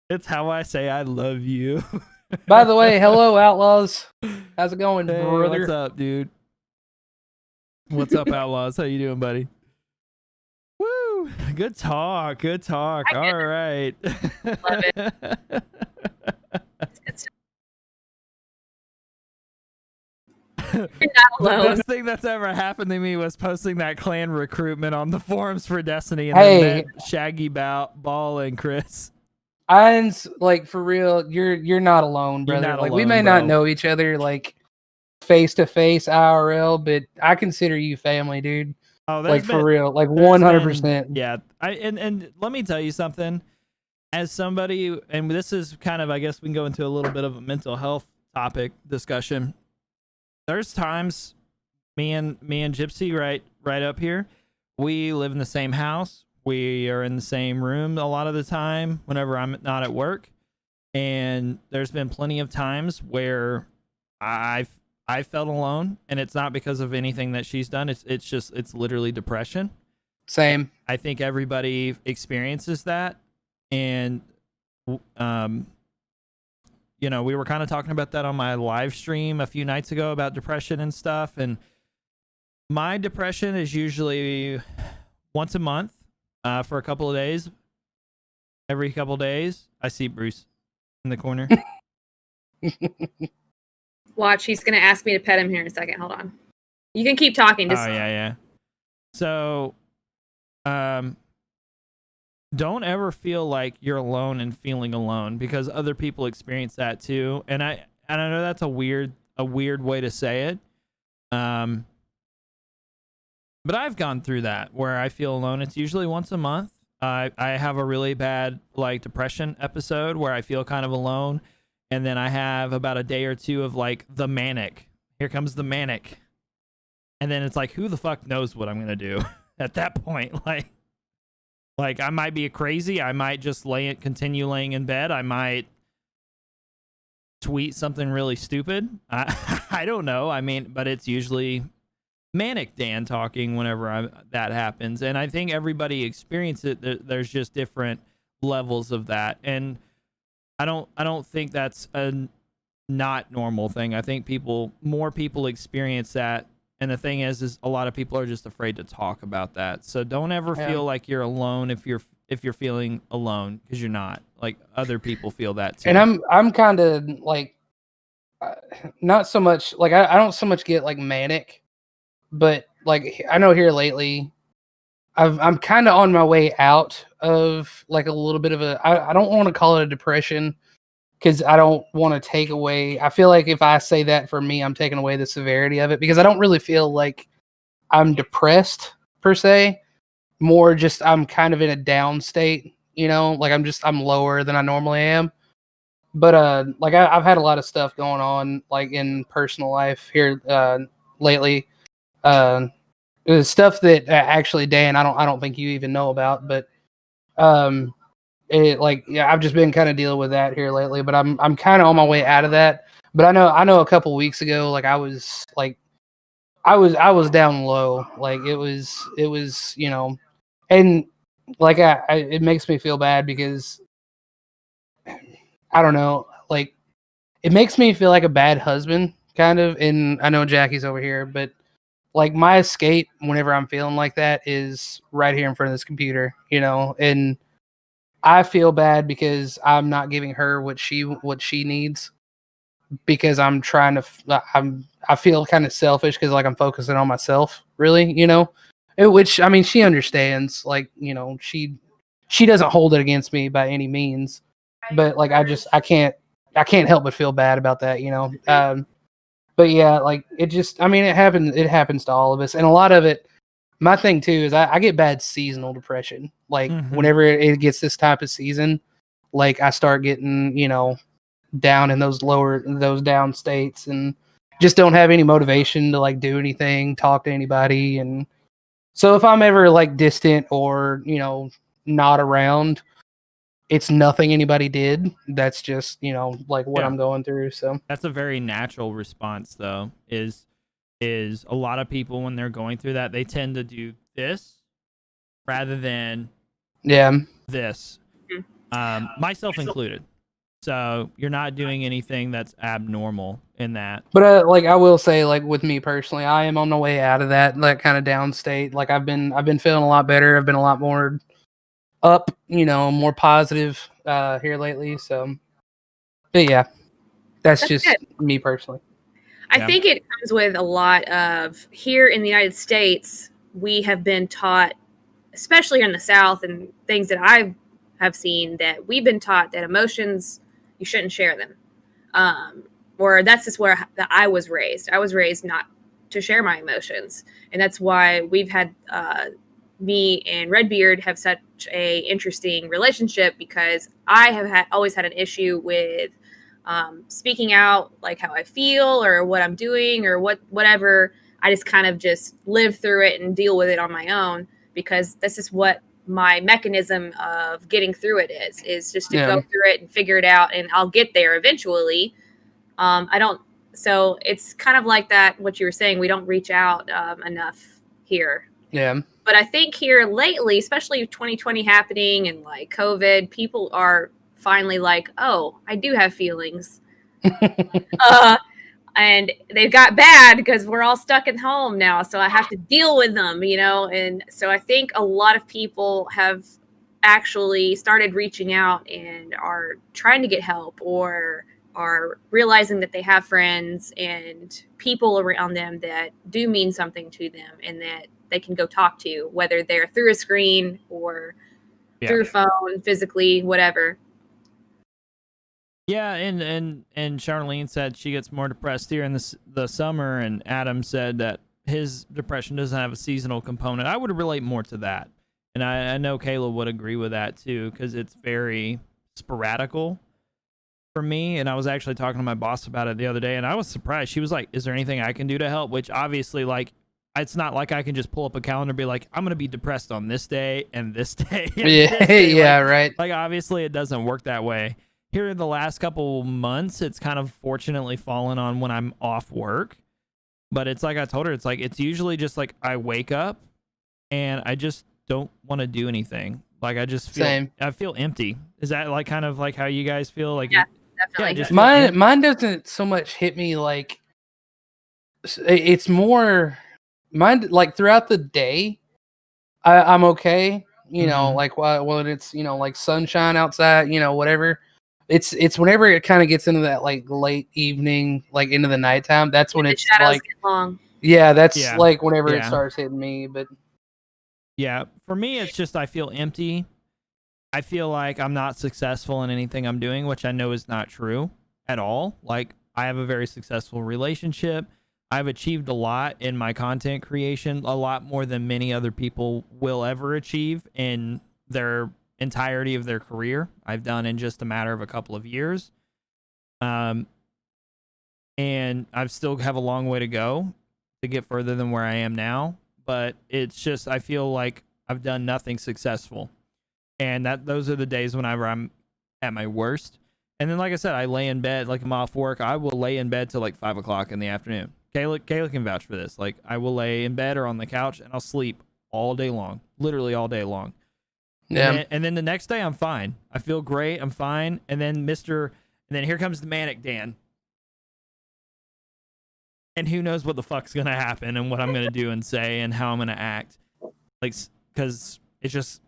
It's how I say I love you. By the way, hello, Outlaws. How's it going, Hey, brother? what's up, dude? What's up, Outlaws? How you doing, buddy? Woo! Good talk. Good talk. All right. Love it. It's You're not The alone. best thing that's ever happened to me was posting that clan recruitment on the forums for Destiny and Hey. then met Shaggy Ball and Chris. Iron's like, for real, you're not alone, You're brother. not Like we alone, may not bro. know each other like face to face IRL, but I consider you family, dude. Oh, Like for real, like there's 100%. Yeah, and let me tell you something. As somebody, and this is kind of, I guess we can go into a little bit of a mental health topic discussion. There's times me and Gypsy right up here, we live in the same house. We are in the same room a lot of the time whenever I'm not at work. And there's been plenty of times where I felt alone, and it's not because of anything that she's done. It's literally depression. Same. I think everybody experiences that. And you know, we were kind of talking about that on my live stream a few nights ago about depression and stuff. And my depression is usually once a month for a couple of days. Every couple of days, I see Bruce in the corner. Watch, he's going to ask me to pet him here in a second. Hold on. You can keep talking. Just Oh, yeah. So, don't ever feel like you're alone and feeling alone, because other people experience that too. And I know that's a weird way to say it. But I've gone through that where I feel alone. It's usually once a month. I have a really bad like depression episode where I feel kind of alone. And then I have about a day or two of like the manic. Here comes the manic. And then it's like, who the fuck knows what I'm going to do at that point? Like I might be crazy. I might just continue laying in bed. I might tweet something really stupid. I don't know. I mean, but it's usually manic Dan talking whenever that happens. And I think everybody experiences it. There's just different levels of that. And I don't think that's a not normal thing. I think more people experience that. And the thing is a lot of people are just afraid to talk about that. So don't ever feel like you're alone if you're feeling alone, because you're not. Like other people feel that too. And I'm kind of like, not so much like I don't so much get like manic, but like I know here lately, I'm kind of on my way out of like a little bit of I don't want to call it a depression, because I don't want to take away. I feel like if I say that for me, I'm taking away the severity of it, because I don't really feel like I'm depressed per se, more just I'm kind of in a down state, you know, like I'm lower than I normally am. But like I've had a lot of stuff going on like in personal life here lately. Uh, stuff that actually, Dan, I don't think you even know about, but um, I've just been kind of dealing with that here lately. But I'm kind of on my way out of that. But I know a couple weeks ago, like I was down low, like it was you know, and like it makes me feel bad because I don't know, like it makes me feel like a bad husband kind of. And I know Jackie's over here, but like my escape whenever I'm feeling like that is right here in front of this computer, you know, and I feel bad because I'm not giving her what she needs because I'm trying to I feel kind of selfish because like I'm focusing on myself really, you know. Which I mean she understands, like, you know, she doesn't hold it against me by any means, but like I can't help but feel bad about that, you know. But yeah, like it just, I mean, it happens to all of us. And a lot of it, my thing too, is I get bad seasonal depression. Like whenever it gets this type of season, like I start getting, you know, down in those down states and just don't have any motivation to like do anything, talk to anybody. And so if I'm ever like distant or, you know, not around, it's nothing anybody did. That's just, you know, like what I'm going through. So that's a very natural response though, is a lot of people when they're going through that, they tend to do this rather than this. Myself included. So you're not doing anything that's abnormal in that. But like I will say, like with me personally, I am on the way out of that kind of down state. Like I've been feeling a lot better. I've been a lot more up, you know, more positive here lately. So, but yeah, that's just good. Me personally. I think it comes with a lot of, here in the United States, we have been taught, especially in the South and things that I have seen, that we've been taught that emotions, you shouldn't share them. Or that's just where I was raised. I was raised not to share my emotions. And that's why we've had, me and Redbeard have such a interesting relationship, because I have always had an issue with speaking out like how I feel or what I'm doing or whatever. I just kind of just live through it and deal with it on my own, because this is what my mechanism of getting through it is just to go through it and figure it out, and I'll get there eventually. So it's kind of like that, what you were saying, we don't reach out enough here. Yeah. But I think here lately, especially 2020 happening and like COVID, people are finally like, oh, I do have feelings. And they got bad because we're all stuck at home now. So I have to deal with them, you know? And so I think a lot of people have actually started reaching out and are trying to get help, or are realizing that they have friends and people around them that do mean something to them and that they can go talk to, whether they're through a screen or through a phone, physically, whatever. Yeah, and Charlene said she gets more depressed here in the summer, and Adam said that his depression doesn't have a seasonal component. I would relate more to that, and I know Kayla would agree with that too, because it's very sporadical for me. And I was actually talking to my boss about it the other day, and I was surprised. She was like, "Is there anything I can do to help?" Which obviously, like, it's not like I can just pull up a calendar and be like, I'm going to be depressed on this day and this day. And this day. Yeah, like, right. Like, obviously, it doesn't work that way. Here in the last couple months, it's kind of fortunately fallen on when I'm off work. But it's like I told her, it's like, it's usually just like I wake up and I just don't want to do anything. Like, I just feel, I feel empty. Is that like kind of like how you guys feel? Like, yeah, definitely. Yeah, mine doesn't so much hit me like, it's more mine, like throughout the day, I'm okay. You know, like when it's, you know, like sunshine outside, you know, whatever. It's whenever it kind of gets into that like late evening, like into the nighttime. That's when it's like get long. Yeah, that's like whenever it starts hitting me. But yeah, for me, it's just I feel empty. I feel like I'm not successful in anything I'm doing, which I know is not true at all. Like, I have a very successful relationship. I've achieved a lot in my content creation, a lot more than many other people will ever achieve in their entirety of their career. I've done in just a matter of a couple of years. And I still have a long way to go to get further than where I am now. But it's just, I feel like I've done nothing successful. And those are the days whenever I'm at my worst. And then, like I said, I lay in bed, like I'm off work. I will lay in bed till like 5 o'clock in the afternoon. Kayla can vouch for this. Like, I will lay in bed or on the couch and I'll sleep all day long, literally all day long. Yeah. And then the next day I'm fine. I feel great. I'm fine. And then here comes the manic Dan. And who knows what the fuck's going to happen and what I'm going to do and say and how I'm going to act. Like, because it's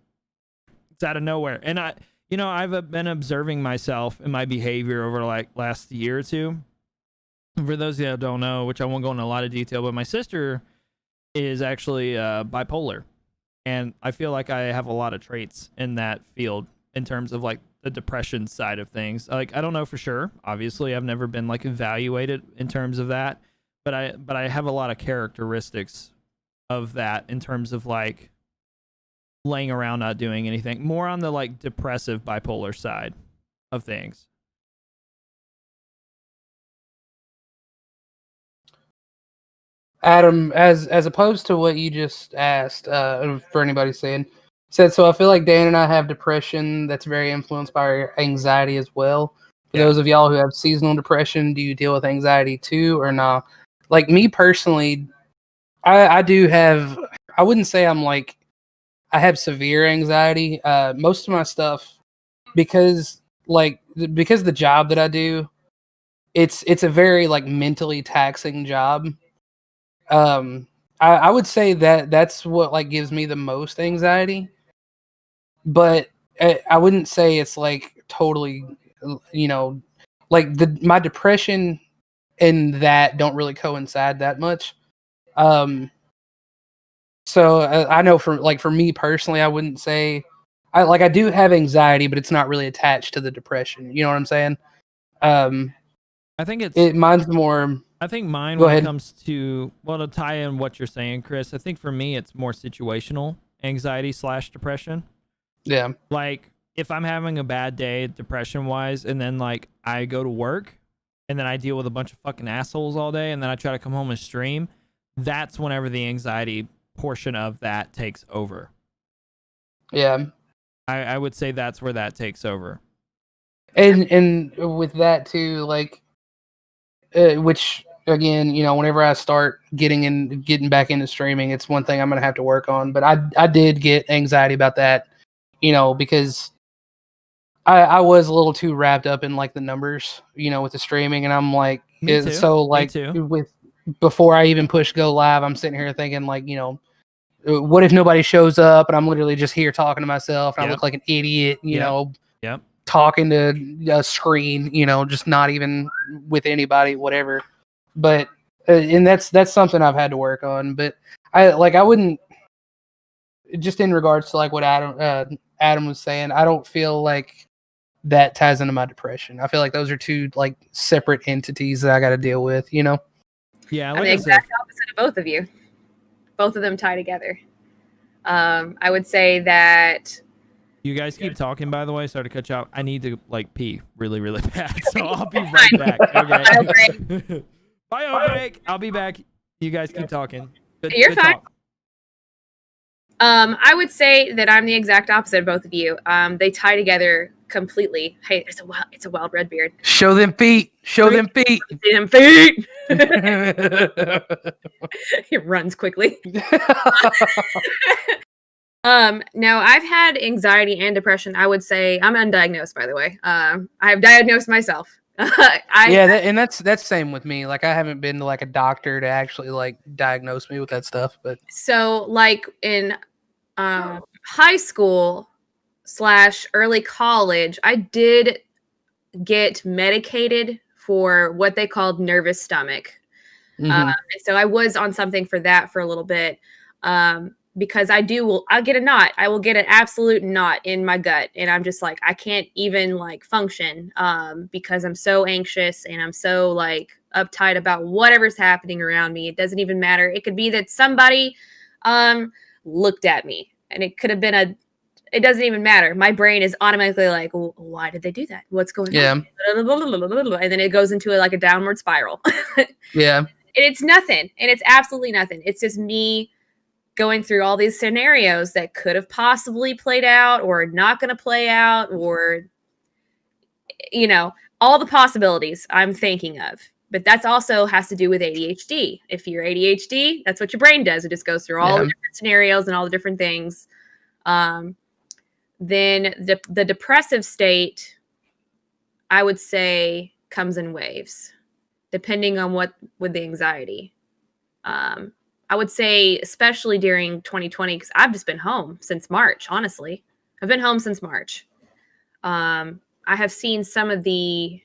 out of nowhere. And I've been observing myself and my behavior over like last year or two. For those of you that don't know, which I won't go into a lot of detail, but my sister is actually bipolar. And I feel like I have a lot of traits in that field in terms of like the depression side of things. Like, I don't know for sure. Obviously, I've never been like evaluated in terms of that, but I have a lot of characteristics of that in terms of like laying around not doing anything. More on the like depressive bipolar side of things. Adam, as opposed to what you just asked, for anybody said, so I feel like Dan and I have depression that's very influenced by our anxiety as well. For those of y'all who have seasonal depression, do you deal with anxiety too or not? Like me personally, I do have, I wouldn't say I'm like, I have severe anxiety. Most of my stuff, because the job that I do, it's a very like mentally taxing job. I would say that's what like gives me the most anxiety, but I wouldn't say it's like totally, like my depression and that don't really coincide that much. So I know for me personally, I wouldn't say I do have anxiety, but it's not really attached to the depression. You know what I'm saying? I think mine's more. I think mine, Go when ahead. it comes to, well, to tie in what you're saying, Chris, I think for me, it's more situational anxiety / depression. Yeah. Like, if I'm having a bad day, depression-wise, and then, like, I go to work, and then I deal with a bunch of fucking assholes all day, and then I try to come home and stream, that's whenever the anxiety portion of that takes over. Yeah. I would say that's where that takes over. And with that too, like, which again, whenever I start getting back into streaming, it's one thing I'm gonna have to work on. But I did get anxiety about that, because I was a little too wrapped up in like the numbers, with the streaming, and I'm like, Me too. so like Me too. before I even push go live, I'm sitting here thinking like, what if nobody shows up and I'm literally just here talking to myself and I look like an idiot, Yep. talking to a screen, just not even with anybody, whatever. But and that's something I've had to work on. But I wouldn't, just in regards to like what Adam was saying, I don't feel like that ties into my depression. I feel like those are two like separate entities that I got to deal with. Yeah, I'm the exact opposite of both of you. Both of them tie together. I would say that. You guys keep talking, by the way. Sorry to cut you off. I need to like pee really, really bad, so I'll be right back. Okay. Bio break. I'll be back. You guys keep talking. You're fine. Talk. I would say that I'm the exact opposite of both of you. They tie together completely. Hey, it's a wild red beard. Show them feet. Show them feet. See them feet. It runs quickly. No, I've had anxiety and depression. I would say I'm undiagnosed, by the way. I've diagnosed myself. That's same with me. Like I haven't been to like a doctor to actually like diagnose me with that stuff. But so like in high school / early college, I did get medicated for what they called nervous stomach. Mm-hmm. So I was on something for that for a little bit. Because I'll get a knot. I will get an absolute knot in my gut. And I'm just like, I can't even like function because I'm so anxious and I'm so like uptight about whatever's happening around me. It doesn't even matter. It could be that somebody looked at me, and it could have been it doesn't even matter. My brain is automatically like, well, why did they do that? What's going on? And then it goes into like a downward spiral. Yeah. And it's nothing. And it's absolutely nothing. It's just me going through all these scenarios that could have possibly played out or not going to play out, or, you know, all the possibilities I'm thinking of. But that's also has to do with ADHD. If you're ADHD, that's what your brain does. It just goes through all the different scenarios and all the different things. Then the depressive state, I would say, comes in waves, depending on what with the anxiety. I would say, especially during 2020, because I've just been home since March, honestly. I've been home since March. I have seen some of the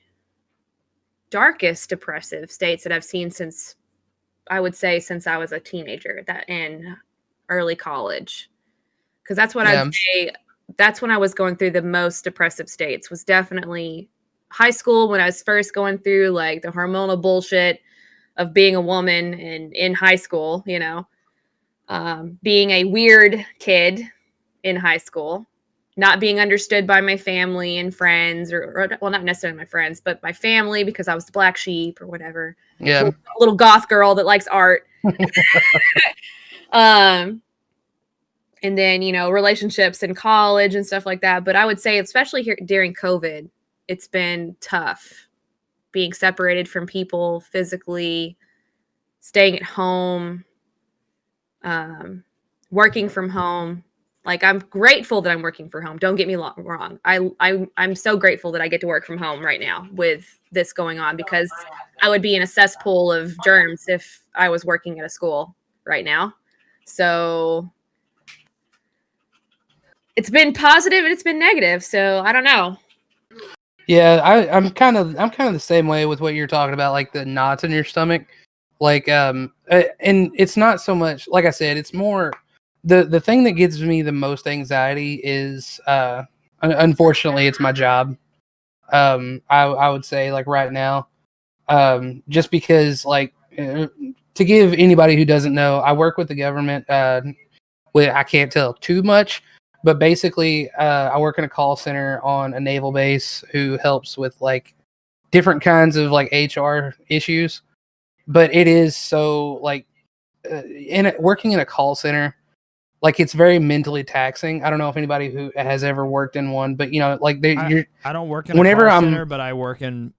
darkest depressive states that I've seen since I was a teenager, that in early college. Because that's what I'd say, that's when I was going through the most depressive states, was definitely high school, when I was first going through like the hormonal bullshit of being a woman and in high school, you know, being a weird kid in high school, not being understood by my family and friends, or well, not necessarily my friends, but my family, because I was the black sheep or whatever. Yeah. Little goth girl that likes art. And then, you know, relationships in college and stuff like that. But I would say, especially here during COVID, it's been tough being separated from people physically, staying at home, working from home. Like, I'm grateful that I'm working from home. Don't get me wrong. I'm so grateful that I get to work from home right now with this going on, because I would be in a cesspool of germs if I was working at a school right now. So it's been positive and it's been negative. So I don't know. Yeah, I'm kind of the same way with what you're talking about, like the knots in your stomach. Like, and it's not so much, like I said, it's more the thing that gives me the most anxiety is, unfortunately, it's my job. I would say, like, right now, just because, like, to give anybody who doesn't know, I work with the government. I can't tell too much, but basically, I work in a call center on a naval base who helps with like different kinds of like HR issues. But it is so like working in a call center, like, it's very mentally taxing. I don't know if anybody who has ever worked in one, but you know, like I don't work in whenever a call center, but I work in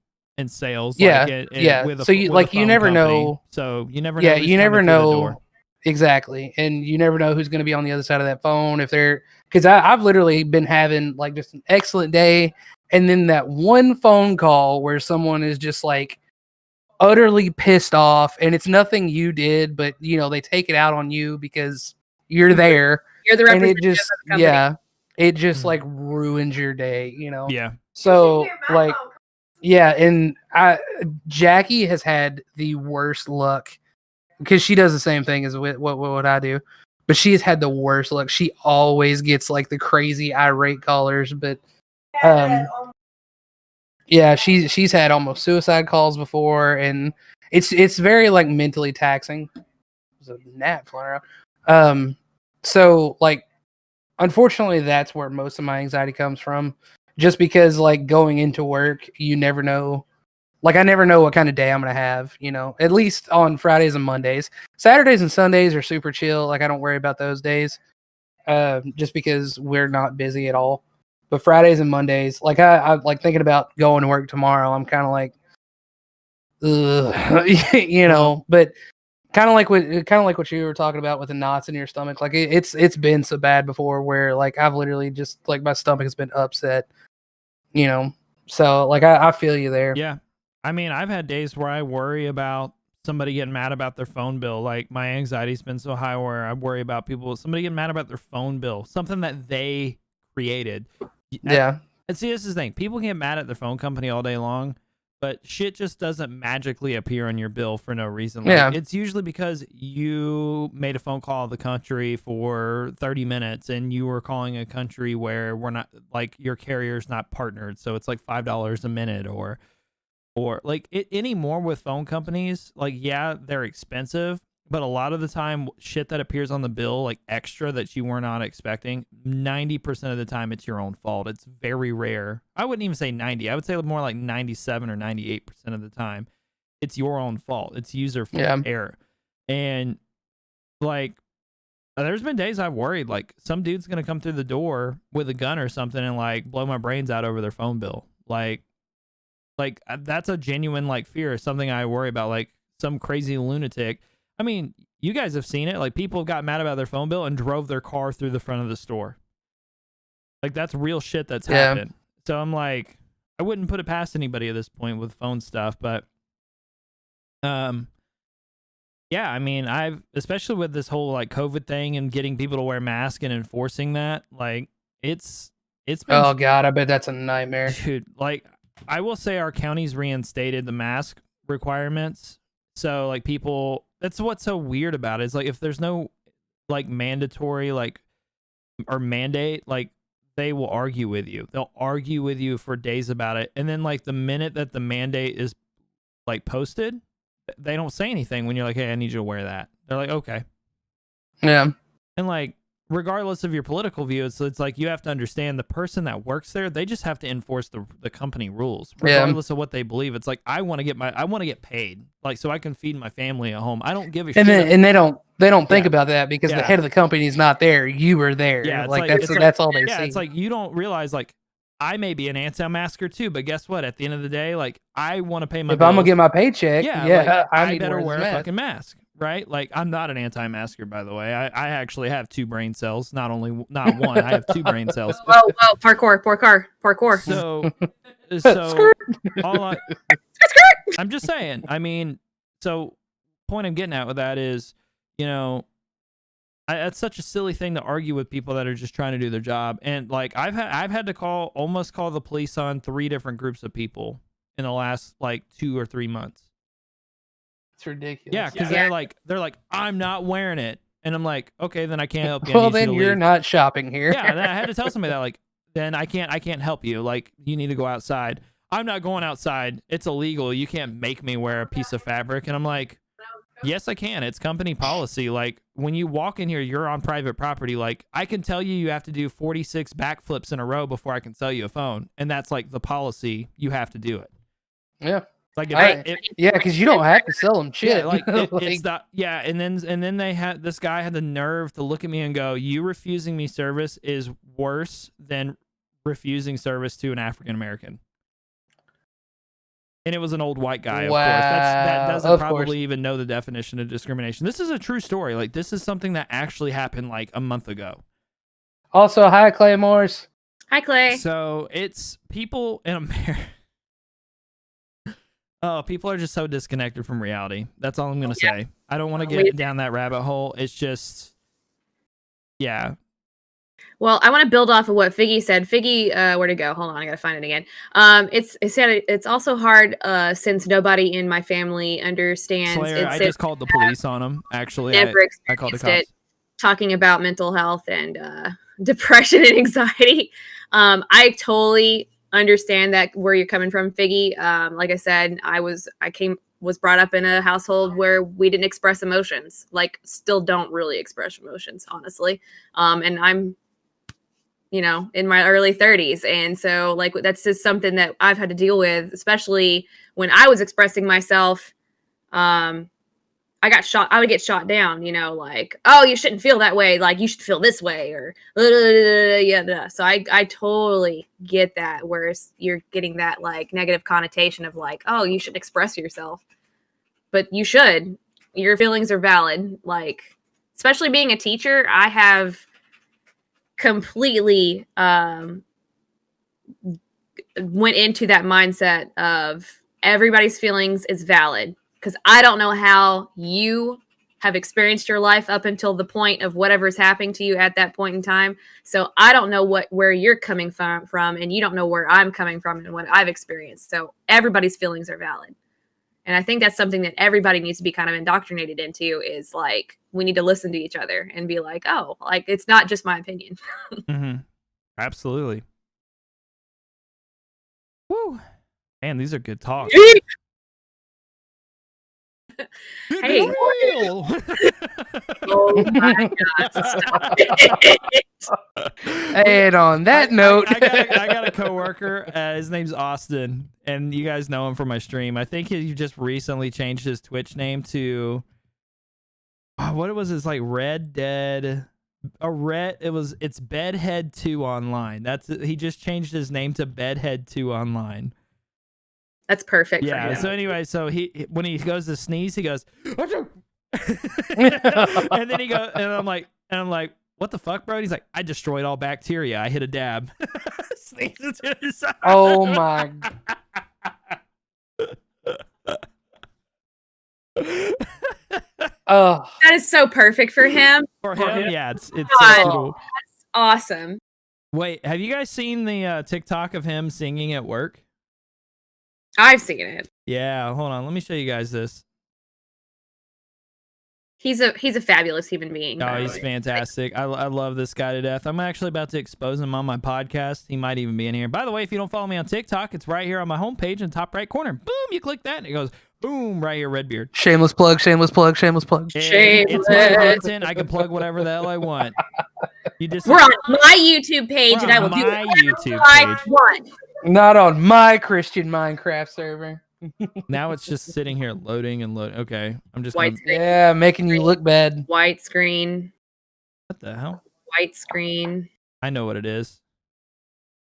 sales. Yeah, like with a, so you with like a you phone never company. know. So you never know. Yeah, who's you never coming through the door. know exactly, and you never know who's going to be on the other side of that phone if they're. Because I've literally been having like just an excellent day, and then that one phone call where someone is just like utterly pissed off, and it's nothing you did, but you know, they take it out on you because you're there. You're the And representative it just, of the company. it just like ruins your day, you know? Yeah. So like, yeah. And Jackie has had the worst luck because she does the same thing as what I do, but she has had the worst luck. She always gets like the crazy irate callers, but, yeah, she's had almost suicide calls before, and it's very like mentally taxing. There's a gnat flying around. So like, unfortunately, that's where most of my anxiety comes from. Just because like going into work, you never know. Like, I never know what kind of day I'm gonna have. You know, at least on Fridays and Mondays. Saturdays and Sundays are super chill. Like, I don't worry about those days, just because we're not busy at all. But Fridays and Mondays, like I like thinking about going to work tomorrow. I'm kind of like, ugh, you know. But kind of like what you were talking about with the knots in your stomach. Like it's been so bad before where like I've literally just like my stomach has been upset, you know. So like I feel you there. Yeah, I mean, I've had days where I worry about somebody getting mad about their phone bill. Like, my anxiety's been so high where I worry about somebody getting mad about their phone bill, something that they created. Yeah. And see, this is the thing. People get mad at their phone company all day long, but shit just doesn't magically appear on your bill for no reason. Like, Yeah. It's usually because you made a phone call to the country for 30 minutes and you were calling a country where we're not, like, your carrier's not partnered. So it's like $5 a minute, or or like anymore with phone companies, like, yeah, they're expensive, but a lot of the time shit that appears on the bill, like extra that you were not expecting, 90% of the time it's your own fault. It's very rare. I wouldn't even say 90. I would say more like 97 or 98% of the time it's your own fault. It's user error. And like, there's been days I've worried, like, some dude's going to come through the door with a gun or something and, like, blow my brains out over their phone bill. Like, that's a genuine, like, fear, something I worry about, like, some crazy lunatic. I mean, you guys have seen it. Like, people have got mad about their phone bill and drove their car through the front of the store. Like, that's real shit that's happened. So I'm like, I wouldn't put it past anybody at this point with phone stuff, but, yeah, I mean, especially with this whole like COVID thing and getting people to wear masks and enforcing that, like it's been, oh God, I bet that's a nightmare. Dude, like I will say our county's reinstated the mask requirements. So like people, that's what's so weird about it is like if there's no like mandatory like or mandate, like they will argue with you. They'll argue with you for days about it. And then like the minute that the mandate is like posted, they don't say anything when you're like, hey, I need you to wear that. They're like, okay. Yeah. And like, regardless of your political views, it's like you have to understand the person that works there, they just have to enforce the company rules, regardless of what they believe. It's like, I want to get paid, like, so I can feed my family at home. I don't give a shit. And they don't think about that because the head of the company is not there. You were there. Yeah, like that's all they see. Yeah, it's like you don't realize like I may be an anti-masker too, but guess what? At the end of the day, like I want to pay my bills. I'm gonna get my paycheck, like, I better wear a fucking mask, right? Like I'm not an anti-masker, by the way. I actually have 2 brain cells, not one. I have 2 brain cells. Whoa, parkour. So I'm just saying. I mean, so point I'm getting at with that is, you know, it's such a silly thing to argue with people that are just trying to do their job. And like I've had to almost call the police on 3 different groups of people in the last like 2 or 3 months. It's ridiculous. Yeah, because they're like, I'm not wearing it. And I'm like, okay, then I can't help you. Well, then you're not shopping here. Yeah, and then I had to tell somebody that, like, then I can't help you. Like, you need to go outside. I'm not going outside. It's illegal. You can't make me wear a piece of fabric. And I'm like, yes, I can. It's company policy. Like, when you walk in here, you're on private property. Like, I can tell you have to do 46 backflips in a row before I can sell you a phone. And that's like the policy. You have to do it. Yeah. Like, because you don't have to sell them shit. Yeah, like it's not. Yeah, and then this guy had the nerve to look at me and go, "You refusing me service is worse than refusing service to an African American." And it was an old white guy, of course. That doesn't probably even know the definition of discrimination. This is a true story. Like, this is something that actually happened like a month ago. Also, hi, Clay Morris. Hi, Clay. So it's people in America. Oh, people are just so disconnected from reality. That's all I'm going to say. I don't want to get down that rabbit hole. It's just, yeah. Well, I want to build off of what Figgy said. Figgy, where'd it go? Hold on, I gotta find it again. It's also hard since nobody in my family understands. Slayer, I just called the police on them. Actually, I called the cops. Talking about mental health and depression and anxiety. I totally understand that where you're coming from, Figgy. Like I said, I was brought up in a household where we didn't express emotions. Like, still don't really express emotions, honestly. And I'm, in my early 30s. And so like, that's just something that I've had to deal with, especially when I was expressing myself. I would get shot down, like, oh, you shouldn't feel that way. Like, you should feel this way, or yeah. So I totally get that. Whereas you're getting that like negative connotation of like, oh, you should express yourself, but you should. Your feelings are valid. Like, especially being a teacher, I have completely went into that mindset of everybody's feelings is valid. Because I don't know how you have experienced your life up until the point of whatever's happening to you at that point in time. So I don't know where you're coming from, and you don't know where I'm coming from and what I've experienced. So everybody's feelings are valid. And I think that's something that everybody needs to be kind of indoctrinated into, is like, we need to listen to each other and be like, oh, like, it's not just my opinion. Mm-hmm. Absolutely. Woo. Man, these are good talks. Hey. Real. Oh my God! Stop it. And on that note, I got a coworker. His name's Austin, and you guys know him from my stream. I think he just recently changed his Twitch name to what was his like Red Dead. It's Bedhead 2 Online. He just changed his name to Bedhead 2 Online. That's perfect. Yeah. For him. So anyway, he when he goes to sneeze, he goes, and then he goes, and I'm like, what the fuck, bro? And he's like, I destroyed all bacteria. I hit a dab. Sneezes to his side. oh my. Oh, That is so perfect for him. For him, yeah, it's so God. cool. Awesome. Wait, have you guys seen the TikTok of him singing at work? I've seen it. Yeah, hold on. Let me show you guys this. He's a fabulous human being. Oh, he's fantastic. I love this guy to death. I'm actually about to expose him on my podcast. He might even be in here. By the way, if you don't follow me on TikTok, it's right here on my homepage in the top right corner. Boom, you click that and it goes boom right here, Redbeard. shameless plug, shameless plug, shameless plug. It's my content. I can plug whatever the hell I want. We're on my YouTube page, We're and I on will do my whatever YouTube I page. want. Not on my Christian Minecraft server. Now it's just sitting here loading and loading. Okay, I'm just White gonna, screen. Yeah, making you look bad. White screen. what the hell? White screen. I know what it is.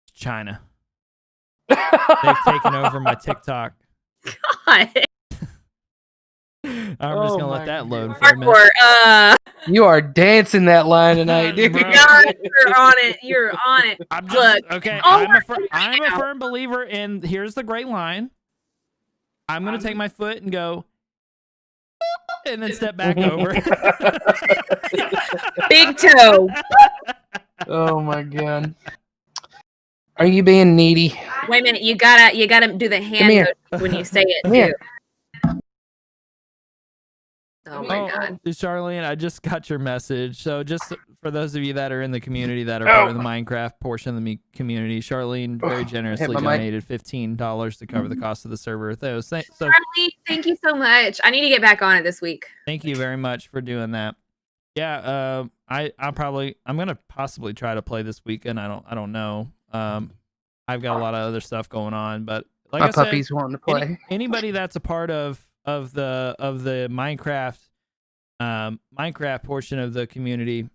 It's China. They've taken over my TikTok. God. I'm just Oh gonna let my that load for a minute. Hardcore. You are dancing that line tonight, dude. Bro. God, you're on it. You're on it. I'm just Look. okay. Oh I'm a firm believer in. Here's the great line. I'm gonna take my foot and go, and then step back over. Big toe. Oh my god. Are you being needy? Wait a minute. You gotta do the hand here. motion when you say it Come too. here. Oh my God. Charlene, I just got your message. So just for those of you that are in the community that are part of the Minecraft portion of the community, Charlene very generously my mic. donated $15 to cover the cost of the server. So Charlie, thank you so much. I need to get back on it this week. thank you very much for doing that. Yeah, I'm gonna possibly try to play this weekend. I don't know. I've got a lot of other stuff going on, but like My I said, puppy's wanting to play. anybody that's a part of the Minecraft portion of the community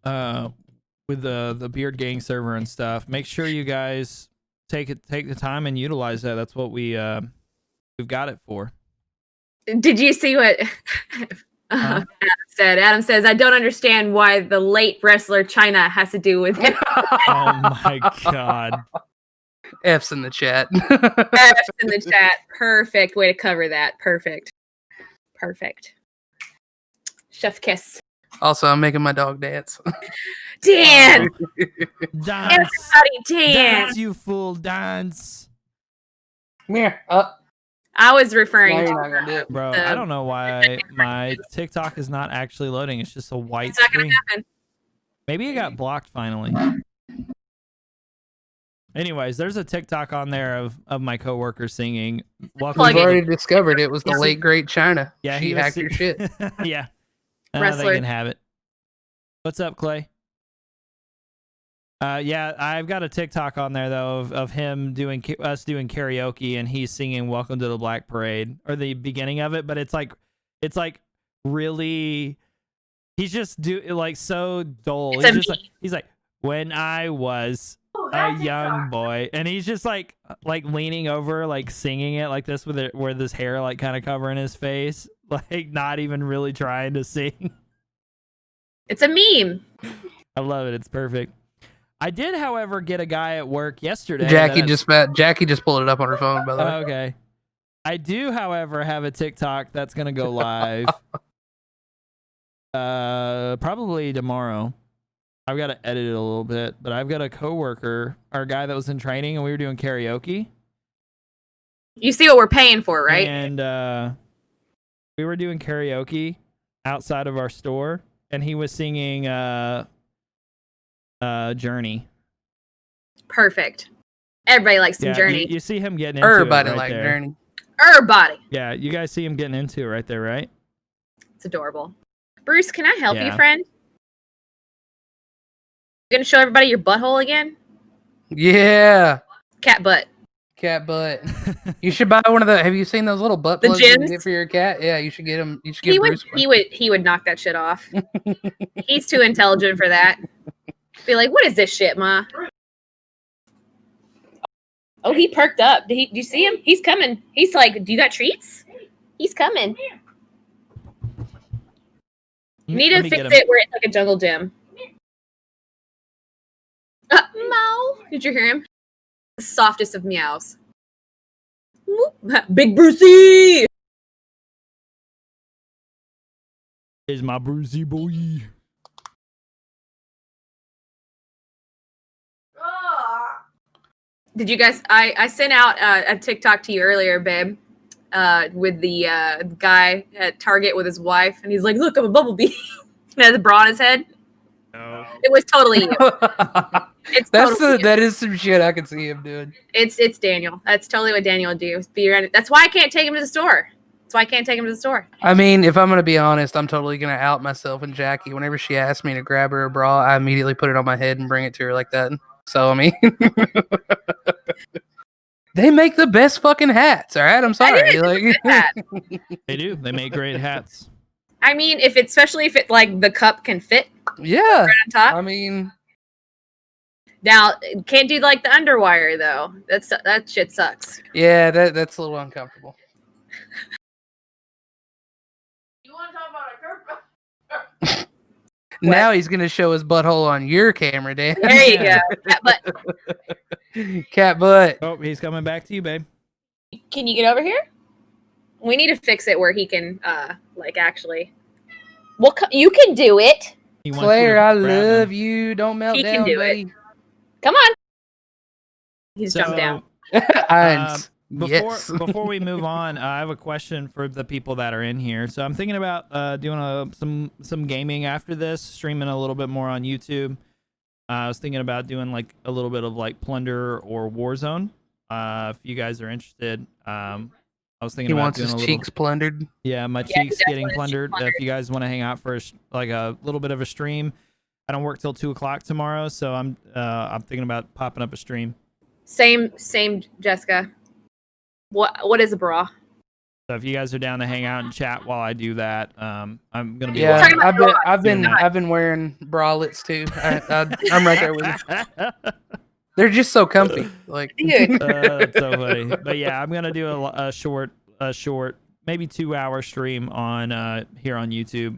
with the Beard Gang server and stuff, make sure you guys take the time and utilize that. That's what we've got it for. Did you see what Adam said? Adam says, I don't understand why the late wrestler China has to do with it. Oh my god. F's in the chat. F's in the chat. Perfect way to cover that. Perfect. Chef kiss. Also, I'm making my dog dance. Dance. Dance. Everybody dance. Dance, you fool, dance. Come here. I was No, referring you're to not gonna do it. Bro, I don't know why my TikTok is not actually loading. It's just a white it's not screen. gonna happen. Maybe it got blocked finally. Anyways, there's a TikTok on there of my coworker singing. Welcome Plug We've it. already discovered it was the late great China. Yeah, She he was hacked your shit. Yeah. Wrestler. They can have it. What's up, Clay? Yeah, I've got a TikTok on there though of him doing karaoke, and he's singing "Welcome to the Black Parade" or the beginning of it, but it's like really, he's just so dull. He's like when I was a young boy, and he's just like leaning over, like singing it like this with his hair like kind of covering his face, like not even really trying to sing. It's a meme. I love it. It's perfect. I did, however, get a guy at work yesterday. Jackie just pulled it up on her phone, by the way. Okay. I do, however, have a TikTok that's gonna go live. Probably tomorrow. I've got to edit it a little bit, but I've got a coworker, our guy that was in training, and we were doing karaoke. You see what we're paying for, right? And we were doing karaoke outside of our store, and he was singing Journey. Perfect. Everybody likes some Journey. You see him getting into Everybody it right like there. Journey. Everybody. Yeah, you guys see him getting into it right there, right? It's adorable. Bruce, can I help you, Yeah. friend? You gonna show everybody your butthole again? Yeah. Cat butt. Cat butt. You should buy one of the. Have you seen those little butt The plugs you can gyms? get for your cat? Yeah, you should get them. You should get Bruce one. He would knock that shit off. He's too intelligent for that. Be like, what is this shit, Ma? Oh, he perked up. Do you see him? He's coming. He's like, do you got treats? He's coming. You need to fix it where it's like a jungle gym. Meow. Did you hear him? The softest of meows. Big Brucey! Is my Brucey boy. Did you guys? I sent out a TikTok to you earlier, babe, with the guy at Target with his wife, and he's like, "Look, I'm a bumblebee." And has a bra on his head. No. It was totally you. It's totally that is some shit I can see him doing. It's Daniel. That's totally what Daniel would do. That's why I can't take him to the store. That's why I can't take him to the store. I mean, if I'm gonna be honest, I'm totally gonna out myself and Jackie. Whenever she asks me to grab her a bra, I immediately put it on my head and bring it to her like that. So I mean, they make the best fucking hats. All right, I'm sorry. They do. They make great hats. I mean, especially if it like the cup can fit. Yeah. Right on top. I mean, now can't do like the underwire though. That shit sucks. Yeah, that's a little uncomfortable. You want to talk about a curve? Now he's gonna show his butthole on your camera, Dan. There you go. Cat butt. Cat butt. Oh, he's coming back to you, babe. Can you get over here? We need to fix it where he can, like, actually. Well, you can do it. Claire, I love you. Don't melt He down, can do buddy. it. Come on. He's jumped down. Before we move on, I have a question for the people that are in here. So I'm thinking about doing some gaming after this, streaming a little bit more on YouTube. I was thinking about doing like a little bit of like Plunder or Warzone. If you guys are interested, I was thinking about doing his a little, cheeks plundered. Yeah, my cheeks getting plundered. If you guys want to hang out for a little bit of a stream, I don't work till 2 o'clock tomorrow, so I'm thinking about popping up a stream. Same, Jessica. What is a bra? So if you guys are down to hang out and chat while I do that, I'm gonna be. Yeah, I've been wearing bralettes too. I'm right there with you. They're just so comfy, like. Dude. That's so funny. But yeah, I'm gonna do a short, maybe 2-hour stream on here on YouTube.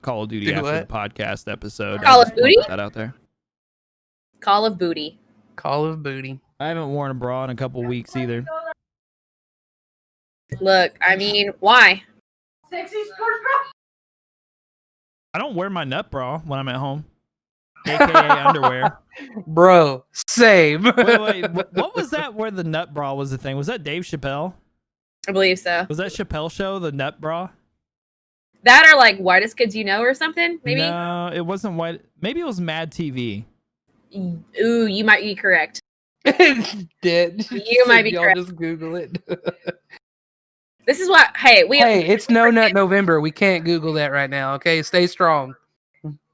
Call of Duty after the podcast episode. Call of Booty. Put that out there. Call of Booty. Call of Booty. I haven't worn a bra in a couple weeks either. Look, I mean, why? Sexy sports bra. I don't wear my nut bra when I'm at home. AKA underwear. Bro, same. Wait, what was that where the nut bra was the thing? Was that Dave Chappelle? I believe so. Was that Chappelle Show, the nut bra? That or like Whitest Kids You Know or something, maybe? No, it wasn't white. Maybe it was Mad TV. Ooh, you might be correct. Dead. You might be Y'all correct. just Google it. This is what, hey, it's No Nut November. We can't Google that right now, okay? Stay strong.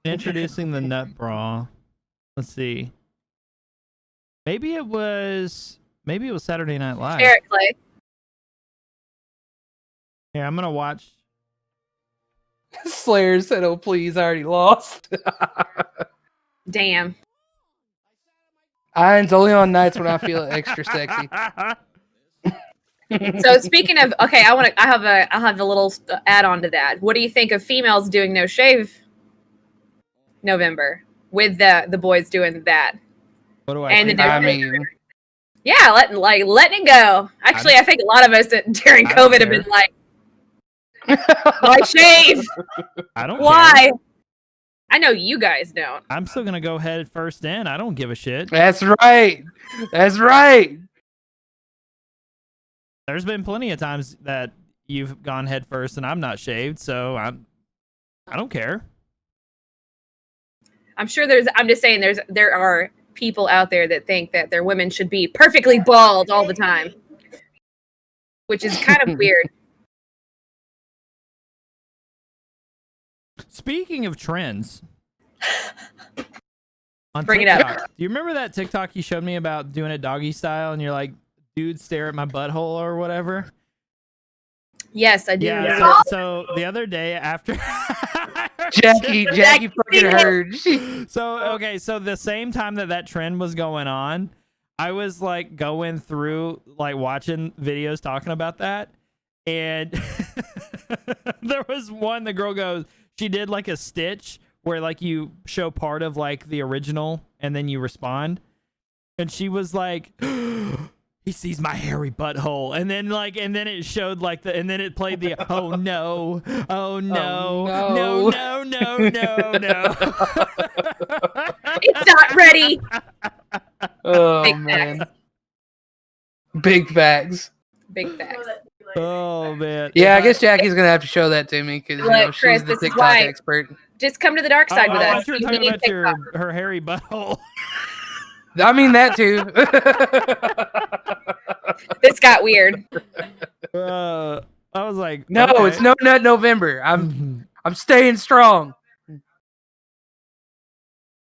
Introducing the nut bra. Let's see. Maybe it was Saturday Night Live. Eric Clay. Here, I'm gonna watch. Slayer said, "Oh please, I already lost." Damn. It's only on nights when I feel extra sexy. So speaking of, okay, I'll have a little add-on to that. What do you think of females doing no shave November with the boys doing that? What do I think? I mean, yeah, letting it go. Actually, I think a lot of us during COVID have been like, why shave? I don't Why? care. I know you guys don't. I'm still gonna go head first in. I don't give a shit. That's right. That's right. There's been plenty of times that you've gone head first and I'm not shaved, so I don't care. I'm sure I'm just saying there are people out there that think that their women should be perfectly bald all the time, which is kind of weird. Speaking of trends, on Bring it TikTok, up. do you remember that TikTok you showed me about doing it doggy style, and you're like, "Dude, stare at my butthole" or whatever? Yes, I do. Yeah. So the other day after Jackie fucking heard. So the same time that trend was going on, I was like going through like watching videos talking about that, and there was one, the girl goes, she did like a stitch where like you show part of like the original and then you respond, and she was like, he sees my hairy butthole, and then it showed like and then it played the oh no, no, It's not ready. Oh Big man, facts. big facts. Big facts. Oh man. Yeah, I guess Jackie's gonna have to show that to me because Look, Chris, she's the this is TikTok why- expert. Just come to the dark side with I us. thought you were You talking need about TikTok. her hairy butthole. I mean that too. This got weird. I was like, No, okay. it's No Nut November. I'm staying strong.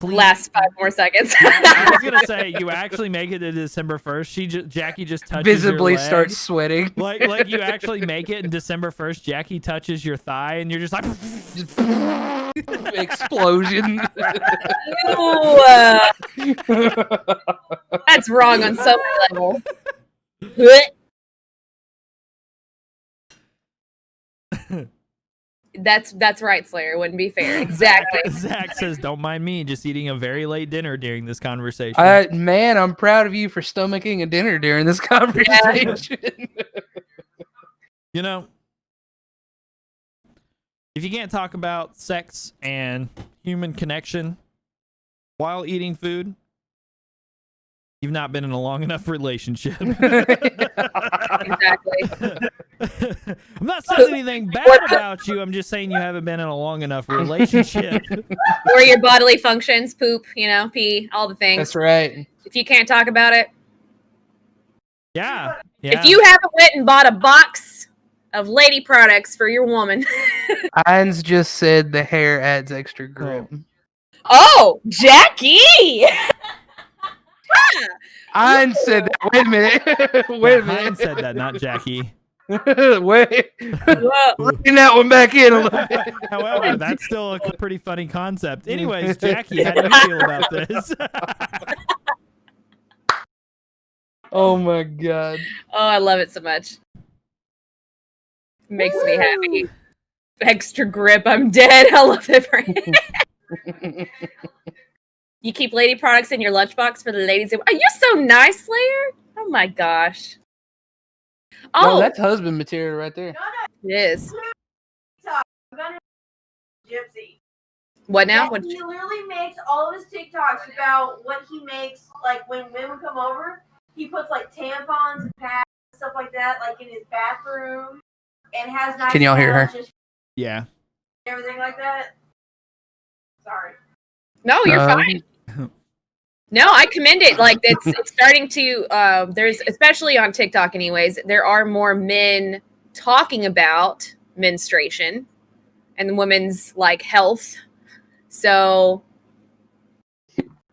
Please. Last 5 more seconds. I was gonna say, you actually make it to December 1st. Jackie just touches Visibly your leg. starts sweating. Like you actually make it, and December 1st, Jackie touches your thigh, and you're just like, Explosion. Ew, that's wrong on some level. That's right, Slayer. Wouldn't be fair. Exactly. Zach says, "Don't mind me, just eating a very late dinner during this conversation." Man, I'm proud of you for stomaching a dinner during this conversation. You know, if you can't talk about sex and human connection while eating food, you've not been in a long enough relationship. Exactly. I'm not saying anything bad about you. I'm just saying you haven't been in a long enough relationship. Or your bodily functions, poop, pee, all the things. That's right. If you can't talk about it, Yeah. if you haven't went and bought a box of lady products for your woman. Heinz just said the hair adds extra grip. Oh, Jackie! Heinz said that. Wait a minute. Wait a Heinz minute. said that, not Jackie. Wait. Whoa. Bring that one back in a little bit. However, that's still a pretty funny concept. Anyways, Jackie, how do you feel about this? Oh my god. Oh, I love it so much. Makes me happy. Extra grip. I'm dead. I love that brand. You keep lady products in your lunchbox for the ladies. Are you so nice, Slayer? Oh my gosh. Oh, Oh, that's husband material right there. it is. Gypsy. What now? Yeah, What? he literally makes all of his TikToks about what he makes, like when women come over, he puts like tampons and pads and stuff like that, like in his bathroom, and has nice Can y'all hear her? just Yeah. everything like that. Sorry. No, you're fine. No, I commend it. Like it's starting to. There's especially on TikTok, anyways. There are more men talking about menstruation and women's like health. So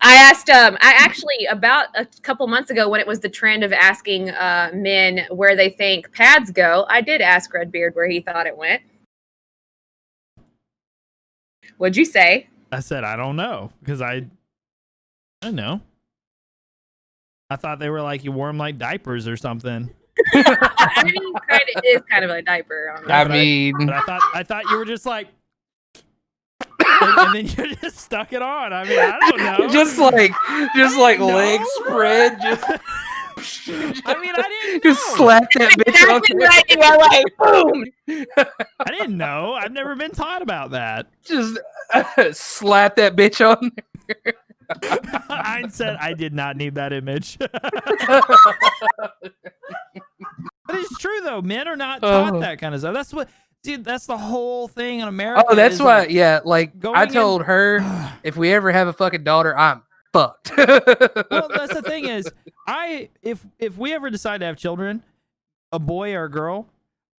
I asked. I actually about a couple months ago when it was the trend of asking men where they think pads go. I did ask Redbeard where he thought it went. What'd you say? I said, I don't know, because I don't know. I thought they were like, you wore them like diapers or something. I mean, it is kind of a diaper. On I that. mean, But I thought you were just like, and then you just stuck it on. I mean, I don't know. just like No. legs spread, just I mean, I didn't just know. slap that bitch on Exactly there. what I do. I'm like, boom. I didn't know. I've never been taught about that. Just slap that bitch on there. I said I did not need that image. But it's true though. Men are not taught Oh. that kind of stuff. That's what. Dude, that's the whole thing in America. Oh, that's is, why. like, Yeah, like going I in- told her, if we ever have a fucking daughter, I'm fucked. Well, that's the thing is, if we ever decide to have children, a boy or a girl,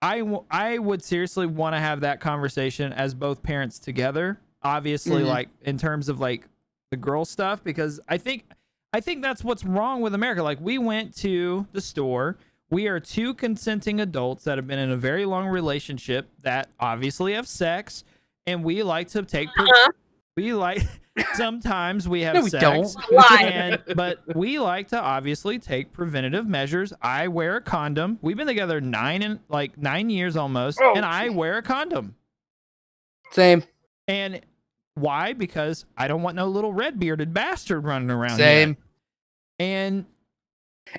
I would seriously want to have that conversation as both parents together. Obviously, like in terms of like the girl stuff, because I think that's what's wrong with America. Like, we went to the store. We are two consenting adults that have been in a very long relationship that obviously have sex, and we like to take. We like sometimes we have No, we sex, don't. but we like to obviously take preventative measures. I wear a condom. We've been together 9 years almost, and I wear a condom. Same. And why? Because I don't want no little red bearded bastard running around. Same. Here. And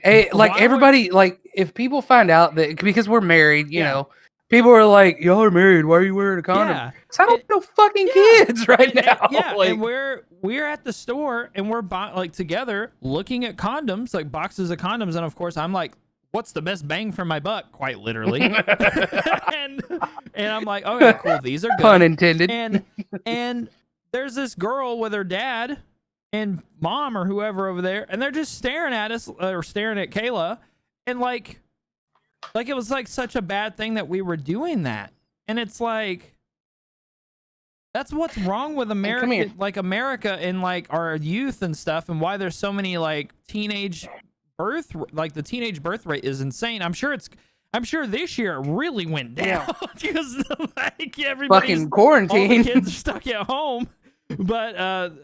hey, like everybody, like if people find out that because we're married, you know. People are like, y'all are married. Why are you wearing a condom? Yeah. So I don't have no fucking kids right now. And we're at the store and we're like together looking at condoms, like boxes of condoms, and of course I'm like, what's the best bang for my buck? Quite literally. and I'm like, okay, cool. These are good. Pun intended. And there's this girl with her dad and mom or whoever over there, and they're just staring at us or staring at Kayla, and like it was like such a bad thing that we were doing that. And it's like, that's what's wrong with America, like America and like our youth and stuff, and why there's so many like teenage birth, like the teenage birth rate is insane. I'm sure this year it really went down because like everybody's fucking quarantine. All the kids are stuck at home. But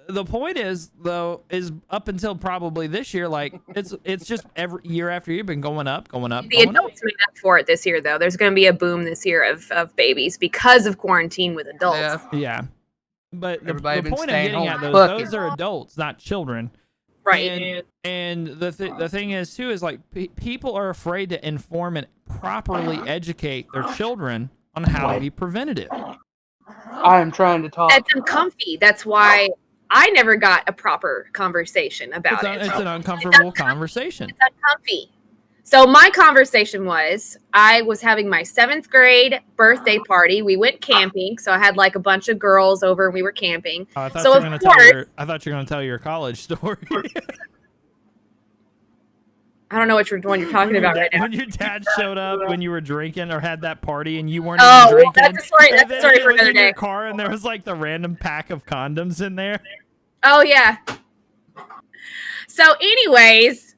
the point is, though, is up until probably this year, like it's just every year after year been going up. The adults made up for it this year, though. There's going to be a boom this year of babies because of quarantine with adults. Yeah. But the point I'm getting home. at, those are adults, not children. Right. And the thing is, too, is like people are afraid to inform and properly educate their children on how to be preventative. I am trying to talk. That's uncomfy. That's why I never got a proper conversation about it. It's an uncomfortable conversation. It's uncomfy. So my conversation was, I was having my 7th grade birthday party. We went camping, so I had like a bunch of girls over, and we were camping. I thought you were going to tell your college story. I don't know which one you're talking about right now. When your dad showed up when you were drinking or had that party and you weren't even drinking. That's a story. That's a story for another day. In your car and there was like the random pack of condoms in there. Oh yeah. So, anyways,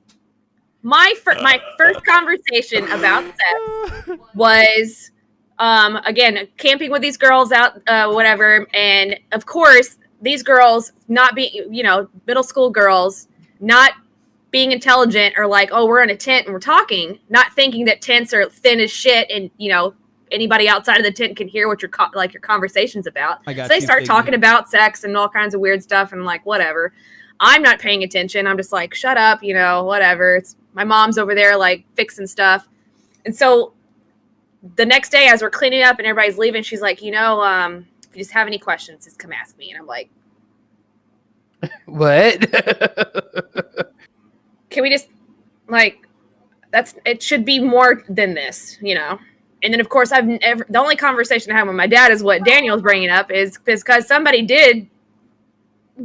my first conversation about sex was, again, camping with these girls out, whatever, and of course these girls not being, middle school girls, not being intelligent, or like, oh, we're in a tent and we're talking, not thinking that tents are thin as shit and anybody outside of the tent can hear what your conversation's about. So they start talking about sex and all kinds of weird stuff, and I'm like, whatever. I'm not paying attention. I'm just like, shut up, whatever. It's my mom's over there like fixing stuff. And so the next day, as we're cleaning up and everybody's leaving, she's like, if you just have any questions, just come ask me. And I'm like, what? Can we just it should be more than this, And then of course the only conversation I have with my dad is what Daniel's bringing up, is because somebody did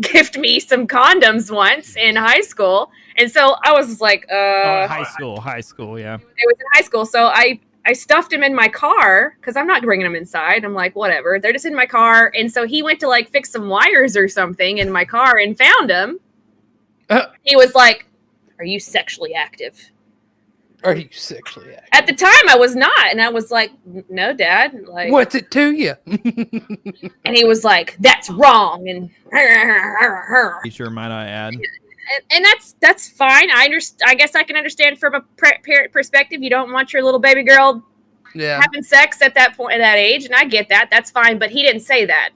gift me some condoms once in high school. And so I was like, high school. Yeah. It was in high school. So I stuffed them in my car because I'm not bringing them inside. I'm like, whatever. They're just in my car. And so he went to like fix some wires or something in my car and found them. He was like, are you sexually active? Are you sexually active? At the time, I was not. And I was like, no, Dad. Like, what's it to you? And he was like, that's wrong. And Sure, might I add? And that's fine. I guess I can understand from a parent perspective. You don't want your little baby girl having sex at that point, at that age. And I get that. That's fine. But he didn't say that.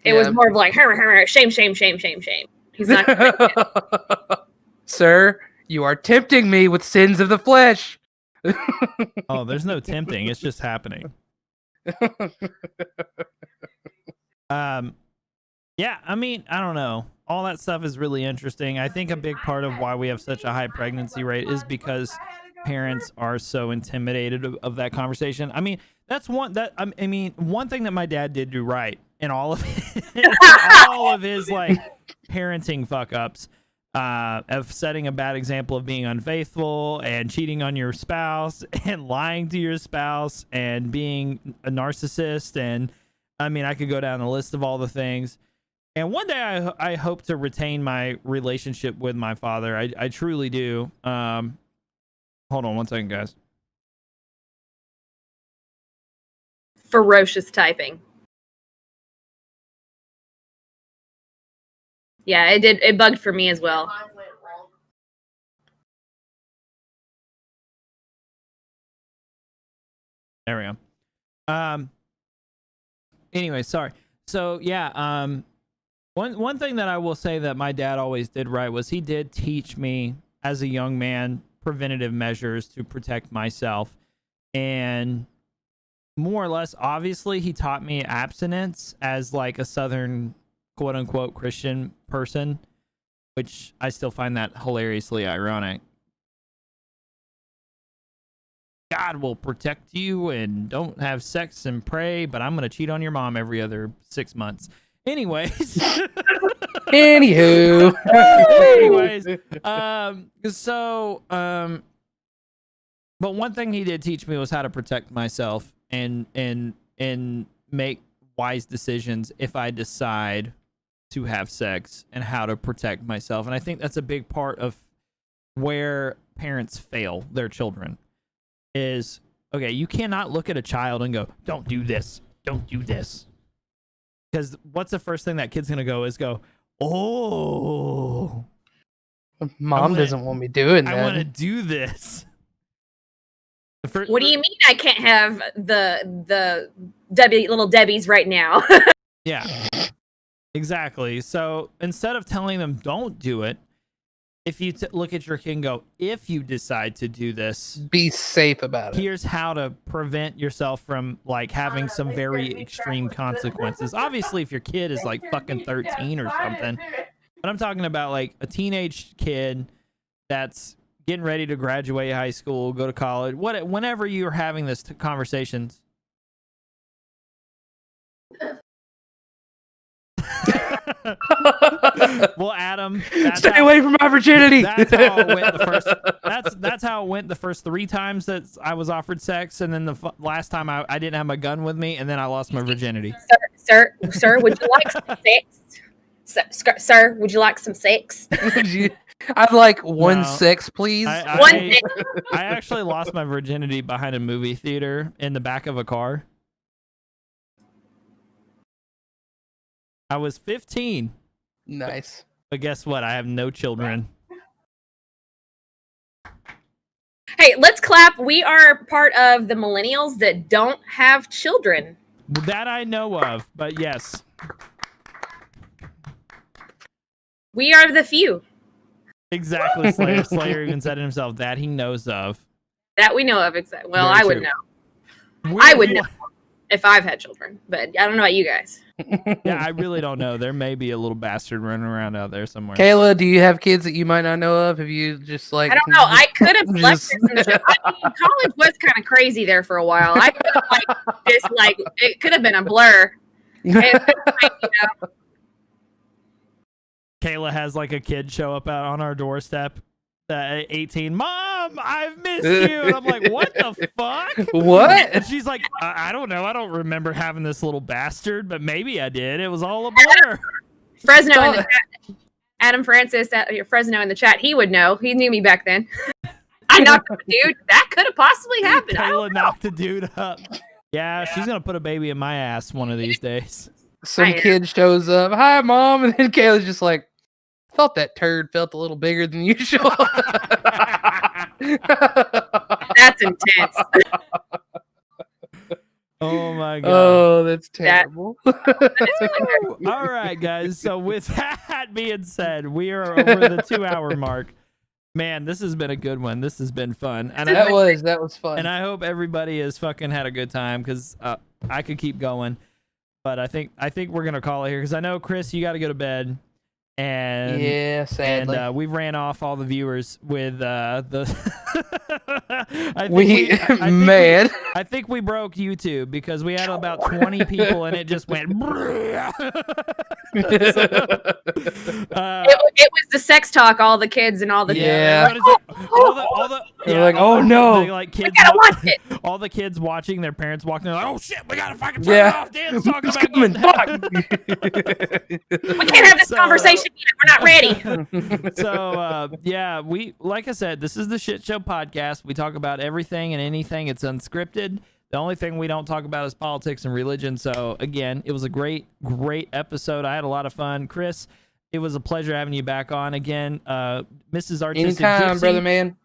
It was more of like, shame, shame, shame, shame, shame. He's not. Sir, you are tempting me with sins of the flesh. Oh, there's no tempting. It's just happening. Yeah, I mean, I don't know. All that stuff is really interesting. I think a big part of why we have such a high pregnancy rate is because parents are so intimidated of that conversation. I mean, that's one thing that my dad did do right in all of his like parenting fuck ups of setting a bad example of being unfaithful and cheating on your spouse and lying to your spouse and being a narcissist. And I mean, I could go down the list of all the things. And one day I hope to retain my relationship with my father. I truly do. Hold on one second, guys. Ferocious typing. Yeah, it did. It bugged for me as well. There we go. Anyway, sorry. So yeah, one thing that I will say that my dad always did right was he did teach me as a young man preventative measures to protect myself. And more or less, obviously, he taught me abstinence as like a Southern quote unquote Christian person, which I still find that hilariously ironic. God will protect you and don't have sex and pray, but I'm going to cheat on your mom every other 6 months. Anyways. Anywho. But one thing he did teach me was how to protect myself and make wise decisions if I decide to have sex, and how to protect myself. And I think that's a big part of where parents fail their children is, okay, you cannot look at a child and go, don't do this, don't do this. Because what's the first thing that kid's going to go is go, oh, Mom doesn't want me doing that. I want to do this. What do you mean I can't have the little Debbies right now? Yeah, exactly. So instead of telling them don't do it, if you look at your kid and go, if you decide to do this, be safe about it. Here's how to prevent yourself from like having some very extreme consequences. Obviously, if your kid is like fucking 13 or something, but I'm talking about like a teenage kid that's getting ready to graduate high school, go to college, whenever you're having this conversations. Well, Adam, stay away from my virginity. That's how it went the first. That's how it went the first 3 times that I was offered sex, and then the last time I didn't have my gun with me, and then I lost my virginity. Sir, would you like some sex? Sir, would you like some sex? I'd like one sex, please. I actually lost my virginity behind a movie theater in the back of a car. I was 15. Nice. But guess what? I have no children. Hey, let's clap. We are part of the millennials that don't have children. That I know of, but yes. We are the few. Exactly, Slayer. Slayer even said it himself, that he knows of. That we know of, exactly. Well, Very I would true. know. I would know if I've had children, but I don't know about you guys. Yeah, I really don't know. There may be a little bastard running around out there somewhere. Kayla, do you have kids that you might not know of? Have you just like... I don't know. I could have left this in the show. I mean, college was kind of crazy there for a while. I could have it could have been a blur. Kayla has like a kid show up out on our doorstep at 18. Mom, I've missed you. And I'm like, what the fuck? What? And she's like, I don't know. I don't remember having this little bastard, but maybe I did. It was all a blur. Fresno in the chat. Adam Francis at Fresno in the chat. He would know. He knew me back then. I knocked up a dude. That could have possibly happened. Kayla knocked a dude up. Yeah, she's going to put a baby in my ass one of these days. Some kid shows up. Hi, Mom. And then Kayla's just like, thought that turd felt a little bigger than usual. That's intense. Oh my god. Oh, that's terrible. All right, guys. So with that being said, we are over the 2-hour mark. Man, this has been a good one. This has been fun. And that was fun. And I hope everybody has fucking had a good time, because I could keep going. But I think we're gonna call it here, because I know, Chris, you got to go to bed. And yeah, sadly. And we ran off all the viewers with the. I think we broke YouTube because we had about 20 people and it just went. It was the sex talk, all the kids and all the Yeah. All the They're like, oh no, like kids. I gotta watch it. All the kids watching their parents walking. They're like, oh shit, we gotta fucking turn it off. Dan's talking It's about coming. Fuck. We can't have this conversation yet. We're not ready. So yeah, we like I said, this is the Shit Show podcast. We talk about everything and anything. It's unscripted. The only thing we don't talk about is politics and religion. So again, it was a great episode. I had a lot of fun. Chris, it was a pleasure having you back on again. Mrs. Artistic Anytime, Gypsy, brother man.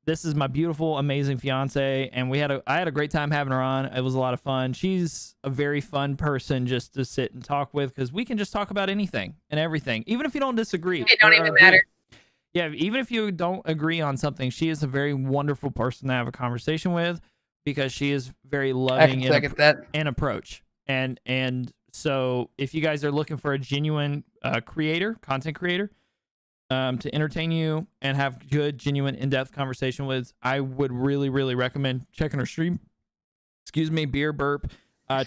This is my beautiful, amazing fiance, and I had a great time having her on. It was a lot of fun. She's a very fun person just to sit and talk with because we can just talk about anything and everything, even if you don't disagree. It don't even matter. Yeah, even if you don't agree on something, she is a very wonderful person to have a conversation with because she is very loving in approach. And so if you guys are looking for a genuine content creator, to entertain you and have good, genuine, in-depth conversation with, I would really, really recommend checking her stream. Excuse me, beer burp.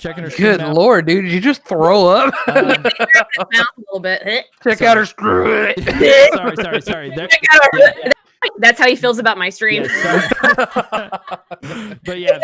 Checking her stream Good out. Lord, dude, did you just throw up? Mouth a little bit. Check out her stream. Sorry. That's how he feels about my stream. But yeah,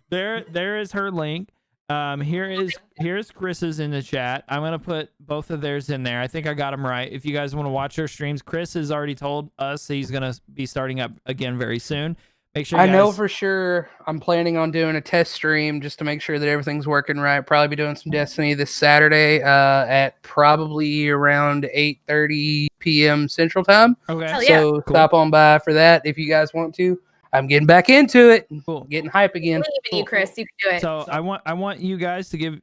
there is her link. Here's Chris's in the chat. I'm gonna put both of theirs in there. I think I got them right. If you guys want to watch her streams, Chris has already told us he's gonna be starting up again very soon. Make sure I know for sure I'm planning on doing a test stream just to make sure that everything's working right. Probably be doing some Destiny this Saturday at probably around 8:30 p.m. Central Time. Okay. Hell yeah. So stop on by for that if you guys want to. I'm getting back into it. Cool. Getting hype again. Believe in you, Chris. You can do it. So I want you guys to give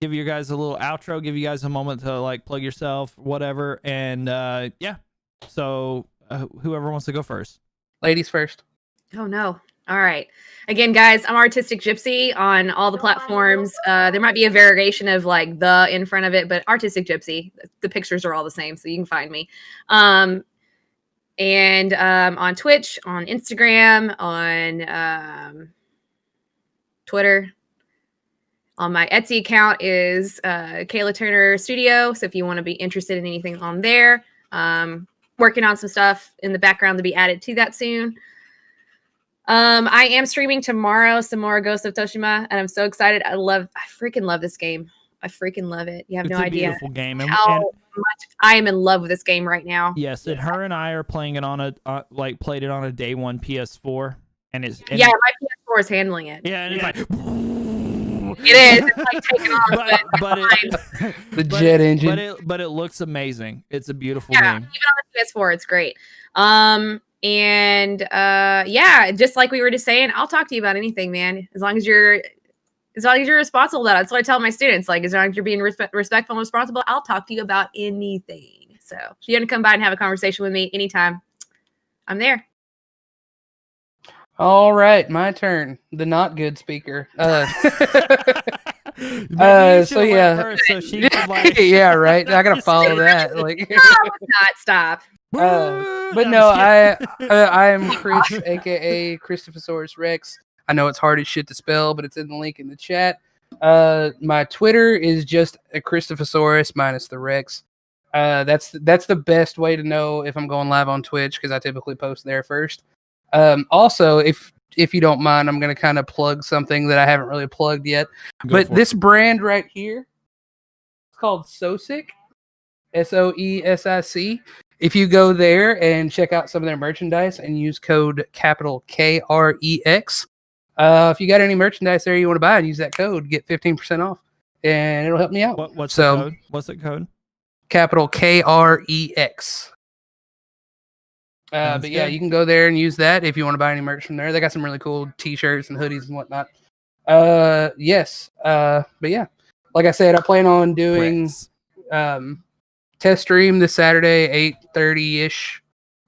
you guys a little outro, give you guys a moment to like plug yourself, whatever, and yeah. So whoever wants to go first. Ladies first. Oh no. All right. Again, guys, I'm Artistic Gypsy on all the platforms. There might be a variation of like the in front of it, but Artistic Gypsy. The pictures are all the same, so you can find me. And on Twitch, on Instagram, on Twitter. On my Etsy account is Kayla Turner Studio. So if you want to be interested in anything on there, working on some stuff in the background to be added to that soon. I am streaming tomorrow some more Ghost of Tsushima, and I'm so excited. I freaking love this game. I freaking love it. You have no idea. It's a beautiful game. How much I am in love with this game right now. Yes, and her and I are playing it on a played it on a day one PS4, and it's my PS4 is handling it. Yeah, and it's like it is. It's like taking off, the jet engine. But it looks amazing. It's a beautiful game. Even on the PS4, it's great. Yeah, just like we were just saying, I'll talk to you about anything, man. As long as you're responsible about it. That's what I tell my students. Like, as long as you're being respectful and responsible, I'll talk to you about anything. So if you want to come by and have a conversation with me anytime, I'm there. All right, my turn. The not good speaker. So yeah. First, so she could, like... yeah, right. I gotta follow that. Like, no, it's not. Stop. But no, I am Chris, aka KristofasaurusRex. I know it's hard as shit to spell, but it's in the link in the chat. My Twitter is just a Kristofasaurus minus the Rex. That's the best way to know if I'm going live on Twitch because I typically post there first. Also, if you don't mind, I'm going to kind of plug something that I haven't really plugged yet. But this brand right here, it's called SOESIC, SOESIC. If you go there and check out some of their merchandise and use code capital KREX, if you got any merchandise there you want to buy and use that code, get 15% off, and it'll help me out. What's the code? What's the code? Capital KREX. But yeah, you can go there and use that if you want to buy any merch from there. They got some really cool t-shirts and hoodies and whatnot. Yes. But yeah, like I said, I plan on doing test stream this Saturday, 8:30-ish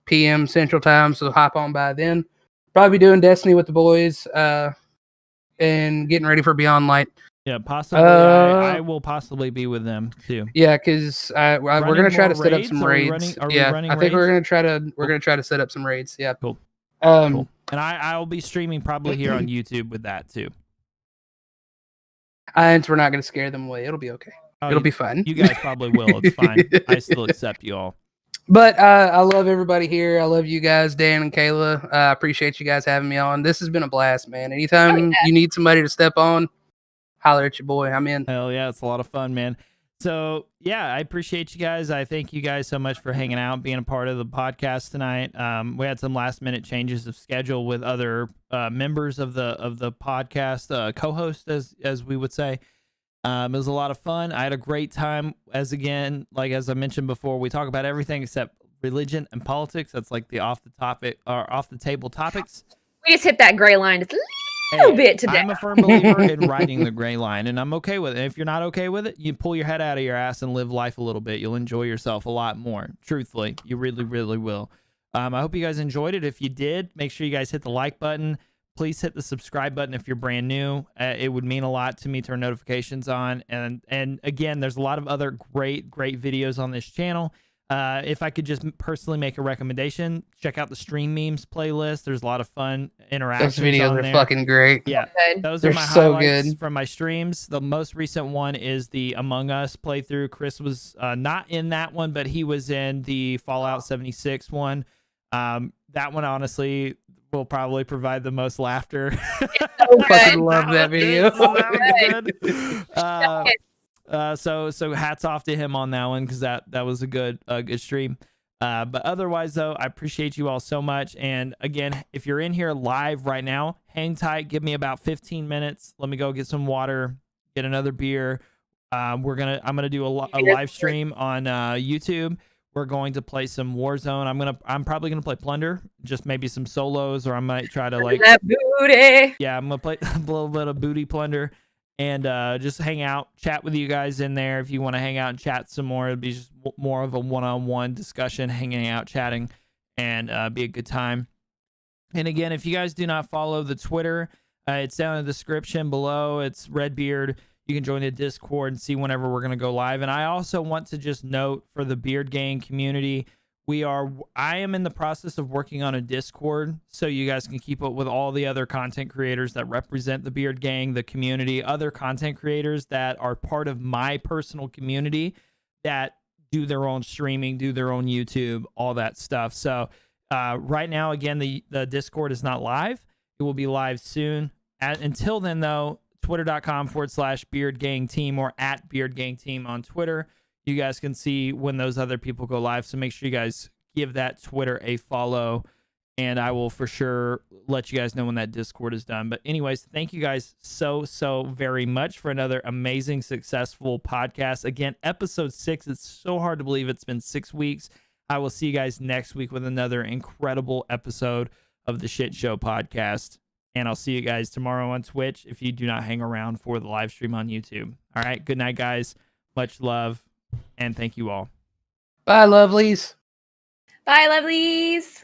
p.m. Central Time. So hop on by then. Probably doing Destiny with the boys and getting ready for Beyond Light. Yeah, possibly. I will possibly be with them too. Yeah, because we're gonna try to set up some raids. Are we Yeah, running I think we're raids? gonna try to set up some raids. Yeah. Cool. Um, Cool. And I'll be streaming probably here on YouTube with that too. and we're not gonna scare them away. It'll be okay. Oh, It'll be fun. You guys probably will. It's fine. I still accept you all. But I love everybody here. I love you guys, Dan and Kayla. I appreciate you guys having me on. This has been a blast, man. Anytime you need somebody to step on, holler at your boy. I'm in. Hell yeah, it's a lot of fun, man. So yeah, I appreciate you guys. I thank you guys so much for hanging out, being a part of the podcast tonight. We had some last minute changes of schedule with other members of the podcast, co-host as we would say. It was a lot of fun. I had a great time. As I mentioned before, we talk about everything except religion and politics. That's like the off the table topics. We just hit that gray line just a little bit today. I'm a firm believer in riding the gray line, and I'm okay with it. And if you're not okay with it, you pull your head out of your ass and live life a little bit. You'll enjoy yourself a lot more. Truthfully, you really, really will. I hope you guys enjoyed it. If you did, make sure you guys hit the like button. Please hit the subscribe button if you're brand new. It would mean a lot to me. Turn notifications on. And again, there's a lot of other great videos on this channel. If I could just personally make a recommendation, check out the stream memes playlist. There's a lot of fun interactions. Those videos are fucking great. Yeah, those are my highlights from my streams. The most recent one is the Among Us playthrough. Chris was not in that one, but he was in the Fallout 76 one. That one, honestly, will probably provide the most laughter. I fucking love that video. So hats off to him on that one, because that was a good stream. But otherwise, though, I appreciate you all so much. And again, if you're in here live right now, hang tight. Give me about 15 minutes. Let me go get some water, get another beer. I'm gonna do a live stream on YouTube. We're going to play some Warzone. I'm probably gonna play Plunder, just maybe some solos, or I might try to like that booty. Yeah, I'm gonna play a little bit of booty Plunder, and just hang out, chat with you guys in there. If you want to hang out and chat some more, it'll be just more of a one-on-one discussion, hanging out, chatting, and be a good time. And again, if you guys do not follow the Twitter, it's down in the description below. It's Redbeard. You can join the Discord and see whenever we're going to go live. And I also want to just note for the Beard Gang community, I am in the process of working on a Discord so you guys can keep up with all the other content creators that represent the Beard Gang, the community, other content creators that are part of my personal community that do their own streaming, do their own YouTube, all that stuff. So right now, again, the Discord is not live. It will be live soon. Until then, though, twitter.com/beardgangteam or @beardgangteam on Twitter. You guys can see when those other people go live. So make sure you guys give that Twitter a follow, and I will for sure let you guys know when that Discord is done. But anyways, thank you guys so very much for another amazing, successful podcast. Again, episode 6. It's so hard to believe it's been 6 weeks. I will see you guys next week with another incredible episode of the Shit Show podcast. And I'll see you guys tomorrow on Twitch if you do not hang around for the live stream on YouTube. All right. Good night, guys. Much love. And thank you all. Bye, lovelies. Bye, lovelies.